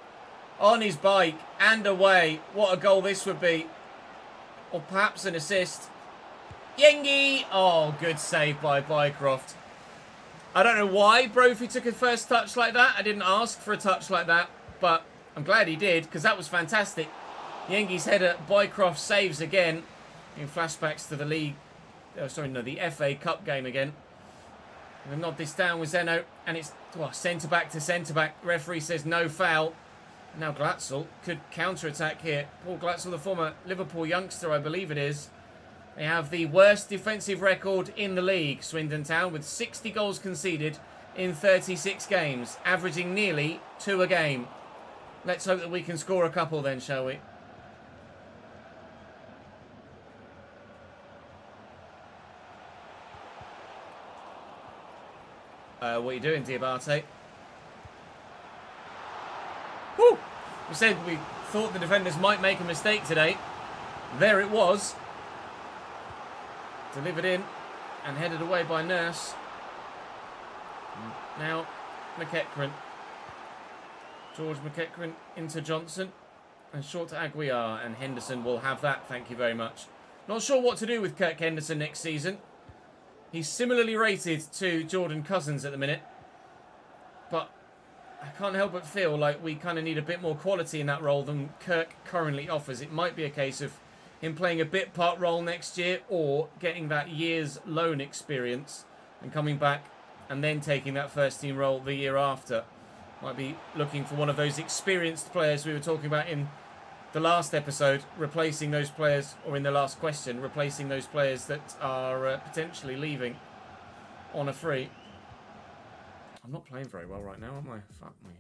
on his bike and away. What a goal this would be. Or perhaps an assist. Yengi. Oh, good save by Bycroft. I don't know why Brophy took a first touch like that. I didn't ask for a touch like that, but I'm glad he did because that was fantastic. Yengi's header, Bycroft saves again. In flashbacks to the league. Oh, sorry, no, the FA Cup game again. We'll nod this down with Zeno, and it's centre-back to centre-back. Referee says no foul. Now Glatzel could counter-attack here. Paul Glatzel, the former Liverpool youngster, I believe it is. They have the worst defensive record in the league, Swindon Town, with 60 goals conceded in 36 games, averaging nearly 2 a game. Let's hope that we can score a couple then, shall we? What are you doing, Diabate? Woo! We said we thought the defenders might make a mistake today. There it was. Delivered in and headed away by Nurse. Now, McEachran. George McEachran into Johnson. And short to Aguiar, and Henderson will have that, thank you very much. Not sure what to do with Kirk Henderson next season. He's similarly rated to Jordan Cousins at the minute. But I can't help but feel like we kind of need a bit more quality in that role than Kirk currently offers. It might be a case of him playing a bit part role next year or getting that year's loan experience and coming back and then taking that first team role the year after. Might be looking for one of those experienced players we were talking about in the last episode, replacing those players, or in the last question, replacing those players that are potentially leaving on a free. I'm not playing very well right now, am I? Fuck me.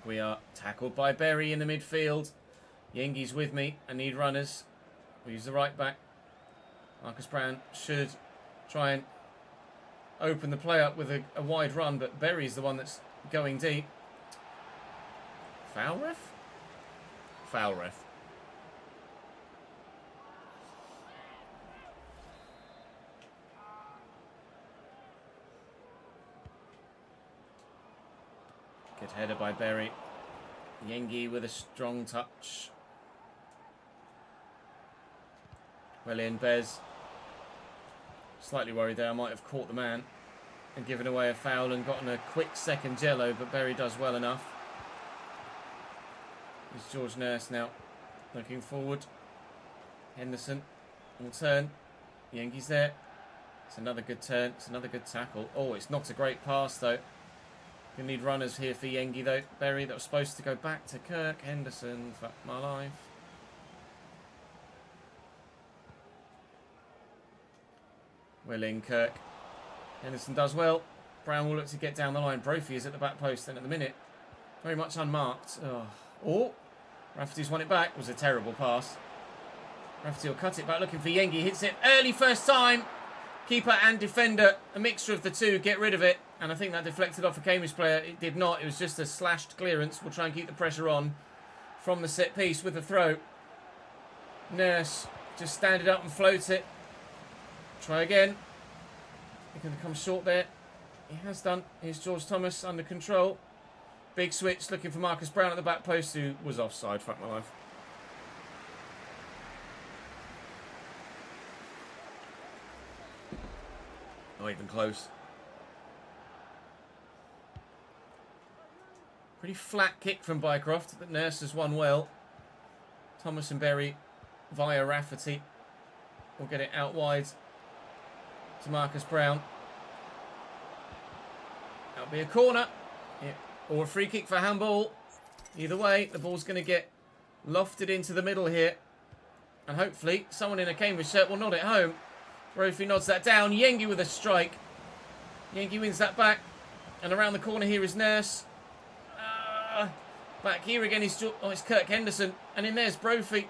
We are tackled by Berry in the midfield. Yengi's with me. I need runners. We use the right back. Marcus Brown should try and open the play up with a wide run, but Berry's the one that's going deep. Foul ref? Foul ref. Good header by Berry. Yengi with a strong touch. Well in, Bez. Slightly worried there. I might have caught the man and given away a foul and gotten a quick second yellow, but Berry does well enough. It's George Nurse now looking forward. Henderson will turn. Yengi's there. It's another good turn. It's another good tackle. Oh, it's not a great pass though. You need runners here for Yengi though. Berry, that was supposed to go back to Kirk. Henderson, fuck my life. Well in, Kirk. Henderson does well. Brown will look to get down the line. Brophy is at the back post and at the minute very much unmarked. Oh, Rafferty's won it back. It was a terrible pass. Rafferty will cut it back looking for Yengi. Hits it early first time. Keeper and defender, a mixture of the two, get rid of it. And I think that deflected off a Cambridge player. It did not. It was just a slashed clearance. We'll try and keep the pressure on from the set piece with the throw. Nurse just stand it up and float it. Try again. He's going to come short there. He has done. Here's George Thomas under control. Big switch looking for Marcus Brown at the back post, who was offside. Fuck my life. Not even close. Pretty flat kick from Bycroft, but Nurse has won well. Thomas and Berry via Rafferty will get it out wide to Marcus Brown. That'll be a corner. Yeah. Or a free kick for handball. Either way, the ball's going to get lofted into the middle here. And hopefully someone in a Cambridge shirt will nod it home. Brophy nods that down. Yengi with a strike. Yengi wins that back. And around the corner here is Nurse. Back here again is it's Kirk Henderson. And in there's Brophy.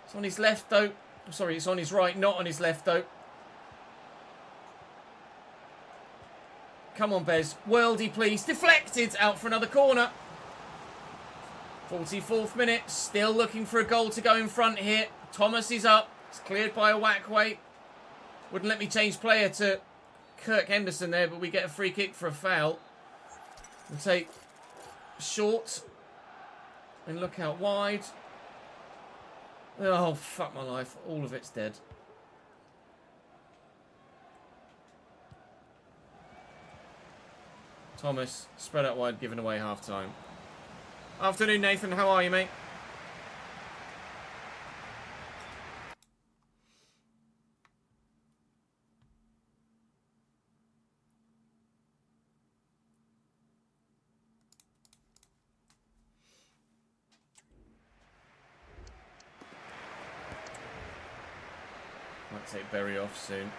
It's on his left though. Sorry, it's on his right, not on his left though. Come on, Bez. Worldy, please. Deflected out for another corner. 44th minute. Still looking for a goal to go in front here. Thomas is up. It's cleared by a Wackway. Wouldn't let me change player to Kirk Henderson there, but we get a free kick for a foul. We'll take short and look out wide. Oh, fuck my life. All of it's dead. Thomas, spread out wide, giving away half time. Afternoon, Nathan. How are you, mate? Might take Berry off soon.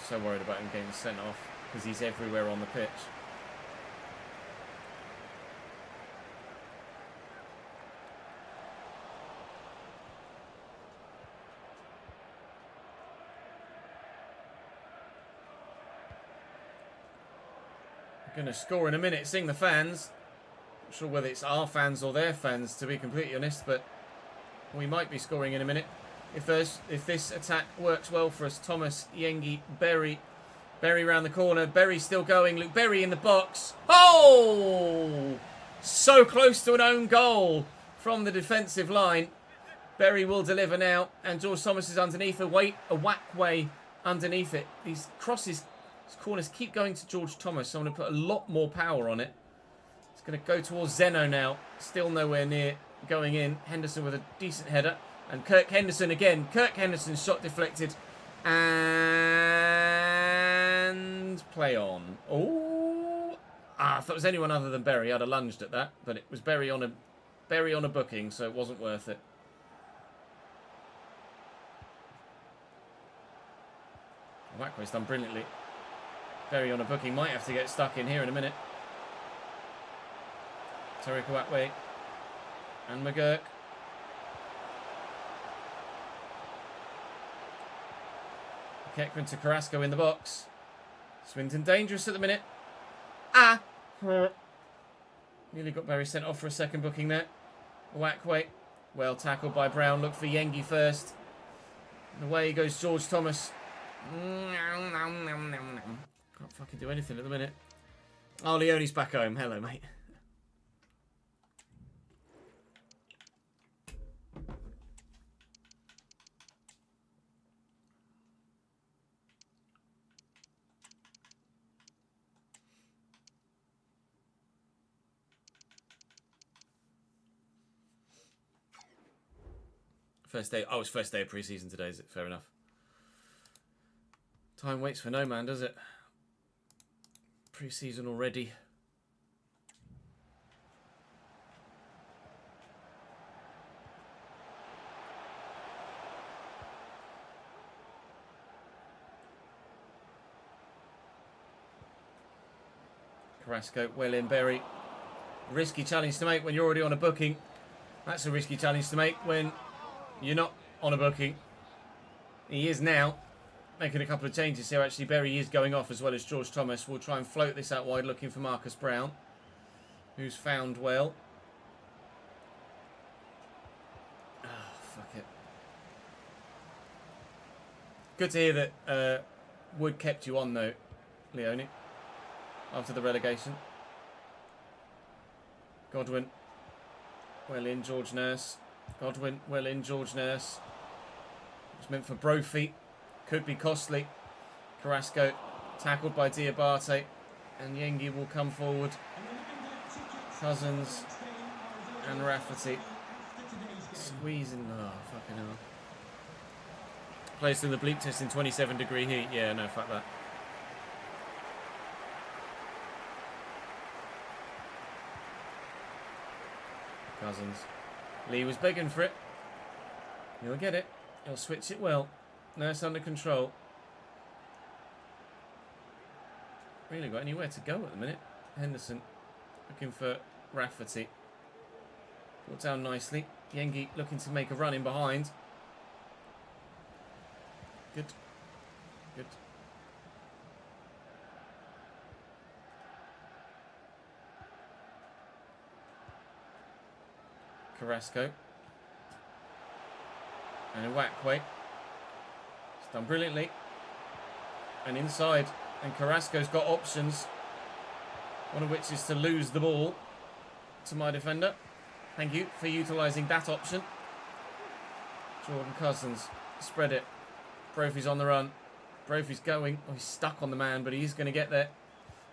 So worried about him getting sent off because he's everywhere on the pitch. Going to score in a minute. Sing the fans. Not sure whether it's our fans or their fans, to be completely honest, but we might be scoring in a minute. If this attack works well for us, Thomas, Yengi, Berry, Berry round the corner. Berry still going. Luke Berry in the box. Oh! So close to an own goal from the defensive line. Berry will deliver now. And George Thomas is underneath. A whack way underneath it. These crosses, these corners keep going to George Thomas. So I'm going to put a lot more power on it. It's going to go towards Zeno now. Still nowhere near going in. Henderson with a decent header. And Kirk Henderson again. Kirk Henderson's shot deflected. And play on. Oh, if that was anyone other than Berry, I'd have lunged at that. But it was Berry on a booking, so it wasn't worth it. Wackway's done brilliantly. Berry on a booking might have to get stuck in here in a minute. Tariq Wackway and McGurk. Kekman to Carrasco in the box. Swinton dangerous at the minute. Nearly got Berry sent off for a second booking there. Wackway. Well tackled by Brown. Look for Yengi first. And away goes George Thomas. Can't fucking do anything at the minute. Oh, Leone's back home. Hello, mate. First day. Oh, it's first day of pre-season today, is it? Fair enough. Time waits for no man, does it? Pre-season already. Carrasco, well in, Berry. Risky challenge to make when you're already on a booking. That's a risky challenge to make when you're not on a booking. He is now making a couple of changes here. Actually, Berry is going off as well as George Thomas. We'll try and float this out wide looking for Marcus Brown, who's found well. Oh, fuck it. Good to hear that Wood kept you on, though, Leone, after the relegation. Godwin. Well in, George Nurse. Godwin, well in, George Nurse. It's meant for Brophy. Could be costly. Carrasco tackled by Diabate. And Yengi will come forward. Cousins and Rafferty. Squeezing. Oh, fucking hell. Placed in the bleep test in 27-degree heat. Yeah, no, fuck that. Cousins. Lee was begging for it. He'll get it. He'll switch it well. Nurse under control. Really got anywhere to go at the minute. Henderson looking for Rafferty. Brought down nicely. Yengi looking to make a run in behind. Good. Good. Carrasco. And a Wackway. It's done brilliantly. And inside. And Carrasco's got options. One of which is to lose the ball to my defender. Thank you for utilising that option. Jordan Cousins. Spread it. Brophy's on the run. Brophy's going. Oh, he's stuck on the man, but he's going to get there.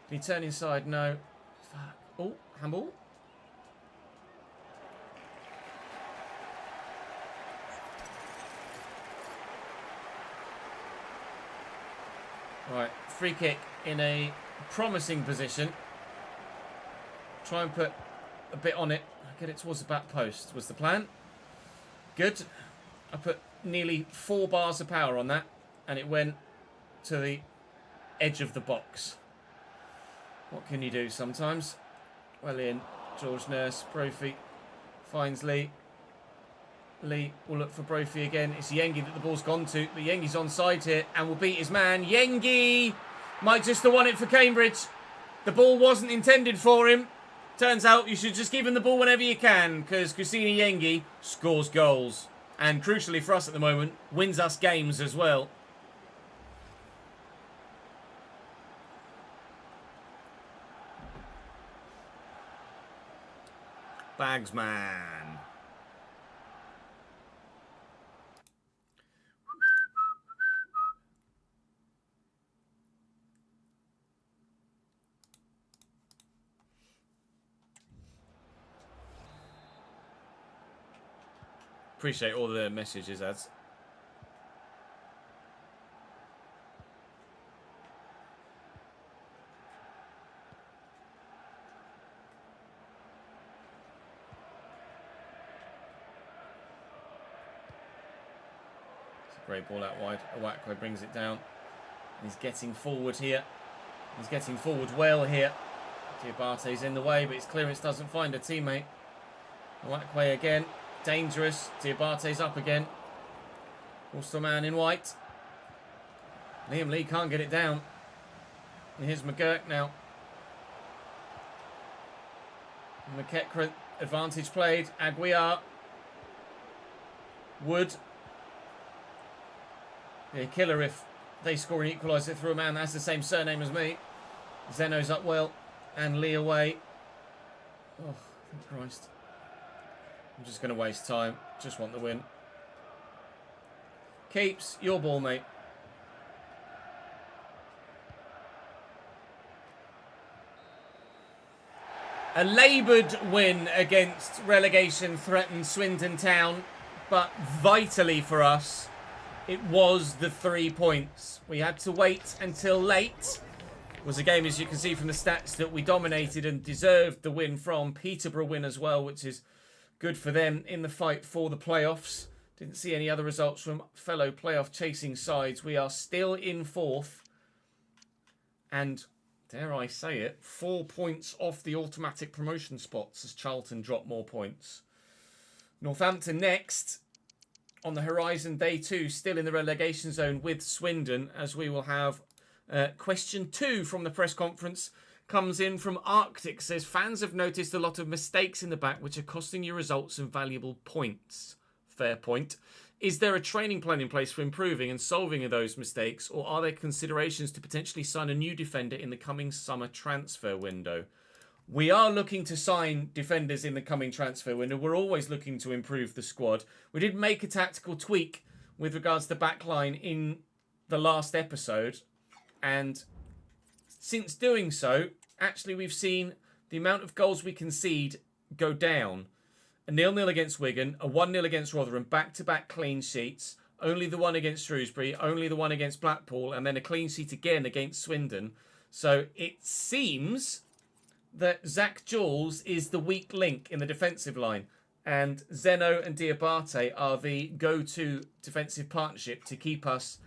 Can he turn inside? No. Fuck. Oh, handball. Right, free kick in a promising position. Try and put a bit on it. Get it towards the back post was the plan. Good. I put nearly 4 bars of power on that, and it went to the edge of the box. What can you do sometimes? Well in. George Nurse. Brophy finds Lee. Lee will look for Brophy again. It's Yengi that the ball's gone to. But Yengi's onside here and will beat his man. Yengi might just have won it for Cambridge. The ball wasn't intended for him. Turns out you should just give him the ball whenever you can, because Kusini Yengi scores goals. And crucially for us at the moment, wins us games as well. Bagsman. Appreciate all the messages, ads. Great ball out wide. Awakwe brings it down. He's getting forward here. He's getting forward well here. Diabate's in the way, but his clearance doesn't find a teammate. Awakwe again. Dangerous. Diabate's up again. Also man in white. Liam Lee can't get it down. And here's McGurk now. McEachran, advantage played. Aguiar. Wood. Be a killer if they score an equaliser through a man that has the same surname as me. Zeno's up well. And Lee away. Oh, thank Christ. I'm just going to waste time. Just want the win. Keeps, your ball, mate. A laboured win against relegation-threatened Swindon Town, but vitally for us, it was the 3 points. We had to wait until late. It was a game, as you can see from the stats, that we dominated and deserved the win from. Peterborough win as well, which is good for them in the fight for the playoffs. Didn't see any other results from fellow playoff chasing sides. We are still in 4th. And, dare I say it, 4 points off the automatic promotion spots as Charlton drop more points. Northampton next on the horizon, day 2, still in the relegation zone with Swindon, as we will have question 2 from the press conference. Comes in from Arctic, says, fans have noticed a lot of mistakes in the back which are costing you results and valuable points. Fair point. Is there a training plan in place for improving and solving those mistakes, or are there considerations to potentially sign a new defender in the coming summer transfer window? We are looking to sign defenders in the coming transfer window. We're always looking to improve the squad. We did make a tactical tweak with regards to backline in the last episode, and since doing so, actually we've seen the amount of goals we concede go down. A 0-0 against Wigan, a 1-0 against Rotherham, back-to-back clean sheets, only the one against Shrewsbury, only the one against Blackpool, and then a clean sheet again against Swindon. So it seems that Zach Jules is the weak link in the defensive line, and Zeno and Diabate are the go-to defensive partnership to keep us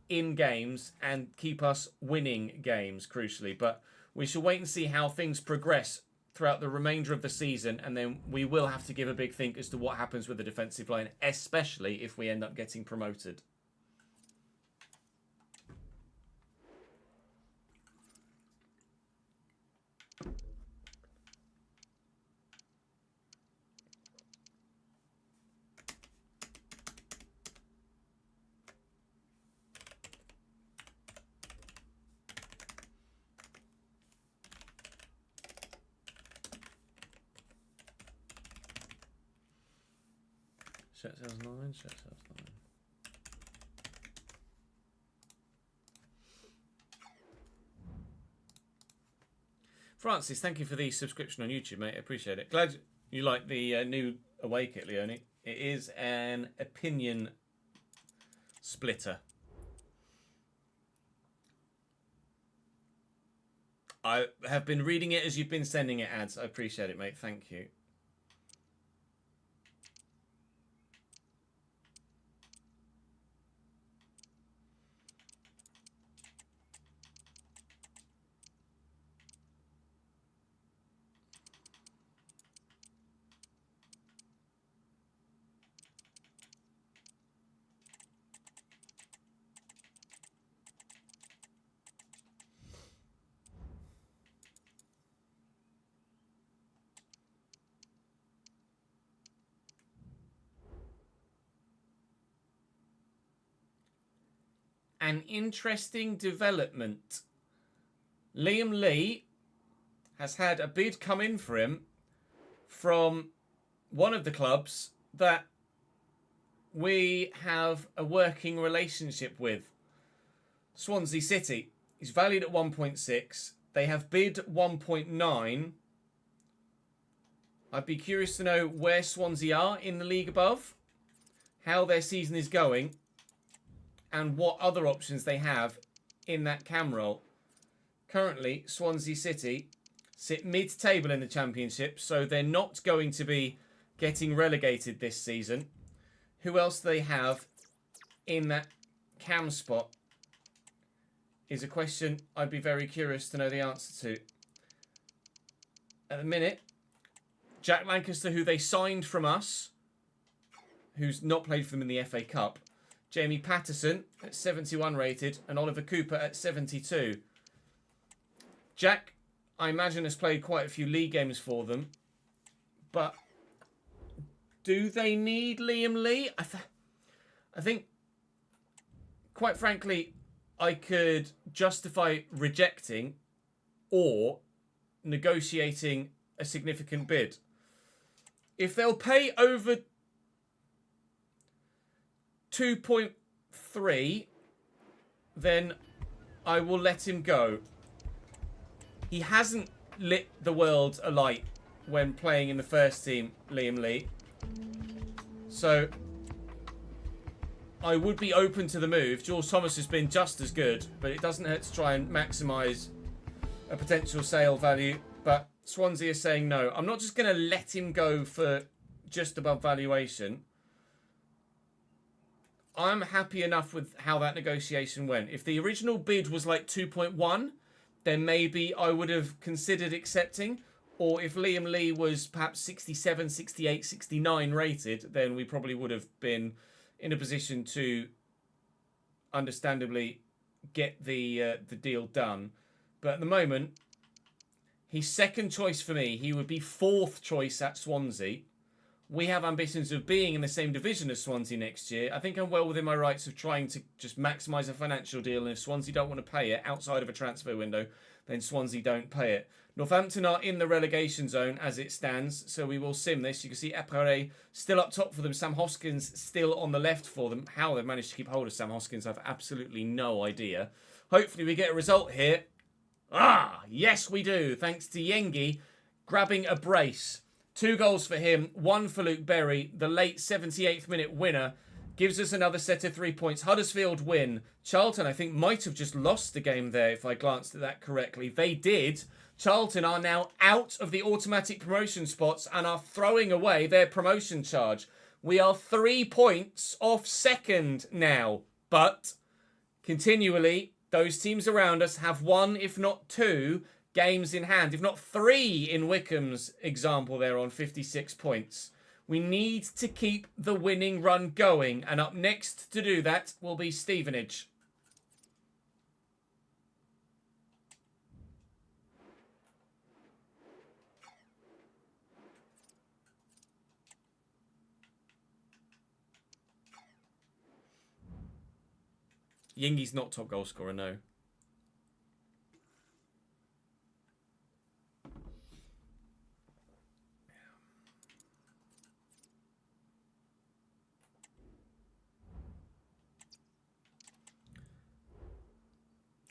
in games and keep us winning games, crucially. But we shall wait and see how things progress throughout the remainder of the season, and then we will have to give a big think as to what happens with the defensive line, especially if we end up getting promoted. Shirt sales 9, shirt sales 9. Francis, thank you for the subscription on YouTube, mate. I appreciate it. Glad you like the new away kit, Leone. It is an opinion splitter. I have been reading it as you've been sending it, ads. I appreciate it, mate. Thank you. An interesting development. Liam Lee has had a bid come in for him from one of the clubs that we have a working relationship with. Swansea City is valued at 1.6. They have bid 1.9. I'd be curious to know where Swansea are in the league above, how their season is going, and what other options they have in that cam roll. Currently, Swansea City sit mid-table in the Championship, so they're not going to be getting relegated this season. Who else they have in that cam spot is a question I'd be very curious to know the answer to. At the minute, Jack Lancaster, who they signed from us, who's not played for them in the FA Cup. Jamie Patterson at 71 rated and Oliver Cooper at 72. Jack, I imagine, has played quite a few league games for them. But do they need Liam Lee? I think, quite frankly, I could justify rejecting or negotiating a significant bid. If they'll pay over 2.3, then I will let him go. He hasn't lit the world alight when playing in the first team, Liam Lee. So I would be open to the move. George Thomas has been just as good, but it doesn't hurt to try and maximise a potential sale value. But Swansea is saying no. I'm not just going to let him go for just above valuation. I'm happy enough with how that negotiation went. If the original bid was like 2.1, then maybe I would have considered accepting. Or if Liam Lee was perhaps 67, 68, 69 rated, then we probably would have been in a position to understandably get the deal done. But at the moment, he's second choice for me. He would be fourth choice at Swansea. We have ambitions of being in the same division as Swansea next year. I think I'm well within my rights of trying to just maximise a financial deal. And if Swansea don't want to pay it outside of a transfer window, then Swansea don't pay it. Northampton are in the relegation zone as it stands, so we will sim this. You can see Epere still up top for them. Sam Hoskins still on the left for them. How they've managed to keep hold of Sam Hoskins, I've absolutely no idea. Hopefully we get a result here. Ah, yes we do. Thanks to Yengi grabbing a brace. 2 goals for him, 1 for Luke Berry. The late 78th minute winner gives us another set of 3 points. Huddersfield win. Charlton, I think, might have just lost the game there if I glanced at that correctly. They did. Charlton are now out of the automatic promotion spots and are throwing away their promotion charge. We are 3 points off second now. But continually, those teams around us have 1, if not 2, games in hand. If not 3 in Wickham's example there on 56 points. We need to keep the winning run going. And up next to do that will be Stevenage. Yingi's not top goal scorer, no.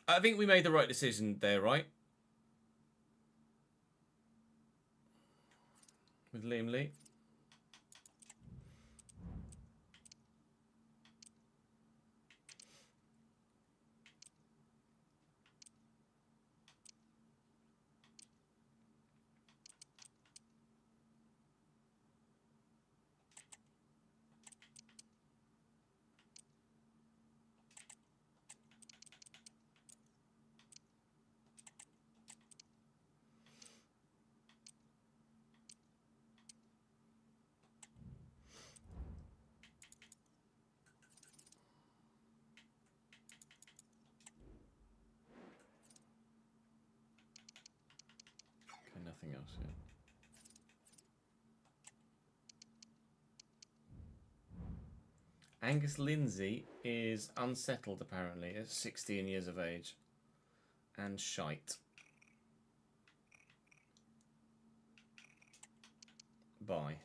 I think we made the right decision there, right? With Liam Lee. Nothing else yet. Angus Lindsay is unsettled apparently at 16 years of age. And shite. Bye.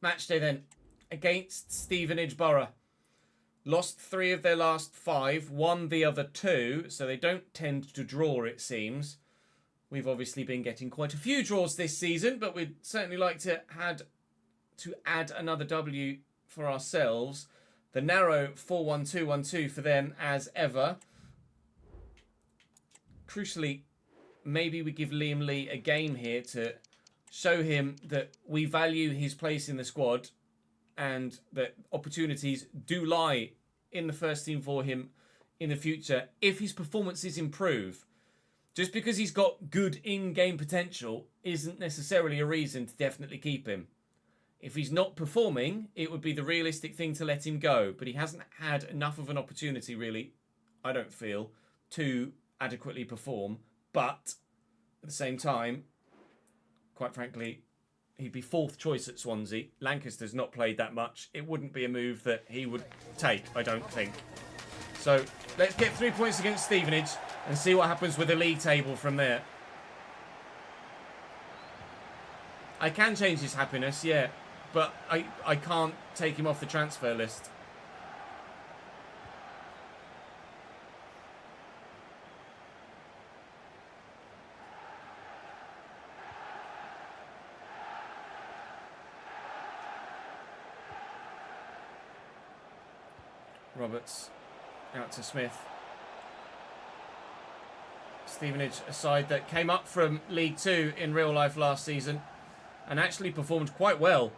Match day then against Stevenage Borough. Lost 3 of their last 5, won the other 2, so they don't tend to draw, it seems. We've obviously been getting quite a few draws this season, but we'd certainly like to add another W for ourselves. The narrow 4-1-2-1-2 for them as ever. Crucially, maybe we give Liam Lee a game here to show him that we value his place in the squad and that opportunities do lie in the first team for him in the future if his performances improve. Just because he's got good in-game potential isn't necessarily a reason to definitely keep him. If he's not performing, it would be the realistic thing to let him go. But he hasn't had enough of an opportunity, really, I don't feel, to adequately perform. But at the same time, quite frankly, he'd be 4th choice at Swansea. Lancaster's not played that much. It wouldn't be a move that he would take, I don't think. So let's get 3 points against Stevenage and see what happens with the league table from there. I can change his happiness, yeah, but I can't take him off the transfer list. Roberts out to Smith. Stevenage, a side that came up from League 2 in real life last season and actually performed quite well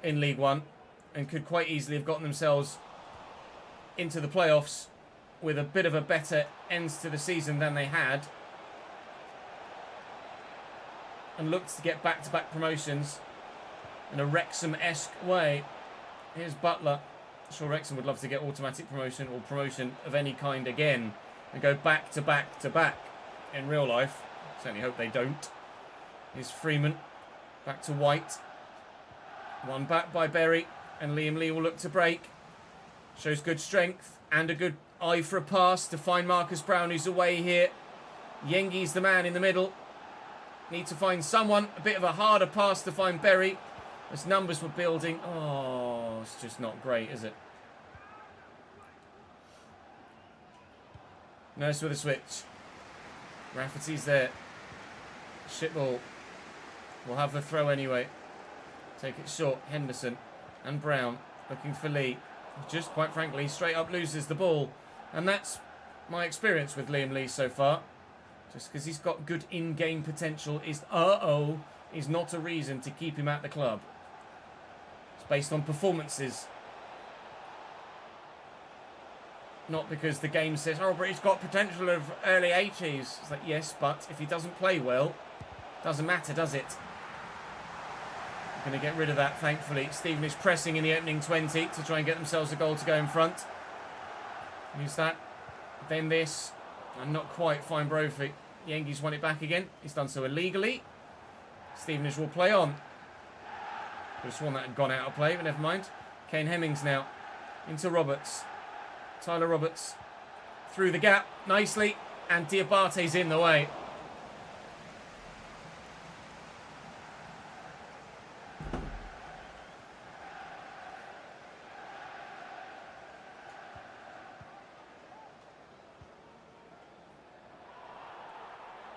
in League 1 and could quite easily have gotten themselves into the playoffs with a bit of a better end to the season than they had and looked to get back-to-back promotions in a Wrexham-esque way. Here's Butler. I'm sure Wrexham would love to get automatic promotion or promotion of any kind again and go back to back to back in real life. Certainly hope they don't. Here's Freeman. Back to White. One back by Berry. And Liam Lee will look to break. Shows good strength and a good eye for a pass to find Marcus Brown, who's away here. Yengi's the man in the middle. Need to find someone. A bit of a harder pass to find Berry as numbers were building. Oh, it's just not great, is it? Nurse with a switch. Rafferty's there. Shitball will have the throw anyway. Take it short. Henderson and Brown looking for Lee. Just quite frankly, straight up loses the ball. And that's my experience with Liam Lee so far. Just because he's got good in-game potential is not a reason to keep him at the club. It's based on performances. Not because the game says, oh, but he's got potential of early 80s. It's like, yes, but if he doesn't play well, doesn't matter, does it? We're going to get rid of that, thankfully. Stevenage pressing in the opening 20 to try and get themselves a goal to go in front. Use that. Then this. And not quite. Fine Brophy. Yengi's won it back again. He's done so illegally. Stevenage will play on. Could have sworn that had gone out of play, but never mind. Kane Hemmings now. Into Roberts. Tyler Roberts. Through the gap. Nicely. And Diabate's in the way.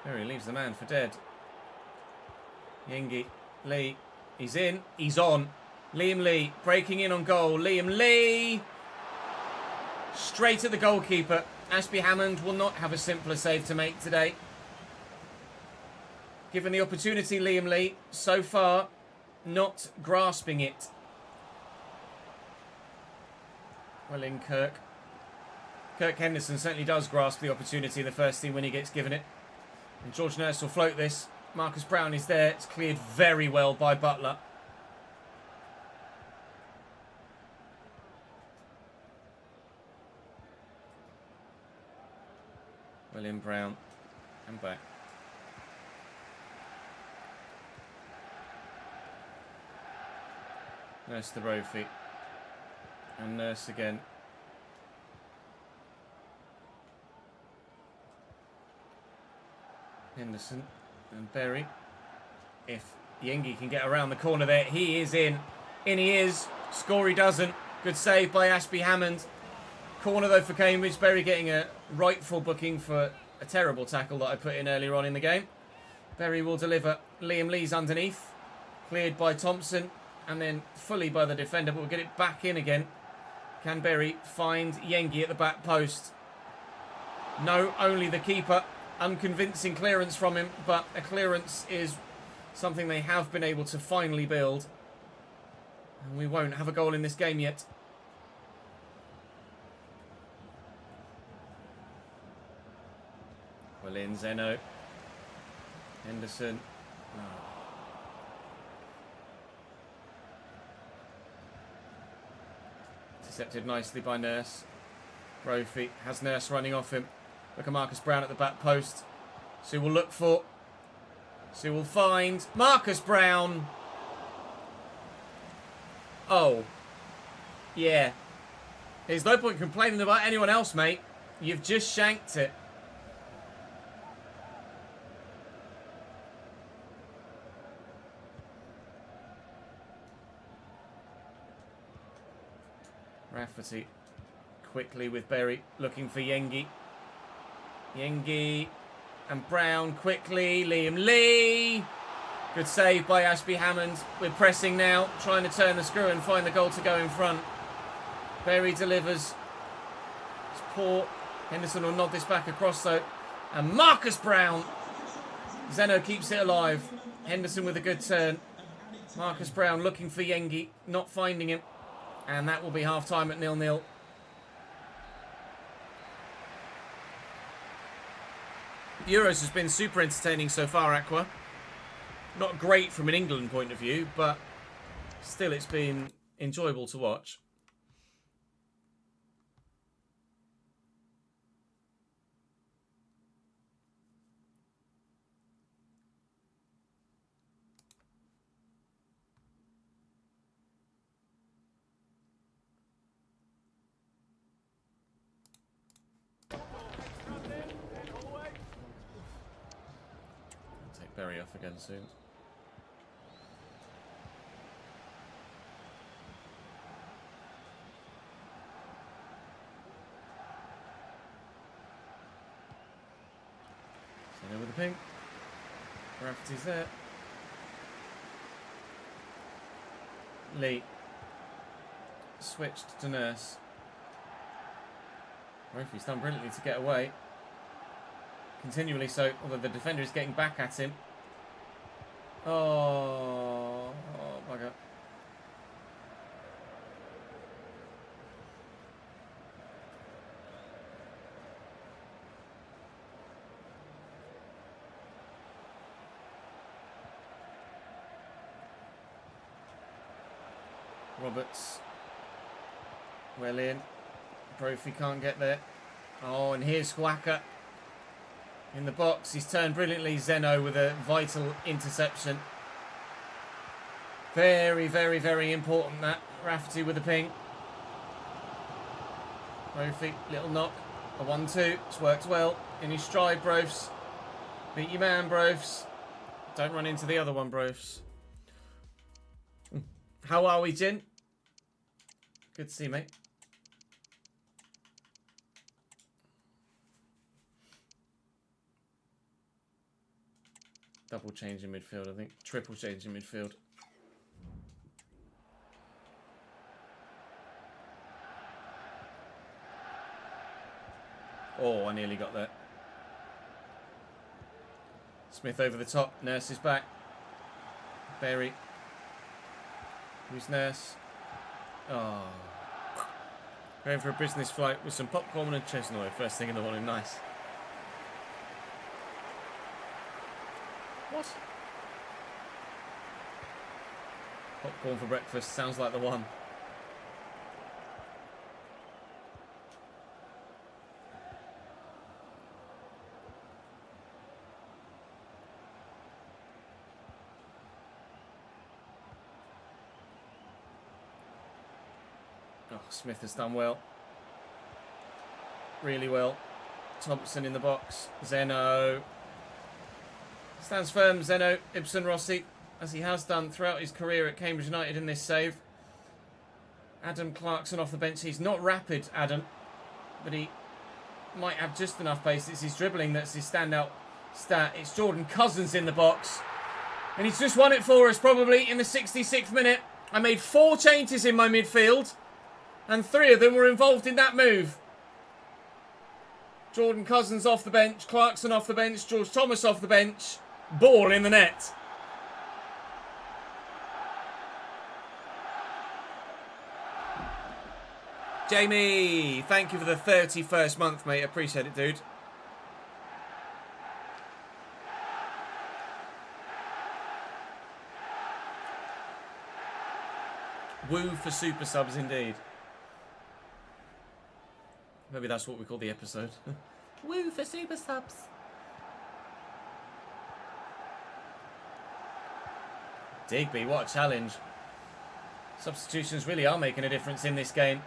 There he leaves the man for dead. Yengi. Lee. He's in. He's on. Liam Lee breaking in on goal. Liam Lee. Straight at the goalkeeper. Ashby Hammond will not have a simpler save to make today. Given the opportunity, Liam Lee, so far, not grasping it. Well in Kirk. Kirk Henderson certainly does grasp the opportunity in the first team when he gets given it. And George Nurse will float this. Marcus Brown is there. It's cleared very well by Butler. William Brown. And back. Nurse the Brophy. And Nurse again. Henderson and Berry. If Yengi can get around the corner there, he is in. In he is. Score he doesn't. Good save by Ashby Hammond. Corner though for Cambridge. Berry getting a rightful booking for a terrible tackle that I put in earlier on in the game. Berry will deliver. Liam Lee's underneath. Cleared by Thompson. And then fully by the defender. But we'll get it back in again. Can Berry find Yengi at the back post? No, only the keeper. Unconvincing clearance from him. But a clearance is something they have been able to finally build. And we won't have a goal in this game yet. Well in, Zeno. Henderson. Oh. Intercepted nicely by Nurse. Brophy has Nurse running off him. Look at Marcus Brown at the back post. So we'll look for. So we'll find Marcus Brown. Oh. Yeah. There's no point complaining about anyone else, mate. You've just shanked it. Rafferty quickly with Berry looking for Yengi. Yengi and Brown quickly. Liam Lee. Good save by Ashby Hammond. We're pressing now, trying to turn the screw and find the goal to go in front. Berry delivers. It's poor. Henderson will nod this back across though. And Marcus Brown. Zeno keeps it alive. Henderson with a good turn. Marcus Brown looking for Yengi, not finding him. And that will be half-time at 0-0. Euros has been super entertaining so far, Aqua. Not great from an England point of view, but still it's been enjoyable to watch. Berry off again soon. Zeno with the ping. Rafferty's there. Lee. Switched to Nurse. Brophy's done brilliantly to get away. Continually so, although the defender is getting back at him. Oh, bugger. Roberts. Well in. Brophy can't get there. Oh, and here's Squacker. In the box, he's turned brilliantly. Zeno with a vital interception. Very, very, very important that. Rafferty with a ping. Brophy, little knock. A 1-2. It's worked well. In his stride, Brofs. Beat your man, Brofs. Don't run into the other one, Brofs. How are we, Jin? Good to see you, mate. Double change in midfield, I think. Triple change in midfield. Oh, I nearly got that. Smith over the top. Nurse is back. Berry. Who's Nurse? Oh. Going for a business flight with some popcorn and chestnut first thing in the morning. Nice. What? Popcorn for breakfast sounds like the one. Oh, Smith has done well. Really well. Thompson in the box. Zeno. Stands firm, Zeno Ibsen Rossi, as he has done throughout his career at Cambridge United in this save. Adam Clarkson off the bench. He's not rapid, Adam, but he might have just enough pace. It's his dribbling that's his standout stat. It's Jordan Cousins in the box. And he's just won it for us probably in the 66th minute. I made 4 changes in my midfield, and 3 of them were involved in that move. Jordan Cousins off the bench, Clarkson off the bench, George Thomas off the bench. Ball in the net. Jamie, thank you for the 31st month, mate. Appreciate it, dude. Woo for super subs, indeed. Maybe that's what we call the episode. Woo for super subs. Digby, what a challenge. Substitutions really are making a difference in this game.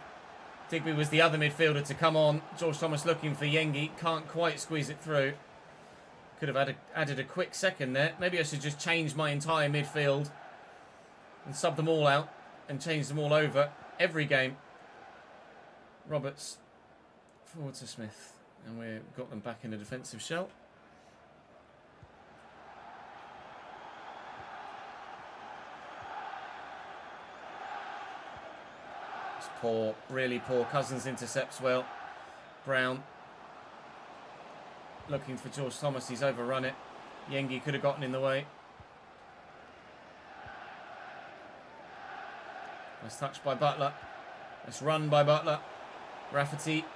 Digby was the other midfielder to come on. George Thomas looking for Yengi. Can't quite squeeze it through. Could have added a quick second there. Maybe I should just change my entire midfield and sub them all out and change them all over every game. Roberts forward to Smith. And we've got them back in a defensive shell. It's poor, really poor. Cousins intercepts well. Brown looking for George Thomas. He's overrun it. Yengi could have gotten in the way. Nice touch by Butler. Nice run by Butler. Rafferty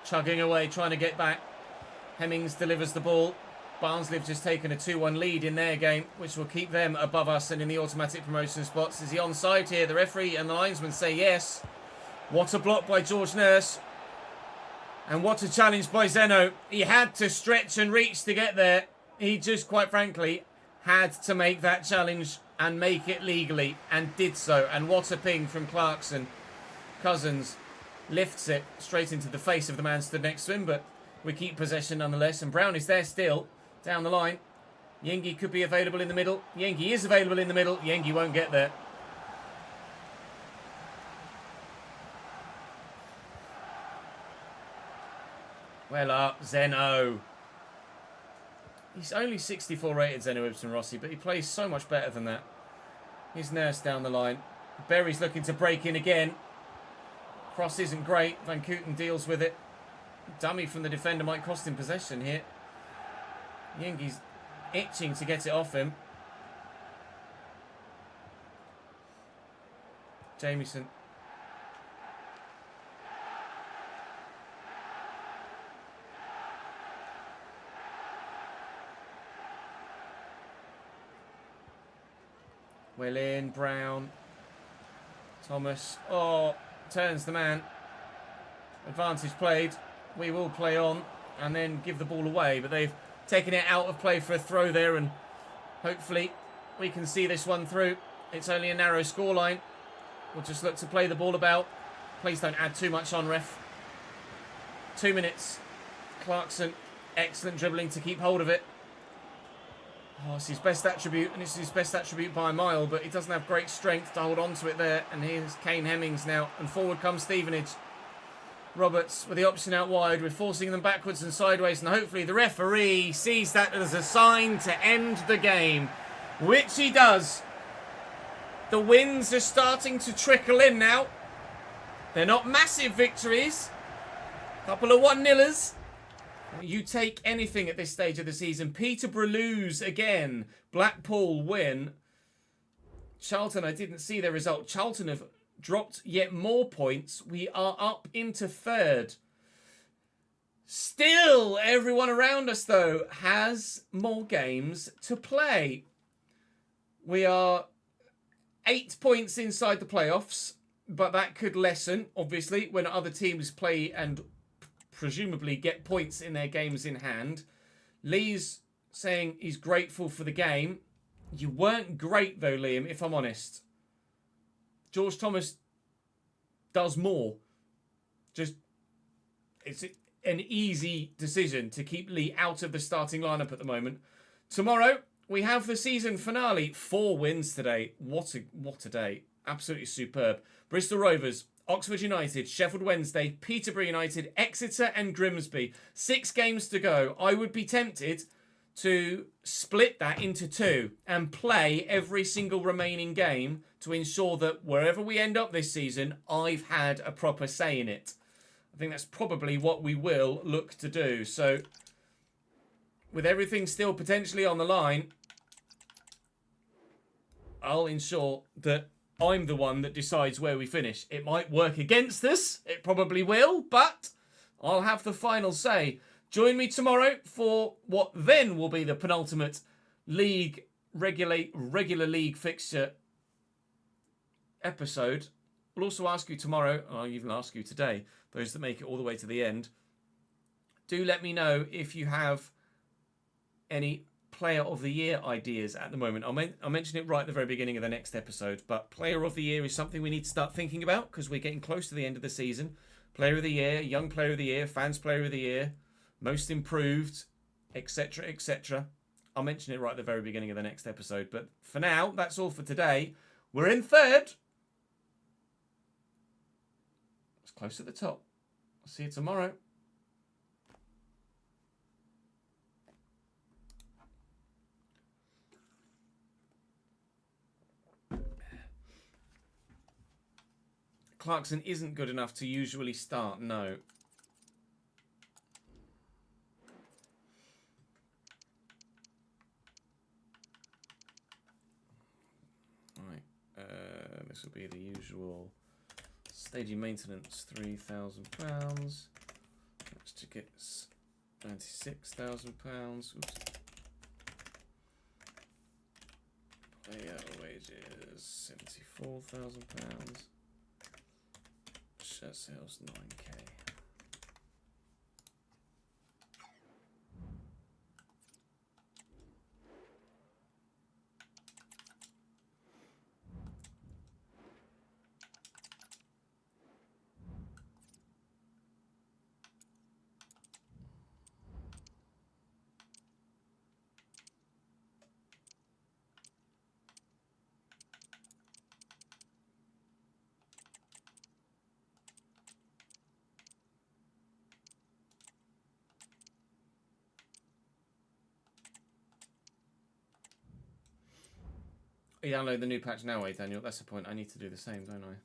chugging away, trying to get back. Hemmings delivers the ball. Barnsley have just taken a 2-1 lead in their game, which will keep them above us and in the automatic promotion spots. Is he onside here? The referee and the linesman say yes. What a block by George Nurse. And what a challenge by Zeno. He had to stretch and reach to get there. He just, quite frankly, had to make that challenge and make it legally, and did so. And what a ping from Clarkson. Cousins lifts it straight into the face of the man stood next to him, but we keep possession nonetheless. And Brown is there still, down the line. Yengi could be available in the middle. Yengi is available in the middle. Yengi won't get there. Well up, Zeno. He's only 64 rated, Zeno Ibsen Rossi, but he plays so much better than that. Here's Nurse down the line. Berry's looking to break in again. Cross isn't great. Van Kooten deals with it. Dummy from the defender might cost him possession here. Yengi's itching to get it off him. Jamieson. Well in, Brown. Thomas. Oh, turns the man. Advantage played. We will play on and then give the ball away. But they've taken it out of play for a throw there. And hopefully we can see this one through. It's only a narrow scoreline. We'll just look to play the ball about. Please don't add too much on, ref. 2 minutes. Clarkson. Excellent dribbling to keep hold of it. Oh, it's his best attribute, and it's his best attribute by a mile, but he doesn't have great strength to hold on to it there. And here's Kane Hemmings now, and forward comes Stevenage. Roberts with the option out wide. We're forcing them backwards and sideways, and hopefully the referee sees that as a sign to end the game, which he does. The wins are starting to trickle in now. They're not massive victories. A couple of 1-0ers. You take anything at this stage of the season. Peterborough lose again. Blackpool win. Charlton, I didn't see their result. Charlton have dropped yet more points. We are up into 3rd. Still, everyone around us, though, has more games to play. We are 8 points inside the playoffs, but that could lessen, obviously, when other teams play and presumably get points in their games in hand. Lee's saying he's grateful for the game. You weren't great though, Liam, if I'm honest. George Thomas does more. Just, it's an easy decision to keep Lee out of the starting lineup at the moment. Tomorrow, we have the season finale. 4 wins today. What a day. Absolutely superb. Bristol Rovers Oxford United, Sheffield Wednesday, Peterborough United, Exeter and Grimsby. 6 games to go. I would be tempted to split that into 2 and play every single remaining game to ensure that wherever we end up this season, I've had a proper say in it. I think that's probably what we will look to do. So, with everything still potentially on the line, I'll ensure that I'm the one that decides where we finish. It might work against us. It probably will, but I'll have the final say. Join me tomorrow for what then will be the penultimate league regular league fixture episode. We'll also ask you tomorrow, or I'll even ask you today, those that make it all the way to the end, do let me know if you have any Player of the Year ideas at the moment. I'll mention it right at the very beginning of the next episode, but Player of the Year is something we need to start thinking about because we're getting close to the end of the season. Player of the Year, Young Player of the Year, Fans Player of the Year, Most Improved, etc., etc. I'll mention it right at the very beginning of the next episode, but for now, that's all for today. We're in 3rd. It's close to the top. I'll see you tomorrow. Clarkson isn't good enough to usually start, no. Right, this will be the usual stadium maintenance, £3,000. Match tickets, £96,000. Oops. Player wages, £74,000. Shirt sales 9k. You download the new patch now, Daniel. That's the point. I need to do the same, don't I?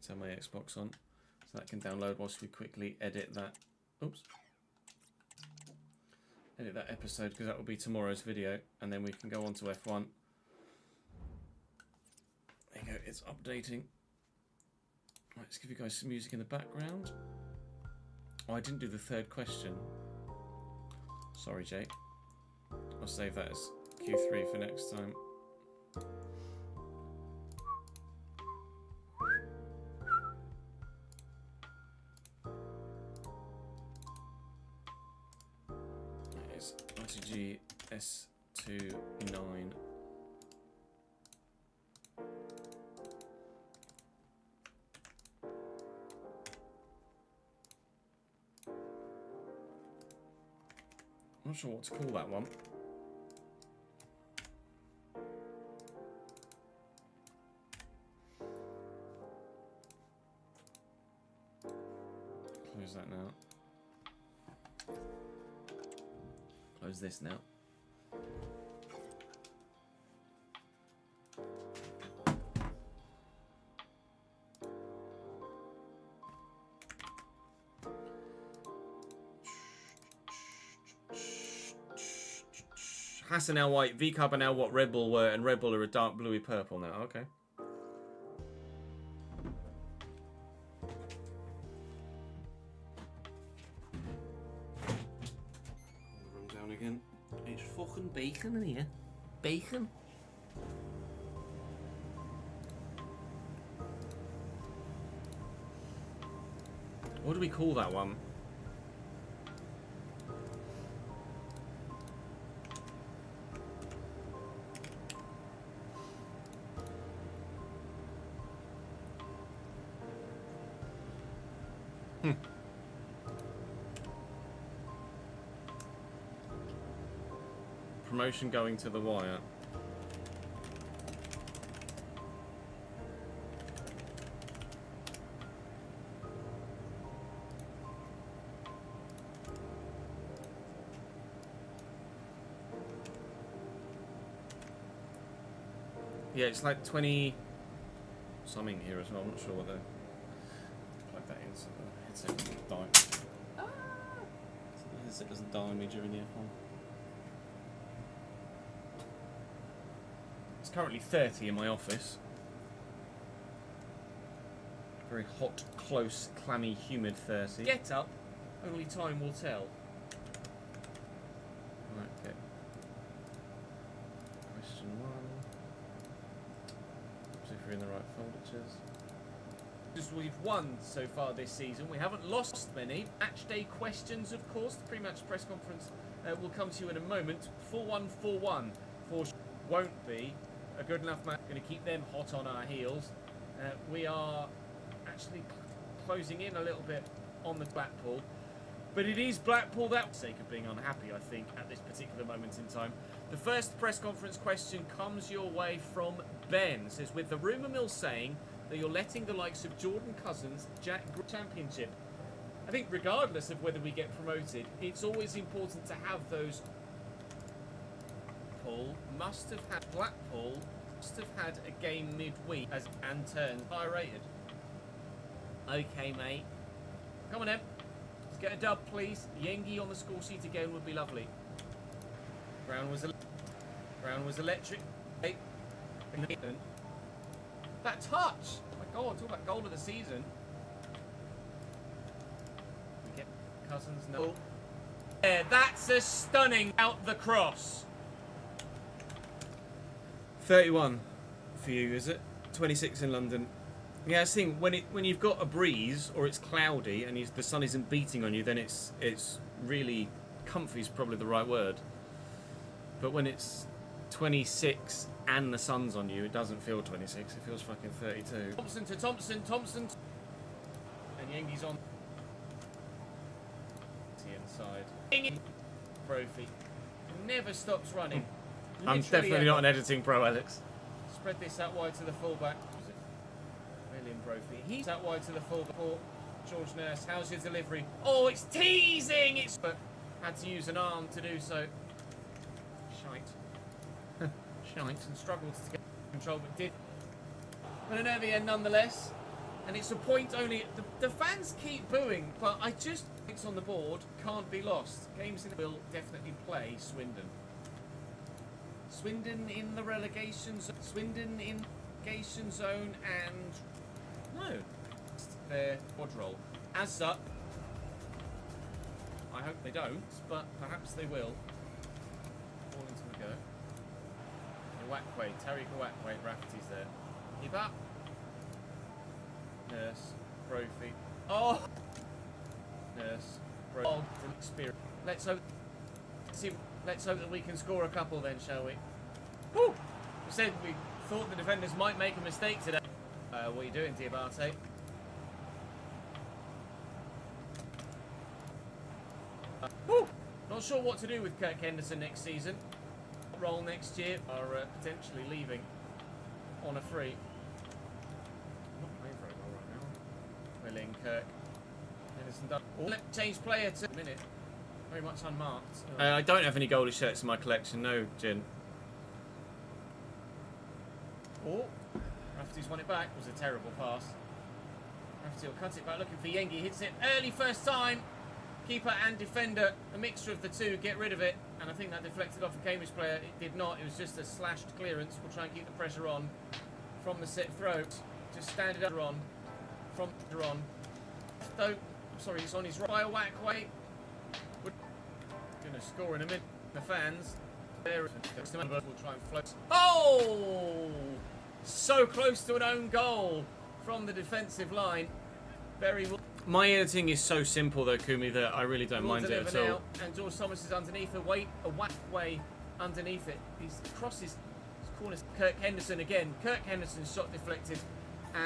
Turn my Xbox on so that can download whilst we quickly edit that. Oops. Edit that episode because that will be tomorrow's video, and then we can go on to F1. There you go. It's updating. Right, let's give you guys some music in the background. Oh, I didn't do the 3rd question. Sorry, Jake. I'll save that as Q3 for next time. That is RTG S29. I'm not sure what to call that one. Close that now. Close this now. Hassan now white, V-Cub are now what Red Bull were, and Red Bull are a dark bluey purple now. Okay. Run down again. It's fucking bacon in here. Bacon. What do we call that one? Promotion going to the wire. Yeah, it's like 20 something here as well. I'm not sure what the plug that in so the headset doesn't die. So the headset doesn't die on me during the F1. It's currently 30 in my office. Very hot, close, clammy, humid 30. Get up, only time will tell. Right, okay. Question 1. See if we're in the right folder, cheers. Just we've won so far this season. We haven't lost many. Match day questions, of course. The pre-match press conference will come to you in a moment. 4-1-4-1 for won't be a good enough match. Going to keep them hot on our heels. We are actually closing in a little bit on the Blackpool, but it is Blackpool that, for the sake of being unhappy, I think, at this particular moment in time. The first press conference question comes your way from Ben. It says, with the rumour mill saying that you're letting the likes of Jordan Cousins, Jack Championship, I think regardless of whether we get promoted, it's always important to have those. Blackpool must have had a game midweek and turned high rated. Okay, mate. Come on then. Let's get a dub, please. Yengi on the score sheet again would be lovely. Brown was electric. Hey. That touch! Oh my God, talk about goal of the season. We get Cousins no. Yeah, that's a stunning out the cross. 31 for you, is it? 26 in London. Yeah, I think when you've got a breeze or it's cloudy and the sun isn't beating on you, then it's really comfy is probably the right word. But when it's 26 and the sun's on you, it doesn't feel 26. It feels fucking 32. Thompson to Thompson, and Yengi's on the inside. Brophy never stops running. I'm definitely not an editing pro, Alex. Spread this out wide to the fullback. William Brophy. He's out wide to the fullback. George Nurse, how's your delivery? Oh, it's teasing! It's had to use an arm to do so. Shite. Shite, and struggled to get control, but did. But an end nonetheless. And it's a point only. The fans keep booing, but I just it's on the board, can't be lost. Games in will definitely play Swindon. Swindon in the relegation zone. Swindon in relegation zone, and no, their quad roll. As up, I hope they don't, but perhaps they will. All into the go. Iwakwe, Tariq Iwakwe, Rafferty's there. Keep up. Nurse, Brophy. Oh, Nurse, Brophy. Oh, experience. Let's hope that we can score a couple then, shall we? Woo! We said we thought the defenders might make a mistake today. What are you doing, Diabate? Woo! Not sure what to do with Kirk Henderson next season. Role next year are potentially leaving on a free. Not playing very well right now. Willing, Kirk. Henderson done. Oh, change player to a minute. Very much unmarked. I don't have any goalie shirts in my collection, no, Jin. Oh, Rafferty's won it back. It was a terrible pass. Rafferty will cut it back, looking for Yengi. Hits it early first time. Keeper and defender, a mixture of the two, get rid of it. And I think that deflected off a Cambridge player. It did not. It was just a slashed clearance. We'll try and keep the pressure on from the set throw. Just stand it up on. From on. Though, sorry, it's on his right. By a whack way. Going to score in a minute. The fans. There, we'll try and float. Oh! So close to an own goal from the defensive line. Very well. My editing is so simple though, Kumi, that I really don't mind it at all. And George Thomas is underneath, a whack way underneath it. He crosses his corners. Kirk Henderson again. Kirk Henderson's shot deflected. And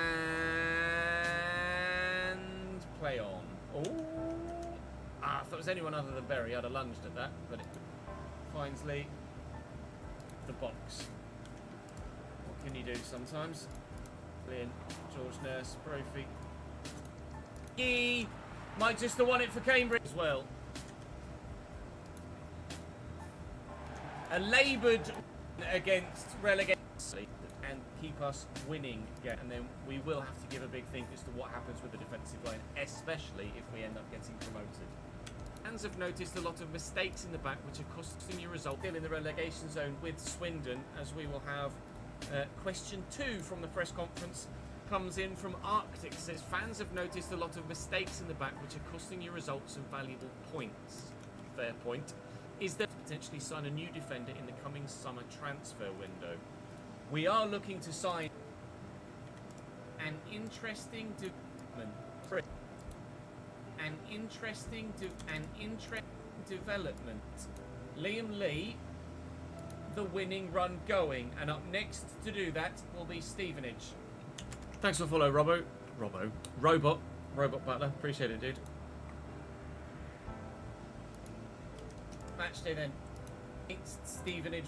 play on. Oh! Ah, if it was anyone other than Berry, I'd have lunged at that. But it finds Lee. The box. What can you do sometimes? Lynn, George Nurse, Brophy. He might just have won it for Cambridge as well. A laboured against relegation. and keep us winning. Yeah, and then we will have to give a big think as to what happens with the defensive line, especially if we end up getting promoted. Fans have noticed a lot of mistakes in the back, which are costing you result. Still in the relegation zone with Swindon, as we will have question 2 from the press conference. Comes in from Arctic. Says fans have noticed a lot of mistakes in the back, which are costing you results and valuable points. Fair point. Is there potentially sign a new defender in the coming summer transfer window? We are looking to sign an interesting development. Development. Liam Lee, the winning run going, and up next to do that will be Stevenage. Thanks for the follow, Robot Butler. Appreciate it, dude. Match day then. It's Stevenage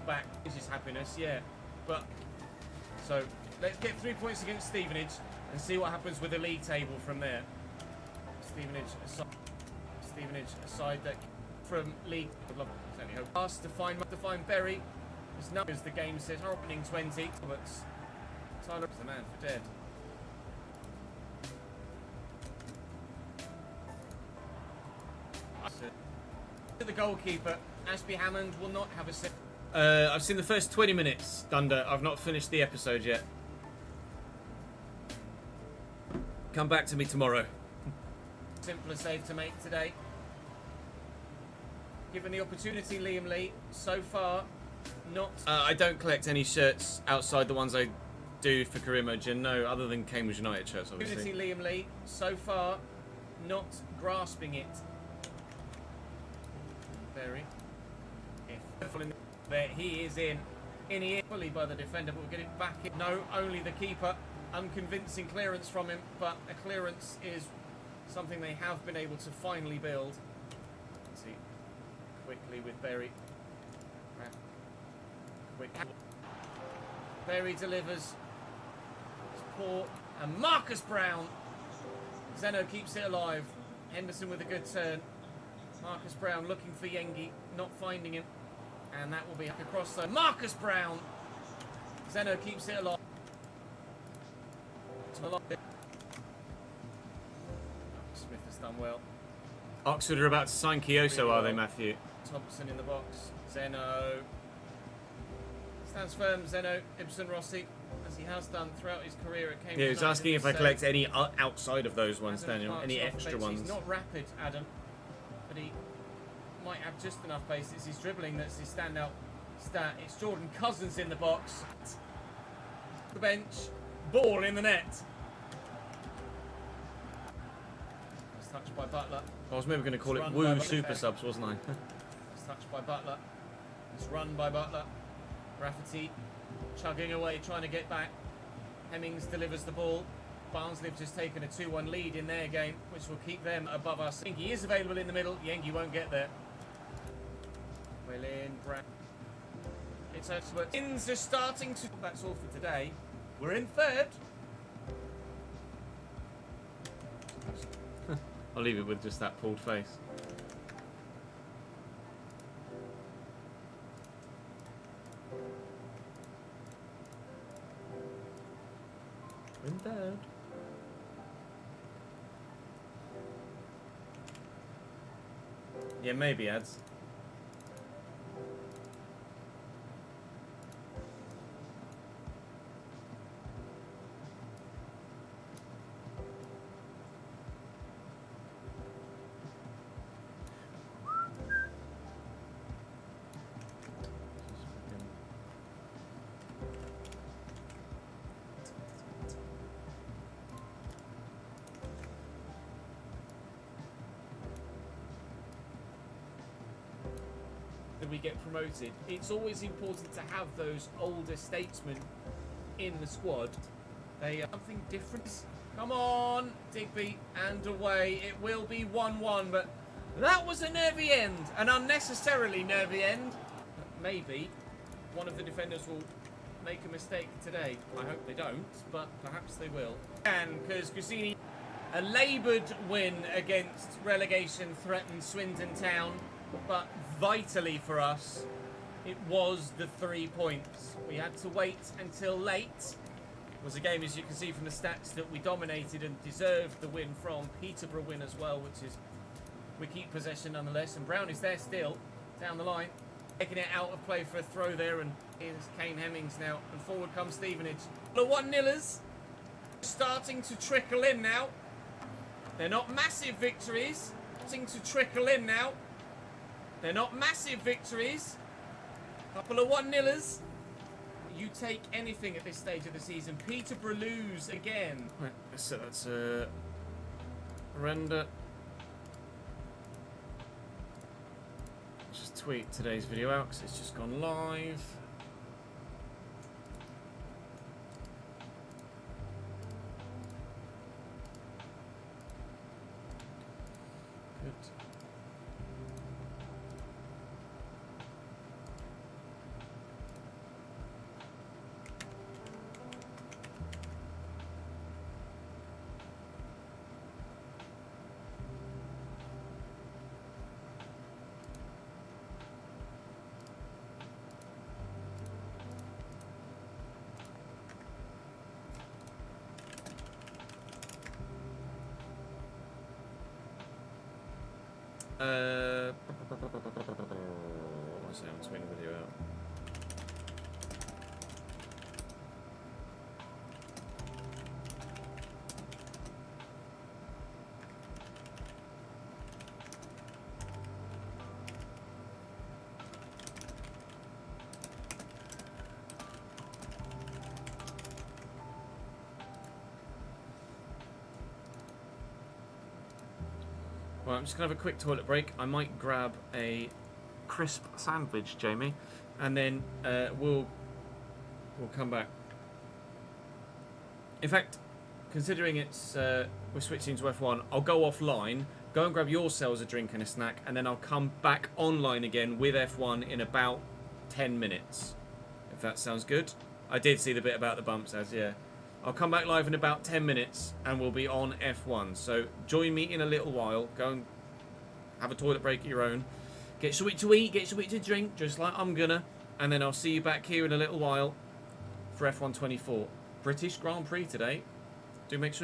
back. This is happiness, yeah. But so let's get 3 points against Stevenage and see what happens with the league table from there. Stevenage aside that from league. I'd love to certainly hope. Pass to find Berry. As no as the game says, opening 20. But Tyler is the man for dead. The goalkeeper, Ashby Hammond, will not have a set. I've seen the first 20 minutes, Dunder. I've not finished the episode yet. Come back to me tomorrow. Simpler save to make today. Given the opportunity, Liam Lee, so far, not... I don't collect any shirts outside the ones I do for Career Mode Gen, no, other than Cambridge United shirts, obviously. Liam Lee, so far, not grasping it. Very. There he is in here fully by the defender, but we'll get it back in. No, only the keeper. Unconvincing clearance from him, but a clearance is something they have been able to finally build. Let's see. Quickly with Berry. Berry delivers. It's poor. And Marcus Brown. Zeno keeps it alive. Henderson with a good turn. Marcus Brown looking for Yengi, not finding him. And that will be across the Marcus Brown. Zeno keeps it alive. Smith has done well. Oxford are about to sign Kyoso, are they, Matthew? Thompson in the box. Zeno. Stands firm, Zeno. Ibsen Rossi, as he has done throughout his career at Cambridge. Yeah, he was asking if I collect any outside of those ones, Daniel. Any extra ones. He's not rapid, Adam. But he might have just enough pace. It's his dribbling that's his standout stat. It's Jordan Cousins in the box. The bench. Ball in the net. It's touched by Butler. I was maybe going to call it Woo Super Subs, wasn't I? It's touched by Butler. It's run by Butler. Rafferty chugging away, trying to get back. Hemmings delivers the ball. Barnsley have just taken a 2-1 lead in their game, which will keep them above us. Yengi is available in the middle. Yengi won't get there. Well in, Brown. It's but Inns are starting to... That's all for today. We're in third. I'll leave it with just that pulled face. We're in third. Yeah, maybe ads. We get promoted, it's always important to have those older statesmen in the squad. They are something different. Come on, Digby, and away. It will be 1-1, but that was a nervy end, an unnecessarily nervy end. Maybe one of the defenders will make a mistake today. I hope they don't, but perhaps they will. And because Cassini, a laboured win against relegation threatened Swindon Town, but vitally for us It was the 3 points. We had to wait until late. It was a game, as you can see from the stats, that we dominated and deserved the win from. Peterborough win as well, which is we keep possession nonetheless. And Brown is there still, down the line. Taking it out of play for a throw there, and here's Kane Hemmings now. And forward comes Stevenage. The 1-0ers starting to trickle in now. They're not massive victories. Starting to trickle in now. They're not massive victories. Couple of 1-0ers. You take anything at this stage of the season. Peterborough lose again. Right, so that's a render. Just tweet today's video out because it's just gone live. Good. What's that? I'm tweeting the video out. Well, I'm just going to have a quick toilet break. I might grab a crisp sandwich, Jamie, and then we'll come back. In fact, considering it's we're switching to F1, I'll go offline, go and grab yourselves a drink and a snack, and then I'll come back online again with F1 in about 10 minutes. If that sounds good. I did see the bit about the bumps, as yeah. I'll come back live in about 10 minutes and we'll be on F1. So join me in a little while. Go and have a toilet break of your own. Get something to eat, get something to drink, just like I'm gonna. And then I'll see you back here in a little while for F1 24. British Grand Prix today. Do make sure